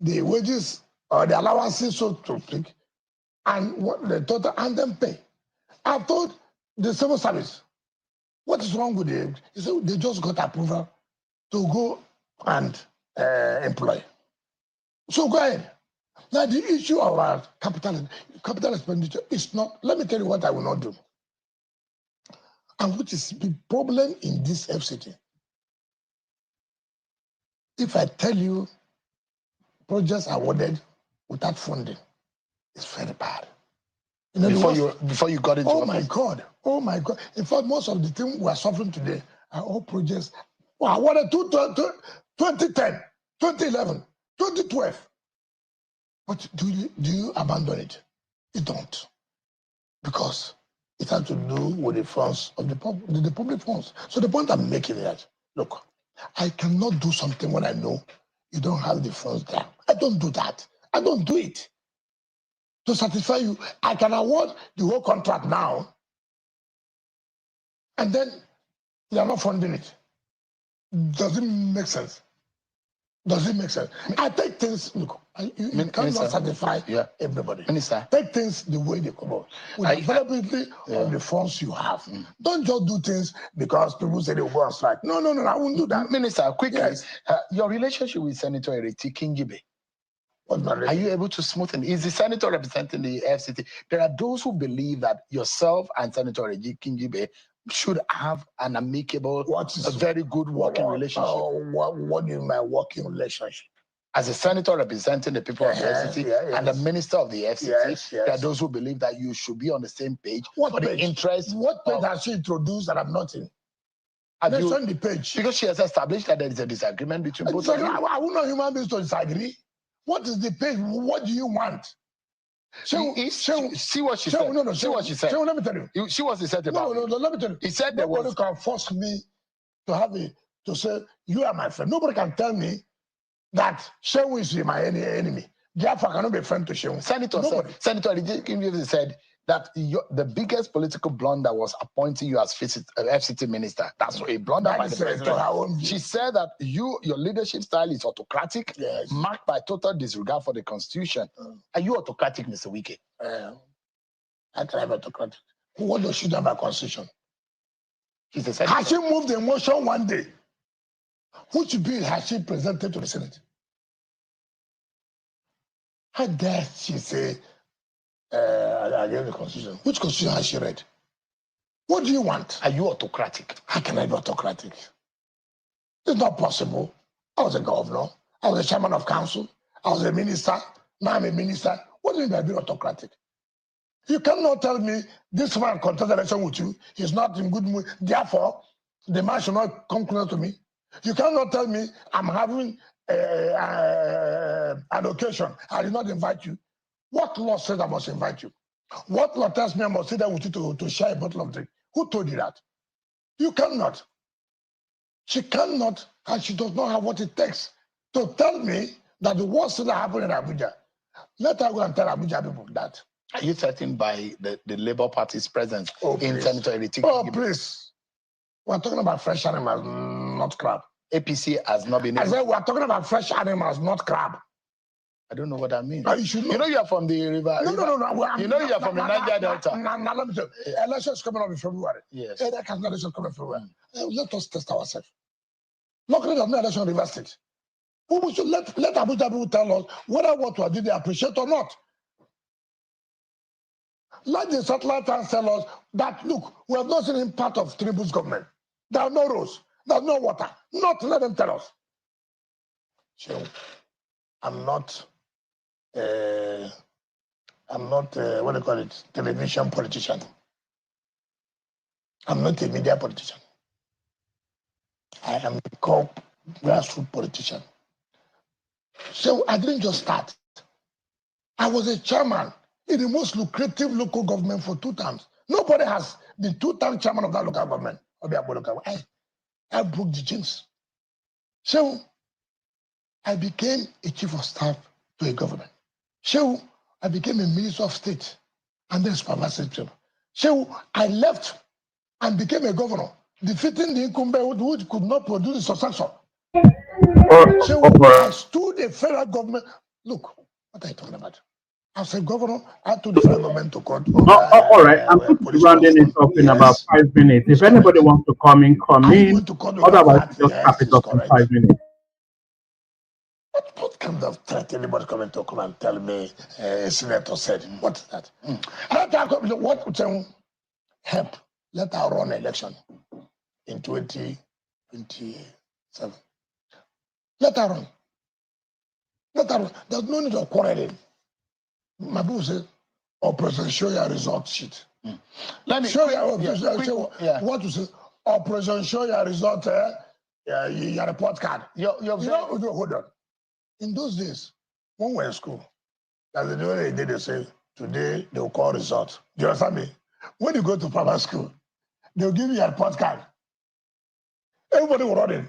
the wages or the allowances, so to speak, and what the total, and then pay. I've told the civil service, what is wrong with them? He said they just got approval to go and employ. So go ahead. Now the issue of our capital expenditure is not, let me tell you what I will not do. And which is the problem in this FCT. If I tell you projects awarded without funding, it's very bad. Before you got into office. Oh my God. In fact, most of the things we are suffering today are all projects awarded 2010, 2011, 2012. But do you abandon it? You don't. Because it has to do with the funds of the public funds. So the point I'm making is that, look, I cannot do something when I know you don't have the funds there. I don't do that. I don't do it. To satisfy you, I can award the whole contract now, and then you are not funding it. Does it make sense? Does it make sense? I take things, look, you cannot satisfy everybody. Minister. Take things the way they come out. With the availability of the funds you have. Don't just do things because people say they will go on strike. No, I won't do that. Minister, quickly, your relationship with Senator Ireti Kingibe, are you able to smoothen? Is the senator representing the FCT? There are those who believe that yourself and Senator Ireti Kingibe should have an amicable, a very good working relationship. What is my working relationship? as a senator representing the people of the FCT and the minister of the FCT, there are those who believe that you should be on the same page for the interest. What page has she introduced that I'm not in? Mention the page. Because she has established that there is a disagreement between both of you. I will not human beings to disagree. What is the page? What do you want? See what she said. No, see what she said. Let me tell you. See what she said about No, let me tell you. He said nobody can force me to say you are my friend. Nobody can tell me that Shehu is my enemy. Therefore, I cannot be a friend to Shehu. Senator Kingibe said that the biggest political blunder was appointing you as FCT minister. That's a blunder by the president. She said that your leadership style is autocratic, marked by total disregard for the constitution. Are you autocratic, Mr. Wike? I can have autocratic. What does she do about constitution? Has she moved the motion one day? Which bill has she presented to the Senate? How dare she say, I gave the constitution? Which constitution has she read? What do you want? Are you autocratic? How can I be autocratic? It's not possible. I was a governor. I was a chairman of council. I was a minister. Now I'm a minister. What do you mean by being autocratic? You cannot tell me this man contested election with you. He's not in good mood. Therefore, the man should not come closer to me. You cannot tell me I'm having an occasion. I did not invite you. What law says I must invite you? What law tells me I must sit there with you to share a bottle of drink? Who told you that? You cannot. She cannot, and she does not have what it takes to tell me that the worst thing that happened in Abuja. Let her go and tell Abuja people that. Are you threatened by the Labour Party's presence in Senator Ireti? Oh, please. We're talking about fresh animals, not crab. APC has not been. I said we're talking about fresh animals, not crab. I don't know what that means. You know you are from the river. No. You know you are from the Niger Delta. Now, let me tell you. Elections coming up in February. Yes. Elections coming in February. Let us test ourselves. Luckily, there's no election in River State. We should let Abuja people tell us whether what we did they appreciate or not. Let the satellite towns tell us that, look, we have not seen any part of Tinubu's government. There are no roads. There's no water. Not let them tell us. So, I'm not, what do you call it, television politician. I'm not a media politician. I am a grassroots politician. So I didn't just start. I was a chairman in the most lucrative local government for 2 terms. Nobody has been 2-term chairman of that local government. I broke the jinx. So I became a chief of staff to a government. So I became a minister of state and then supervisory. So I left and became a governor, defeating the incumbent who could not produce a successor. So I stood a federal government. Look, what are you talking about? As a governor, I took the federal government to court. All right, I'm going to be rounding it up in about 5 minutes. If anybody wants to come in, come in. Otherwise, just cap it up in 5 minutes. What kind of threat anybody coming to come and tell me a senator said? What is that? Let her come. What would help? Let her run an election in 2027. Let her run. Let her run. There's no need of quarreling. My book says, Operation Show Your Result sheet. Let me show your what you say? Operation Show Your Result. Your report card. Hold on. In those days, when we were in school, that's the way they did. They say today they will call result. Do you understand me? When you go to private school, they'll give you a report card. Everybody will run in.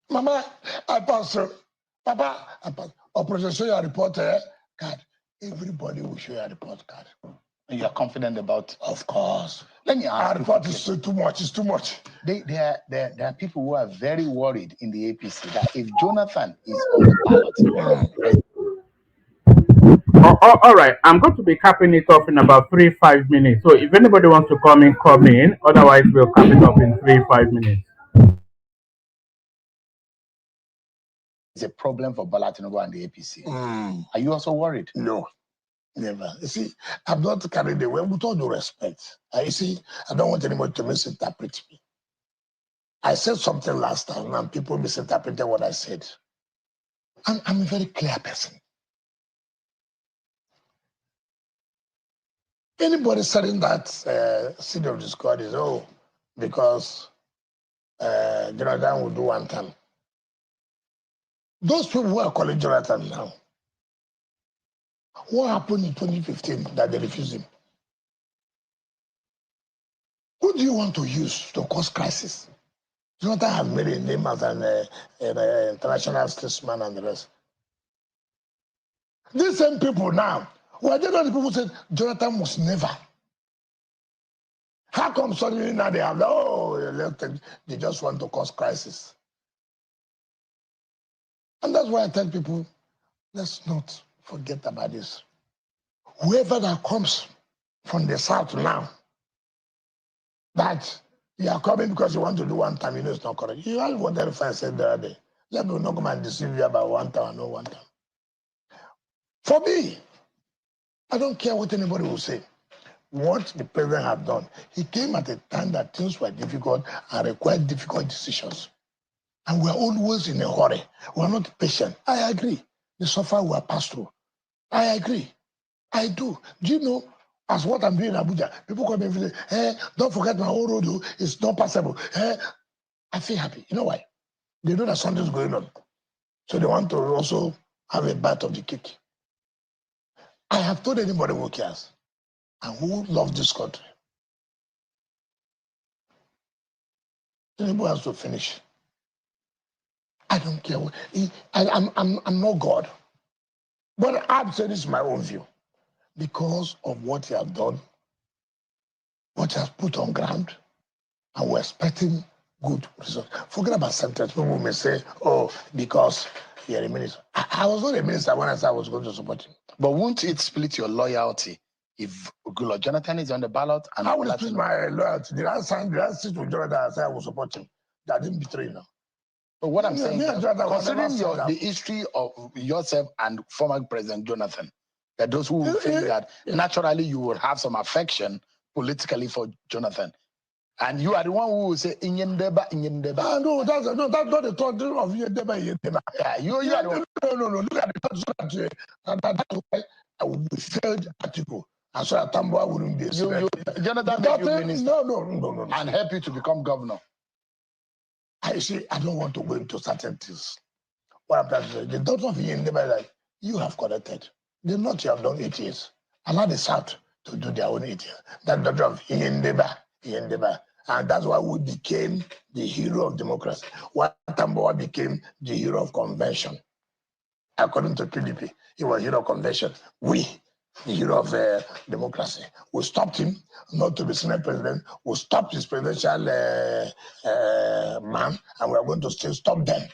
Mama, I passed. Papa, I passed. Operation Show Your Report card. Everybody will show you a report card. And you are confident about? Of course. Let me ask. Our report is too much. It's too much. There are people who are very worried in the APC that if Jonathan is on the ballot. All right. I'm going to be capping it off in about 3-5 minutes. So if anybody wants to come in, come in. Otherwise, we'll cap it off in 3-5 minutes. It's a problem for Bola Tinubu and the APC. Are you also worried? No, never. You see, I'm not carried away with all due respect. You see, I don't want anybody to misinterpret me. I said something last time and people misinterpreted what I said. I'm a very clear person. Anybody saying that seed of discord is, because Jonathan will do one time. Those people who are calling Jonathan now, what happened in 2015 that they refused him? Who do you want to use to cause crisis? Jonathan has made a name as an international statesman and the rest. These same people now, were they not the people who said Jonathan must never? How come suddenly now they have, they just want to cause crisis? And that's why I tell people, let's not forget about this. Whoever that comes from the south now, that you are coming because you want to do one time, you know it's not correct. You have what I said the other day. Let me not come and deceive you about one time or no one time. For me, I don't care what anybody will say. What the president had done, he came at a time that things were difficult and required difficult decisions. And we're always in a hurry. We're not patient. I agree. The suffer we are passed through. I agree. I do. Do you know, as what I'm doing in Abuja, people come and say, hey, don't forget my whole road, it's not passable. Hey, I feel happy. You know why? They know that something's going on. So they want to also have a bite of the cake. I have told anybody who cares and who loves this country, anybody has to finish. I don't care. I'm not God. But I've said this is my own view. Because of what he has done, what he has put on ground, and we're expecting good results. Forget about sometimes people may say, because you're a minister. I was not a minister when I said I was going to support him. But won't it split your loyalty if Goodluck Jonathan is on the ballot? And how will it split my loyalty? Did I sit with Jonathan and say I will support him? That didn't betray now. But what I'm saying, considering the history of yourself and former President Jonathan, that those who think that naturally you will have some affection politically for Jonathan, and you are the one who will say Inyendeba. No, that's not the thought of Inyendeba. Yeah, you are the one. No. Look at the thought. That's why I will be failed article. And so that Tambuwal wouldn't be a Jonathan made you minister. No. And help you to become governor. I say I don't want to go into certain things. What I'm trying to say, the daughter of Inyendeba is like, you have corrected. The North, you have done 8 years. Allow the South to do their own 8 years. That daughter of Inyendeba. And that's why we became the hero of democracy. Why Tambuwal became the hero of convention. According to PDP, he was hero of convention. We, the hero of democracy. We stopped him not to be Senate president. We stopped his presidential man, and we are going to still stop them.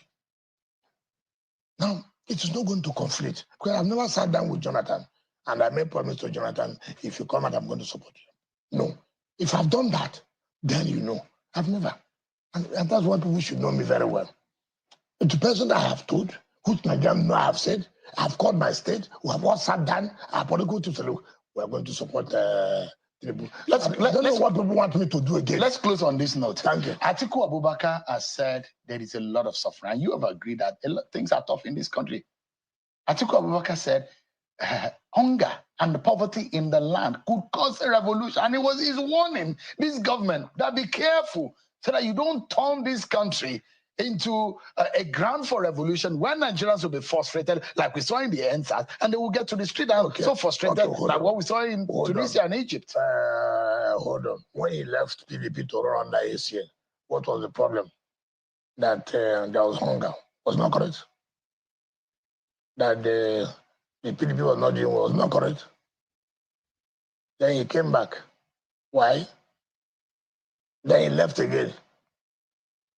Now, it is not going to conflict. Because I've never sat down with Jonathan, and I made promise to Jonathan, if you come out, I'm going to support you. No. If I've done that, then you know. I've never. And that's what people should know me very well. The person that I have told, who Nigerians know I have said, I've called my state, we have all sat down, our political to say, look, we're going to support Tinubu. Let's know what people want me to do again. Let's close on this note. Thank you. Atiku Abubakar has said there is a lot of suffering. And you have agreed that things are tough in this country. Atiku Abubakar said hunger and poverty in the land could cause a revolution. And it was his warning, this government, that be careful so that you don't turn this country into a ground for revolution when Nigerians will be frustrated, like we saw in the NSAS, and they will get to the street and so frustrated, like what we saw in Tunisia and Egypt. Hold on. When he left PDP to run under ACN, what was the problem? That there was hunger. Was not correct? That the PDP was not doing well. Was not correct? Then he came back. Why? Then he left again.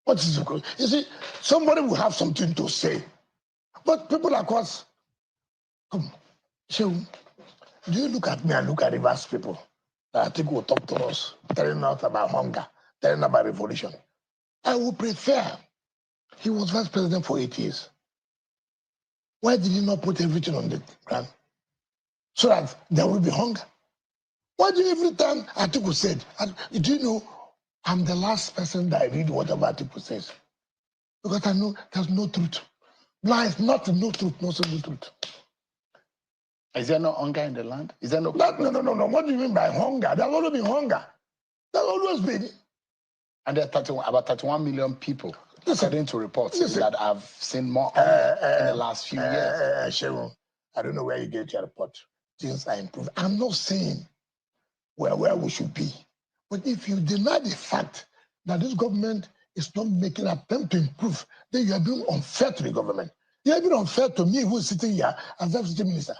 What is it? You see, somebody will have something to say. But people like us, come, so do you look at me and look at Rivers people that I think will talk to us, telling us about hunger, telling us about revolution? I would prefer he was vice president for 8 years. Why did he not put everything on the ground? So that there will be hunger. Why do you every time Atiku said, do you know, I'm the last person that I read whatever Atiku says. Because I know there's no truth. Lies, nothing, no truth, no single truth. Is there no hunger in the land? Is there no? No. What do you mean by hunger? There's always been hunger. There's always been. And there are about 31 million people, according to reports, that have seen more in the last few years. Sharon, I don't know where you get your report. Things are improving. I'm not saying where we should be. But if you deny the fact that this government is not making an attempt to improve, then you are being unfair to the government. You are being unfair to me who is sitting here as deputy minister.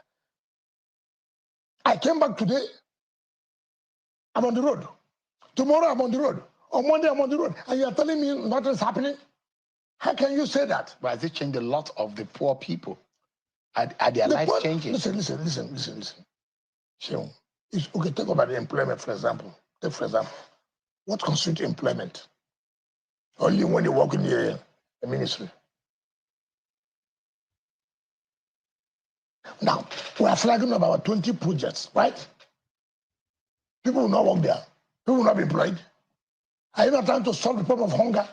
I came back today, I'm on the road. Tomorrow I'm on the road. On Monday I'm on the road. And you are telling me nothing's happening? How can you say that? But has it changed a lot of the poor people? Are their lives changing? Listen. Sharon, okay, talk about the employment, for example. Take for example, what constitutes employment? Only when you work in the ministry. Now, we are flagging about 20 projects, right? People will not work there. People will not be employed. Are you not trying to solve the problem of hunger?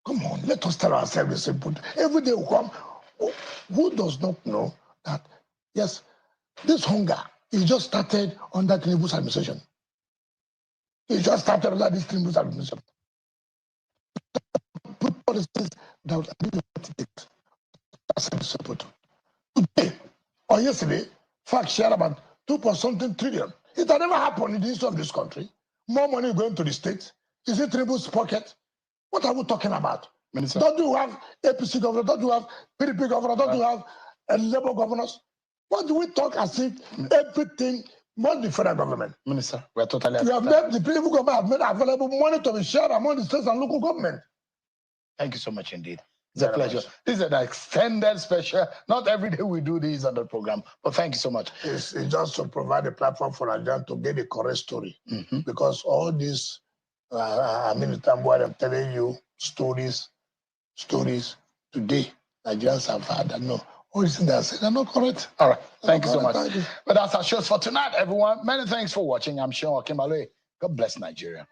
Come on, let us tell ourselves the simple. Every day we come, who does not know that, yes, this hunger is just started under Kingibe's administration. It just started under this Kingibe's administration. Put policies that would alleviate it. Today or yesterday, fact share about 2.something trillion. It had never happened in the history of this country. More money going to the states. Is it Kingibe's pocket? What are we talking about? Minister. Don't you have APC governor? Don't you have PDP governor? Don't you have Labour governors? What do we talk as if everything must be federal government? Minister, we're totally. You have made the people government have made available money to be shared among the states and local government. Thank you so much indeed. It's a pleasure. This is an extended special. Not every day we do this on the program, but thank you so much. It's just to provide a platform for Nigerians to get the correct story. Because all these, Tambuwal, I'm telling you stories today, Nigerians have had, I know. All these things that I said are not correct. All right. Thank you so much. But that's our shows for tonight, everyone. Many thanks for watching. I'm Nyesom Wike. God bless Nigeria.